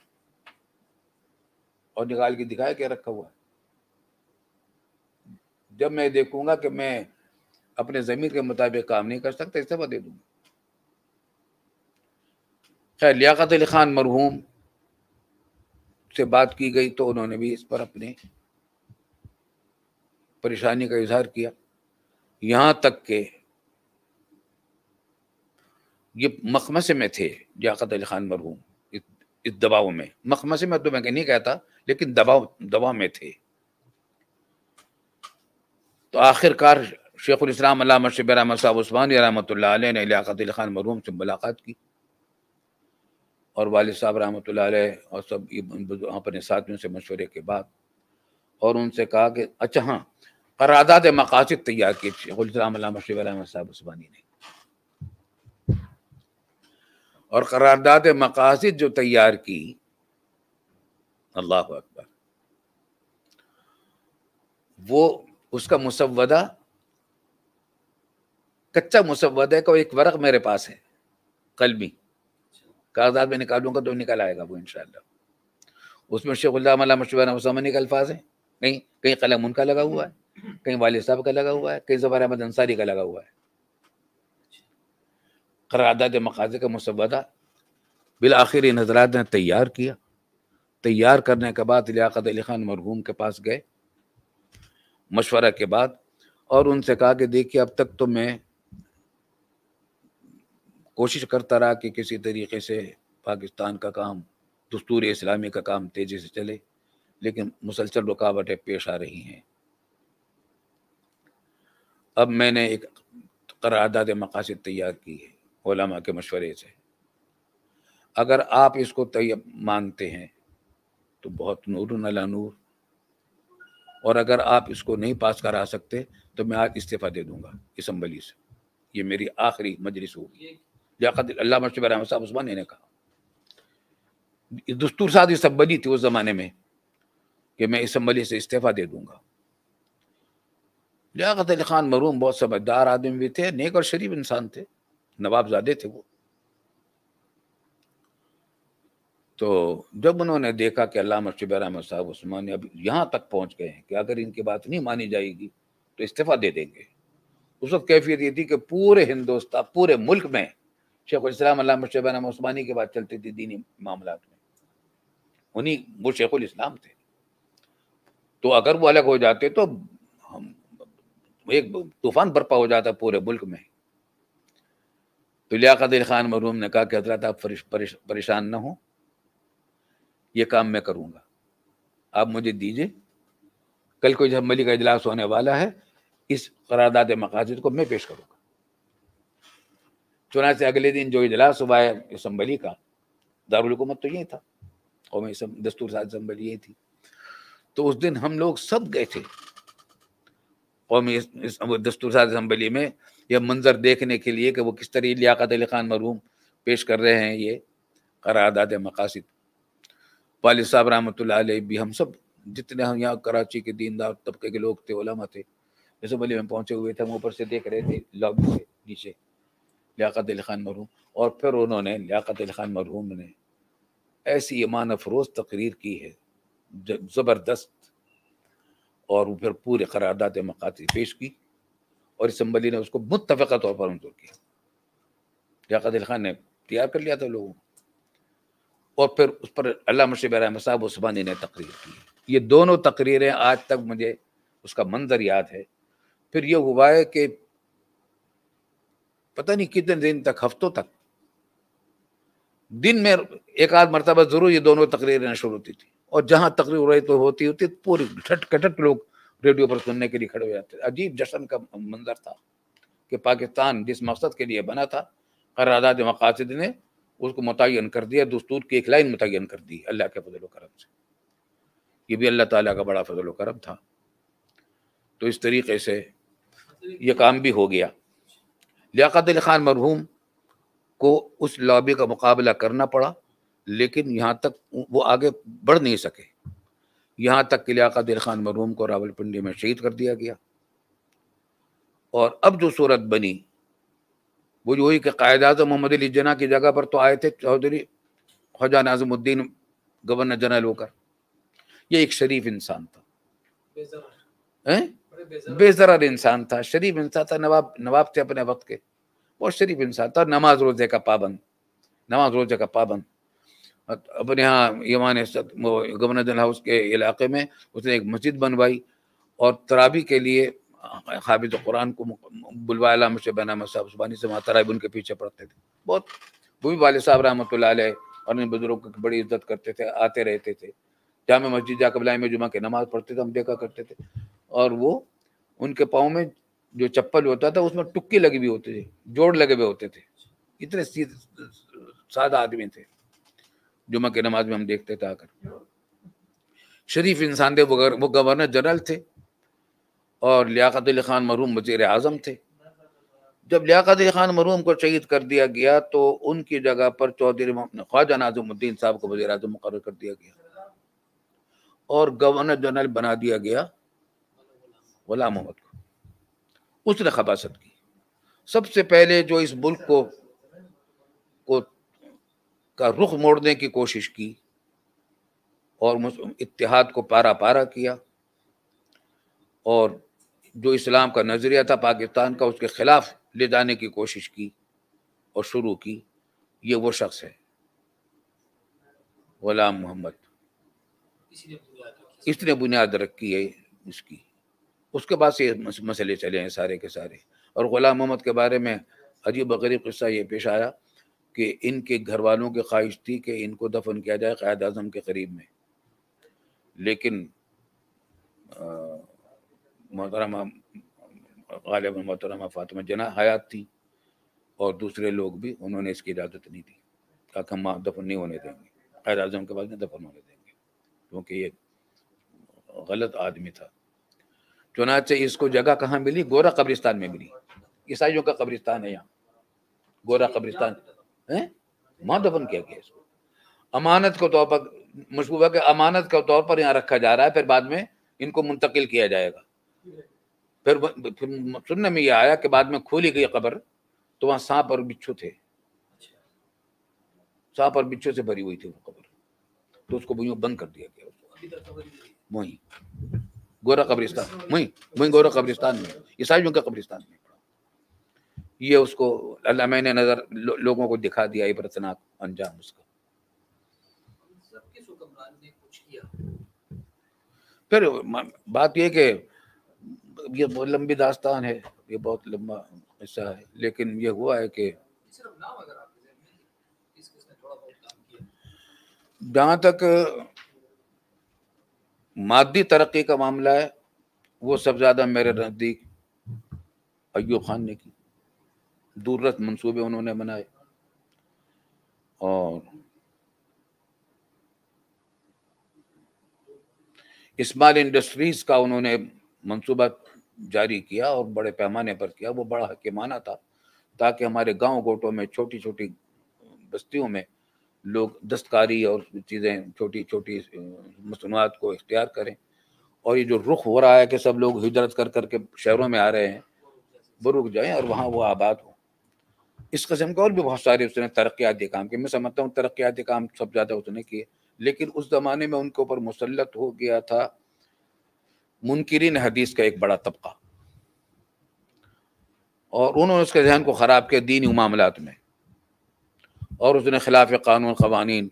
اور نکال کے دکھایا کہ رکھا ہوا ہے، جب میں دیکھوں گا کہ میں اپنے ضمیر کے مطابق کام نہیں کر سکتا استعفیٰ دے دوں گا۔ خیر، لیاقت علی خان مرحوم سے بات کی گئی تو انہوں نے بھی اس پر اپنے پریشانی کا اظہار کیا، یہاں تک کہ یہ مخمصے میں تھے لیاقت علی خان مرحوم، اس دباؤ میں، مخمصے میں تو میں نہیں کہتا لیکن دباؤ میں تھے۔ تو آخر کار شیخ الاسلام علامہ شبیر احمد صاحب عثمانی رحمۃ اللہ علیہ نے لیاقت علی خان مرحوم سے ملاقات کی، اور والد صاحب رحمۃ اللہ علیہ اور سب اپنے ساتھیوں سے مشورے کے بعد، اور ان سے کہا کہ اچھا ہاں، قرارداد مقاصد تیار کی شیخ الاسلام علامہ شبیر احمد صاحب عثمانی نے، اور قرارداد مقاصد جو تیار کی، اللہ اکبر، وہ اس کا مسودہ، کچا مسودہ کا ایک ورق میرے پاس ہے قلمی، کاغذات میں نکالوں گا تو نکل آئے گا وہ انشاءاللہ۔ اس میں شیخ الاسلام علامہ شبیر احمد عثمانی کے الفاظ ہیں، کہیں قلم ان کا لگا ہوا ہے، کہیں والد صاحب کا لگا ہوا ہے، کہیں ظفر احمد انصاری کا لگا ہوا ہے۔ قرارداد مقاصد کا مسودہ بالآخر ان حضرات نے تیار کیا۔ تیار کرنے کے بعد لیاقت علی خان مرحوم کے پاس گئے مشورہ کے بعد، اور ان سے کہا کہ دیکھیے اب تک تو میں کوشش کرتا رہا کہ کسی طریقے سے پاکستان کا کام، دستور اسلامی کا کام تیزی سے چلے، لیکن مسلسل رکاوٹیں پیش آ رہی ہیں۔ اب میں نے ایک قرارداد مقاصد تیار کی ہے علماء کے مشورے سے، اگر آپ اس کو مانتے ہیں تو بہت نور علی نور، اور اگر آپ اس کو نہیں پاس کرا سکتے تو میں آج استعفیٰ دے دوں گا اسمبلی سے، یہ میری آخری مجلس ہوگی۔ لیاقت علامہ شبیر احمد صاحب عثمانی نے کہا، دستور ساز اسمبلی تھی اس زمانے میں کہ میں اسمبلی سے استعفیٰ دے دوں گا۔ لیاقت علی خان مرحوم بہت سمجھدار آدمی بھی تھے، نیک اور شریف انسان تھے، نواب زادے تھے وہ۔ تو جب انہوں نے دیکھا کہ علامہ شبیر احمد صاحب عثمانی اب یہاں تک پہنچ گئے ہیں کہ اگر ان کی بات نہیں مانی جائے گی تو استعفیٰ دے دیں گے، اس وقت کیفیت یہ تھی کہ پورے ہندوستان، پورے ملک میں شیخ الاسلام علامہ شبیر احمد عثمانی کی بات چلتی تھی دینی معاملات میں، وہ شیخ الاسلام تھے، تو اگر وہ الگ ہو جاتے تو ایک طوفان برپا ہو جاتا پورے ملک میں۔ تو لیاقت علی خان مرحوم نے کہا کہ حضرات آپ پریشان نہ ہوں، یہ کام میں کروں گا، آپ مجھے دیجئے، کل کو اسمبلی کا اجلاس ہونے والا ہے، اس قرارداد مقاصد کو میں پیش کروں گا۔ چنانچہ اگلے دن جو اجلاس ہوا ہے اسمبلی کا، دارالحکومت تو یہی تھا، قومی دستور ساز اسمبلی یہی تھی، تو اس دن ہم لوگ سب گئے تھے قومی دستور ساز اسمبلی میں، یہ منظر دیکھنے کے لیے کہ وہ کس طرح لیاقت علی خان مرحوم پیش کر رہے ہیں یہ قرارداد مقاصد۔ والد صاحب رحمۃ اللہ علیہ بھی، ہم سب جتنے ہم یہاں کراچی کے دیندار طبقے کے لوگ تھے، علماء تھے، جیسے بلی میں پہنچے ہوئے تھے، ہم اوپر سے دیکھ رہے تھے لابی سے نیچے لیاقت علی خان مرحوم، اور پھر انہوں نے لیاقت علی خان مرحوم نے ایسی ایمان افروز تقریر کی ہے زبردست، اور پھر پورے قرارداد مقاصد پیش کی، اور اسمبلی نے اس کو متفقہ طور پر منظور کیا. لیاقت علی خان نے تیار کر لیا تھا لوگوں، اور پھر اس پر علامہ شبیر احمد صاحب عثمانی نے تقریر کی. یہ دونوں تقریریں آج تک مجھے اس کا منظر یاد ہے. پھر یہ ہوا ہے کہ پتہ نہیں کتنے دن تک، ہفتوں تک، دن میں ایک آدھ مرتبہ ضرور یہ دونوں تقریریں شروع ہوتی تھی، اور جہاں تقریر ہو رہی تو ہوتی پوری ٹھٹ کٹٹ لوگ ریڈیو پر سننے کے لیے کھڑے ہو جاتے. عجیب جشن کا منظر تھا کہ پاکستان جس مقصد کے لیے بنا تھا، قرارداد مقاصد نے اس کو متعین کر دیا، دستور کی ایک لائن متعین کر دی اللہ کے فضل و کرم سے. یہ بھی اللہ تعالیٰ کا بڑا فضل و کرم تھا. تو اس طریقے سے یہ کام بھی ہو گیا. لیاقت علی خان مرحوم کو اس لابی کا مقابلہ کرنا پڑا، لیکن یہاں تک وہ آگے بڑھ نہیں سکے، یہاں تک کہ لیاقت علی خان مرحوم کو راولپنڈی میں شہید کر دیا گیا. اور اب جو صورت بنی وہ جو ہوئی کہ قائد اعظم محمد علی جناح کی جگہ پر تو آئے تھے چودھری خواجہ ناظم الدین گورنر جنرل ہو کر. یہ ایک شریف انسان تھا، بے ضرر انسان تھا، شریف انسان تھا. نواب تھے اپنے وقت کے، بہت شریف انسان تھا. نماز روزے کا پابند. اپنے یہاں ایوان گورنر جنرل ہاؤس کے علاقے میں اس نے ایک مسجد بنوائی، اور تراویح کے لیے حافظ قرآن کو بلوایا. علامہ شبیر احمد صاحب عثمانی سے وہاں تراویح ان کے پیچھے پڑھتے تھے. بہت وہ بھی والد صاحب رحمۃ اللہ علیہ اور ان بزرگوں کی بڑی عزت کرتے تھے، آتے رہتے تھے. جامع مسجد جا کے میں جمعہ کی نماز پڑھتے تھے، ہم دیکھا کرتے تھے. اور وہ ان کے پاؤں میں جو چپل ہوتا تھا اس میں ٹکی لگی ہوئی ہوتی تھی، جوڑ لگے ہوئے ہوتے تھے. اتنے سادہ آدمی تھے. جمعہ کی نماز میں ہم دیکھتے تھے آ کر. شریف انسان تھے. وہ گورنر جنرل تھے، اور لیاقت علی خان مرحوم وزیر اعظم تھے. جب لیاقت علی خان مرحوم کو شہید کر دیا گیا تو ان کی جگہ پر چودھری خواجہ ناظم الدین صاحب کو وزیر اعظم مقرر کر دیا گیا، اور گورنر جنرل بنا دیا گیا غلام محمد کو. اس نے خباثت کی. سب سے پہلے جو اس ملک کو کا رخ موڑنے کی کوشش کی اور اتحاد کو پارا کیا، اور جو اسلام کا نظریہ تھا پاکستان کا اس کے خلاف لے جانے کی کوشش کی اور شروع کی، یہ وہ شخص ہے غلام محمد. اس نے بنیاد رکھی ہے اس کی. اس کے بعد سے مسئلے چلے ہیں سارے کے سارے. اور غلام محمد کے بارے میں عجیب و غریب قصہ یہ پیش آیا کہ ان کے گھر والوں کی خواہش تھی کہ ان کو دفن کیا جائے قائد اعظم کے قریب میں، لیکن محترمہ غالباً محترمہ فاطمہ جناح حیات تھی، اور دوسرے لوگ بھی، انہوں نے اس کی اجازت نہیں دی. کہا کہ ہم دفن نہیں ہونے دیں گے، قائد اعظم کے بعد نہیں دفن ہونے دیں گے، کیونکہ یہ غلط آدمی تھا. چنانچہ اس کو جگہ کہاں ملی؟ گورا قبرستان میں ملی. عیسائیوں کا قبرستان ہے یہاں، گورا قبرستان ہے، وہاں دفن کیا گیا اس کو. امانت کے طور پر مشہور ہے کہ امانت کے طور پر یہاں رکھا جا رہا ہے، پھر بعد میں ان کو منتقل کیا جائے گا. پھر سننے میں یہ آیا کہ بعد میں کھولی گئی قبر تو وہاں سانپ اور بچھو تھے، سانپ اور بچھو سے بھری ہوئی تھی وہ قبر، تو اس کو بند کر دیا گیا. وہیں گورا قبرستان، وہیں گورا قبرستان میں، عیسائیوں کا قبرستان میں. یہ اس کو اللہ میں نے نظر لوگوں کو دکھا دیا عبرتناک انجام اس کا. پھر بات یہ کہ یہ بہت لمبی داستان ہے، یہ بہت لمبا قصہ ہے، لیکن یہ ہوا ہے کہ جہاں تک مادی ترقی کا معاملہ ہے وہ سب زیادہ میرے نزدیک ایوب خان نے کی. دوررس منصوبے انہوں نے بنائے، اور اسمال انڈسٹریز کا انہوں نے منصوبہ جاری کیا اور بڑے پیمانے پر کیا. وہ بڑا حکیمانہ تھا تاکہ ہمارے گاؤں گوٹوں میں چھوٹی چھوٹی بستیوں میں لوگ دستکاری اور چیزیں چھوٹی چھوٹی مصنوعات کو اختیار کریں، اور یہ جو رخ ہو رہا ہے کہ سب لوگ ہجرت کر کر کے شہروں میں آ رہے ہیں، وہ رک جائیں اور وہاں وہ آباد ہوں۔ اس قسم کے اور بھی بہت سارے اس نے ترقیاتی کام کیے۔ میں سمجھتا ہوں ترقیاتی کام سب زیادہ اس نے کیے، لیکن اس زمانے میں ان کے اوپر مسلط ہو گیا تھا منکرین حدیث کا ایک بڑا طبقہ، اور انہوں نے اس کے ذہن کو خراب کیا دینی معاملات میں، اور اس نے خلاف قانون قوانین،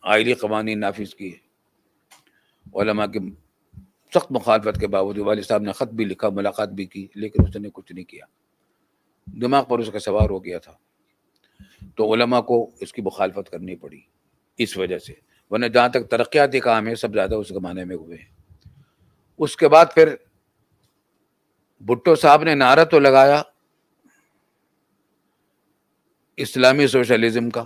آئلی قوانین نافذ کیے۔ علماء کی سخت مخالفت کے باوجود والد صاحب نے خط بھی لکھا، ملاقات بھی کی، لیکن اس نے کچھ نہیں کیا، دماغ پر اس کا سوار ہو گیا تھا۔ تو علماء کو اس کی مخالفت کرنی پڑی اس وجہ سے، ورنہ جہاں تک ترقیاتی کام ہے سب زیادہ اس زمانے میں ہوئے ہیں۔ اس کے بعد پھر بھٹو صاحب نے نعرہ تو لگایا اسلامی سوشلزم کا،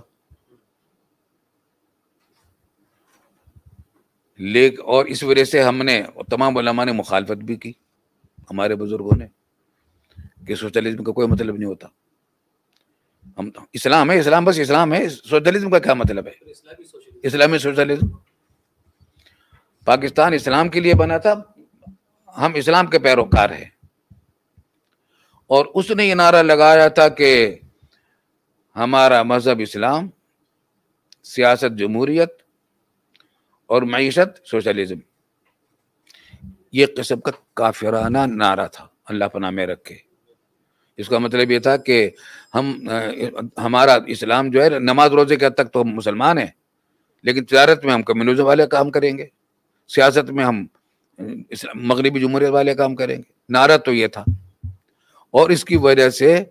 اور اس وجہ سے ہم نے تمام علماء نے مخالفت بھی کی، ہمارے بزرگوں نے، کہ سوشلزم کا کوئی مطلب نہیں ہوتا، ہم اسلام ہے، اسلام بس اسلام ہے، سوشلزم کا کیا مطلب ہے؟ اسلامی سوشلزم پاکستان اسلام کے لیے بنا تھا، ہم اسلام کے پیروکار ہیں۔ اور اس نے یہ نعرہ لگایا تھا کہ ہمارا مذہب اسلام، سیاست جمہوریت، اور معیشت سوشلزم۔ یہ قسم کا کافرانہ نعرہ تھا، اللہ پناہ میں رکھے۔ اس کا مطلب یہ تھا کہ ہمارا اسلام جو ہے نماز روزے کے حد تک تو ہم مسلمان ہیں، لیکن تجارت میں ہم کمیونزم والے کام کریں گے، سیاست میں ہم مغربی جمہوریت والے کام کریں گے۔ نعرہ تو یہ تھا، اور اس کی وجہ سے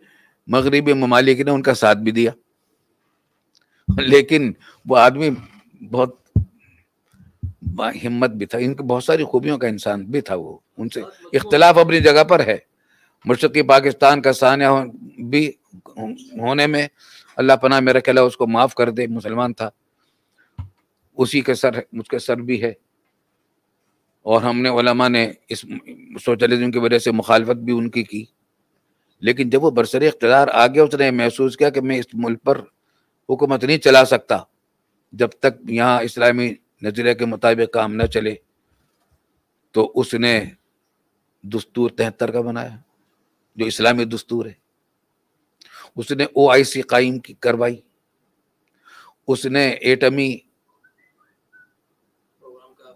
مغربی ممالک نے ان کا ساتھ بھی دیا، لیکن وہ آدمی بہت ہمت بھی تھا، ان کی بہت ساری خوبیوں کا انسان بھی تھا، وہ ان سے اختلاف اپنی جگہ پر ہے۔ مشرقی پاکستان کا سانیہ بھی ہونے میں اللہ پناہ میں رکھے، اللہ اس کو معاف کر دے، مسلمان تھا، اسی کے سر اس کے سر بھی ہے۔ اور ہم نے علماء نے اس سوشلزم کی وجہ سے مخالفت بھی ان کی، لیکن جب وہ برسر اقتدار آ گیا، اس نے محسوس کیا کہ میں اس ملک پر حکومت نہیں چلا سکتا جب تک یہاں اسلامی نظریے کے مطابق کام نہ چلے، تو اس نے دستور 73 کا بنایا، جو اسلامی دستور ہے۔ اس نے OIC قائم کروائی، اس نے ایٹمی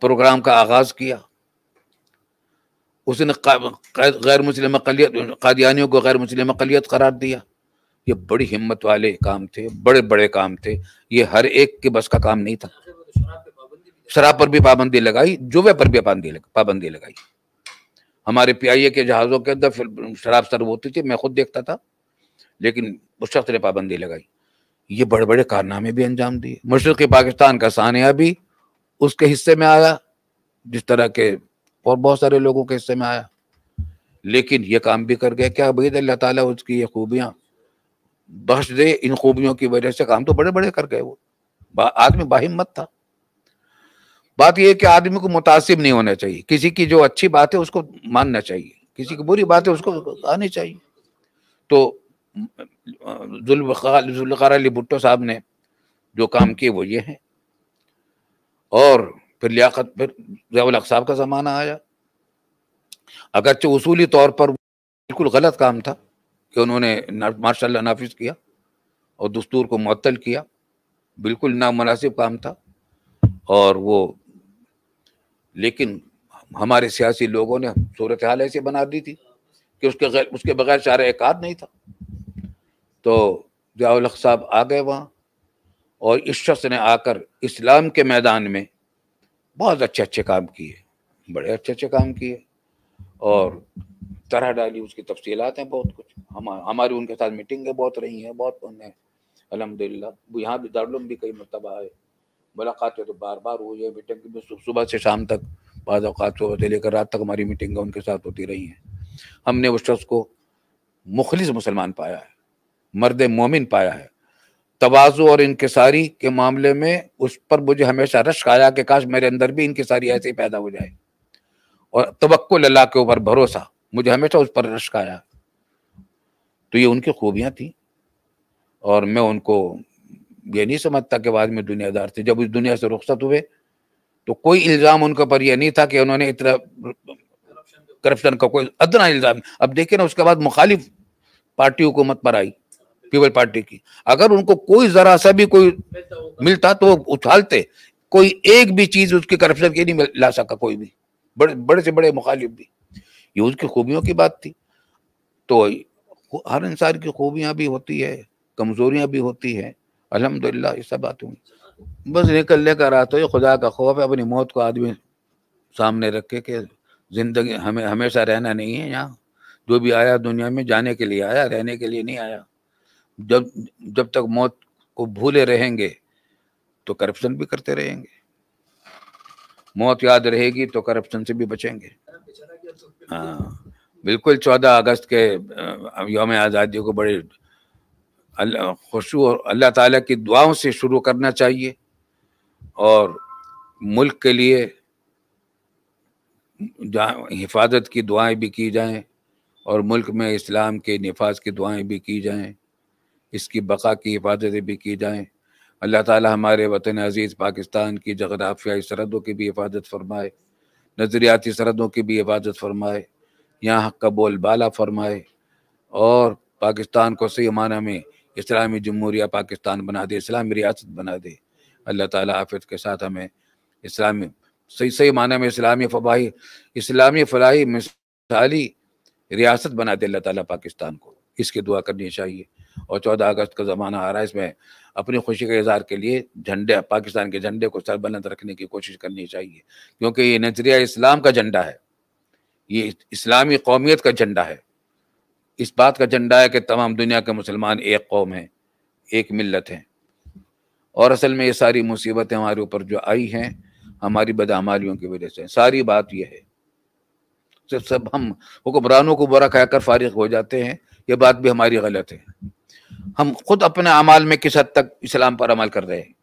پروگرام کا آغاز کیا، اس نے غیر مسلم اقلیت قادیانیوں کو غیر مسلم اقلیت قرار دیا۔ یہ بڑی ہمت والے کام تھے، بڑے بڑے کام تھے، یہ ہر ایک کے بس کا کام نہیں تھا۔ شراب پر بھی پابندی لگائی، جوے پر بھی پابندی لگائی۔ ہمارے PIA کے جہازوں کے اندر شراب سرو ہوتی تھی، میں خود دیکھتا تھا، لیکن اس شخص نے پابندی لگائی۔ یہ بڑے بڑے کارنامے بھی انجام دیے۔ مشرقی پاکستان کا سانحہ بھی اس کے حصے میں آیا، جس طرح کے اور بہت سارے لوگوں کے حصے میں آیا، لیکن یہ کام بھی کر گیا۔ کیا بھائی، اللہ تعالیٰ اس کی یہ خوبیاں بخش دے، ان خوبیوں کی وجہ سے کام تو بڑے بڑے کر گئے۔ وہ آدمی باہمت تھا۔ بات یہ ہے کہ آدمی کو متعصب نہیں ہونا چاہیے، کسی کی جو اچھی بات ہے اس کو ماننا چاہیے، کسی کی بری بات ہے اس کو آنی چاہیے۔ تو ذوالفقار علی بھٹو صاحب نے جو کام کیے وہ یہ ہیں۔ اور پھر پھر ضیاء الحق صاحب کا زمانہ آیا، اگرچہ اصولی طور پر بالکل غلط کام تھا کہ انہوں نے ماشاء اللہ نافذ کیا اور دستور کو معطل کیا، بالکل نامناسب کام تھا، اور وہ لیکن ہمارے سیاسی لوگوں نے صورتحال ایسی بنا دی تھی کہ اس کے بغیر چارہ کار نہیں تھا۔ تو ضیاء الحق صاحب آ گئے وہاں، اور اس شخص نے آ کر اسلام کے میدان میں بہت اچھے کام کیے، بڑے اچھے کام کیے، اور طرح ڈالی۔ اس کی تفصیلات ہیں بہت کچھ، ہماری ان کے ساتھ میٹنگیں بہت رہی ہیں، بہت انہیں الحمدللہ یہاں بھی دارالعلوم بھی کئی مرتبہ آئے، ملاقاتیں تو بار بار ہوئی ہے، میٹنگ میں صبح سے شام تک، بعض اوقات صبح سے لے کر رات تک ہماری میٹنگیں ان کے ساتھ ہوتی رہی ہیں۔ ہم نے اس شخص کو مخلص مسلمان پایا ہے، مرد مومن پایا ہے۔ تواضع اور انکساری کے معاملے میں اس پر مجھے ہمیشہ رشک آیا کہ کاش میرے اندر بھی انکساری ایسے ہی پیدا ہو جائے، اور توکل اللہ کے اوپر بھروسہ، مجھے ہمیشہ اس پر رشک آیا۔ تو یہ ان کی خوبیاں تھیں، اور میں ان کو یہ نہیں سمجھتا کہ وہ آدمی دنیا دار تھے. جب اس دنیا سے رخصت ہوئے تو کوئی الزام ان کے پر یہ نہیں تھا کہ انہوں نے اتنا کرپشن کا کوئی ادنا الزام. اب دیکھیں نا اس کے بعد مخالف پارٹی حکومت پر آئی, پیپل پارٹی کی, اگر ان کو کوئی ذرا سا بھی کوئی ملتا تو وہ اچھالتے. کوئی ایک بھی چیز اس کی کرپشن کی نہیں لا سکا کوئی بھی, بڑے سے بڑے مخالف بھی. یہ اس کی خوبیوں کی بات تھی. تو ہر انسان کی خوبیاں بھی ہوتی ہے, کمزوریاں بھی ہوتی ہے. الحمدللہ یہ سب بات ہوئی. بس نکلنے کا رات ہو, خدا کا خوف ہے. اپنی موت کو آدمی سامنے رکھے کہ زندگی ہمیں ہمیشہ رہنا نہیں ہے یہاں. جو بھی آیا دنیا میں جانے کے لیے آیا, رہنے کے لیے نہیں آیا. جب تک موت کو بھولے رہیں گے تو کرپشن بھی کرتے رہیں گے. موت یاد رہے گی تو کرپشن سے بھی بچیں گے. ہاں بالکل. 14 اگست کے یوم آزادی کو بڑے خشوع اور اللہ تعالیٰ کی دعاؤں سے شروع کرنا چاہیے, اور ملک کے لیے حفاظت کی دعائیں بھی کی جائیں, اور ملک میں اسلام کے نفاذ کی دعائیں بھی کی جائیں, اس کی بقا کی حفاظتیں بھی کی جائیں. اللہ تعالیٰ ہمارے وطن عزیز پاکستان کی جغرافیائی سرحدوں کی بھی حفاظت فرمائے, نظریاتی سرحدوں کی بھی حفاظت فرمائے, یہاں حق کا بول بالا فرمائے, اور پاکستان کو صحیح معنی میں اسلامی جمہوریہ پاکستان بنا دے, اسلامی ریاست بنا دے. اللہ تعالیٰ عافیت کے ساتھ ہمیں اسلامی صحیح معنی میں اسلامی فلاحی مثالی ریاست بنا دے اللہ تعالیٰ پاکستان کو. اس کی دعا کرنی چاہیے. اور 14 اگست کا زمانہ آ رہا ہے, اس میں اپنی خوشی کا اظہار کے لیے پاکستان کے جھنڈے کو سر بلند رکھنے کی کوشش کرنی چاہیے, کیونکہ یہ نظریہ اسلام کا جھنڈا ہے, یہ اسلامی قومیت کا جھنڈا ہے. اس بات کا جھنڈا ہے کہ تمام دنیا کے مسلمان ایک قوم ہیں, ایک ملت ہیں. اور اصل میں یہ ساری مصیبتیں ہمارے اوپر جو آئی ہیں ہماری بدعمالیوں کی وجہ سے. ساری بات یہ ہے, سب ہم حکمرانوں کو برا کہہ کر فارغ ہو جاتے ہیں. یہ بات بھی ہماری غلط ہے. ہم خود اپنے اعمال میں کس حد تک اسلام پر عمل کر رہے ہیں,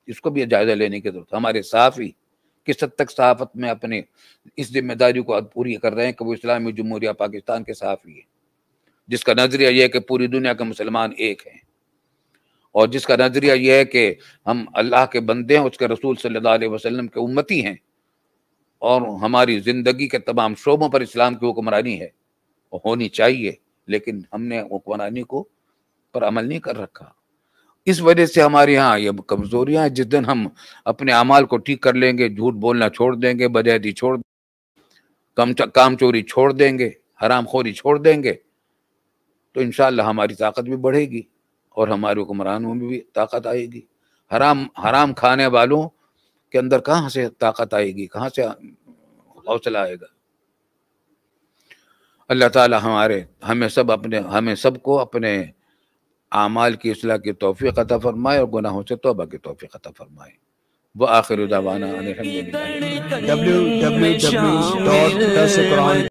اس کو بھی جائزہ لینے کی ضرورت ہے. ہمارے صحافی کس حد تک صحافت میں اپنے اس ذمہ داری کو پوری کر رہے ہیں کہ وہ اسلامی جمہوریہ پاکستان کے صحافی ہیں, جس کا نظریہ یہ ہے کہ پوری دنیا کے مسلمان ایک ہیں, اور جس کا نظریہ یہ ہے کہ ہم اللہ کے بندے ہیں, اس کے رسول صلی اللہ علیہ وسلم کے امتی ہیں, اور ہماری زندگی کے تمام شعبوں پر اسلام کی حکمرانی ہے, ہونی چاہیے. لیکن ہم نے حکمرانی کو پر عمل نہیں کر رکھا. اس وجہ سے ہمارے ہاں یہ کمزوریاں ہیں. جس دن ہم اپنے اعمال کو ٹھیک کر لیں گے, جھوٹ بولنا چھوڑ دیں گے, بدعہدی چھوڑ دیں گے, کام چوری چھوڑ دیں گے, حرام خوری چھوڑ دیں گے, تو انشاءاللہ ہماری طاقت بھی بڑھے گی, اور ہمارے حکمرانوں میں بھی طاقت آئے گی. حرام کھانے والوں کے اندر کہاں سے طاقت آئے گی, کہاں سے حوصلہ آئے گا. اللہ تعالی ہمیں سب کو اپنے اعمال کی اصلاح کی توفیق عطا فرمائے, اور گناہوں سے توبہ کی توفیق عطا فرمائے. وآخر دعوانا الحمدللہ.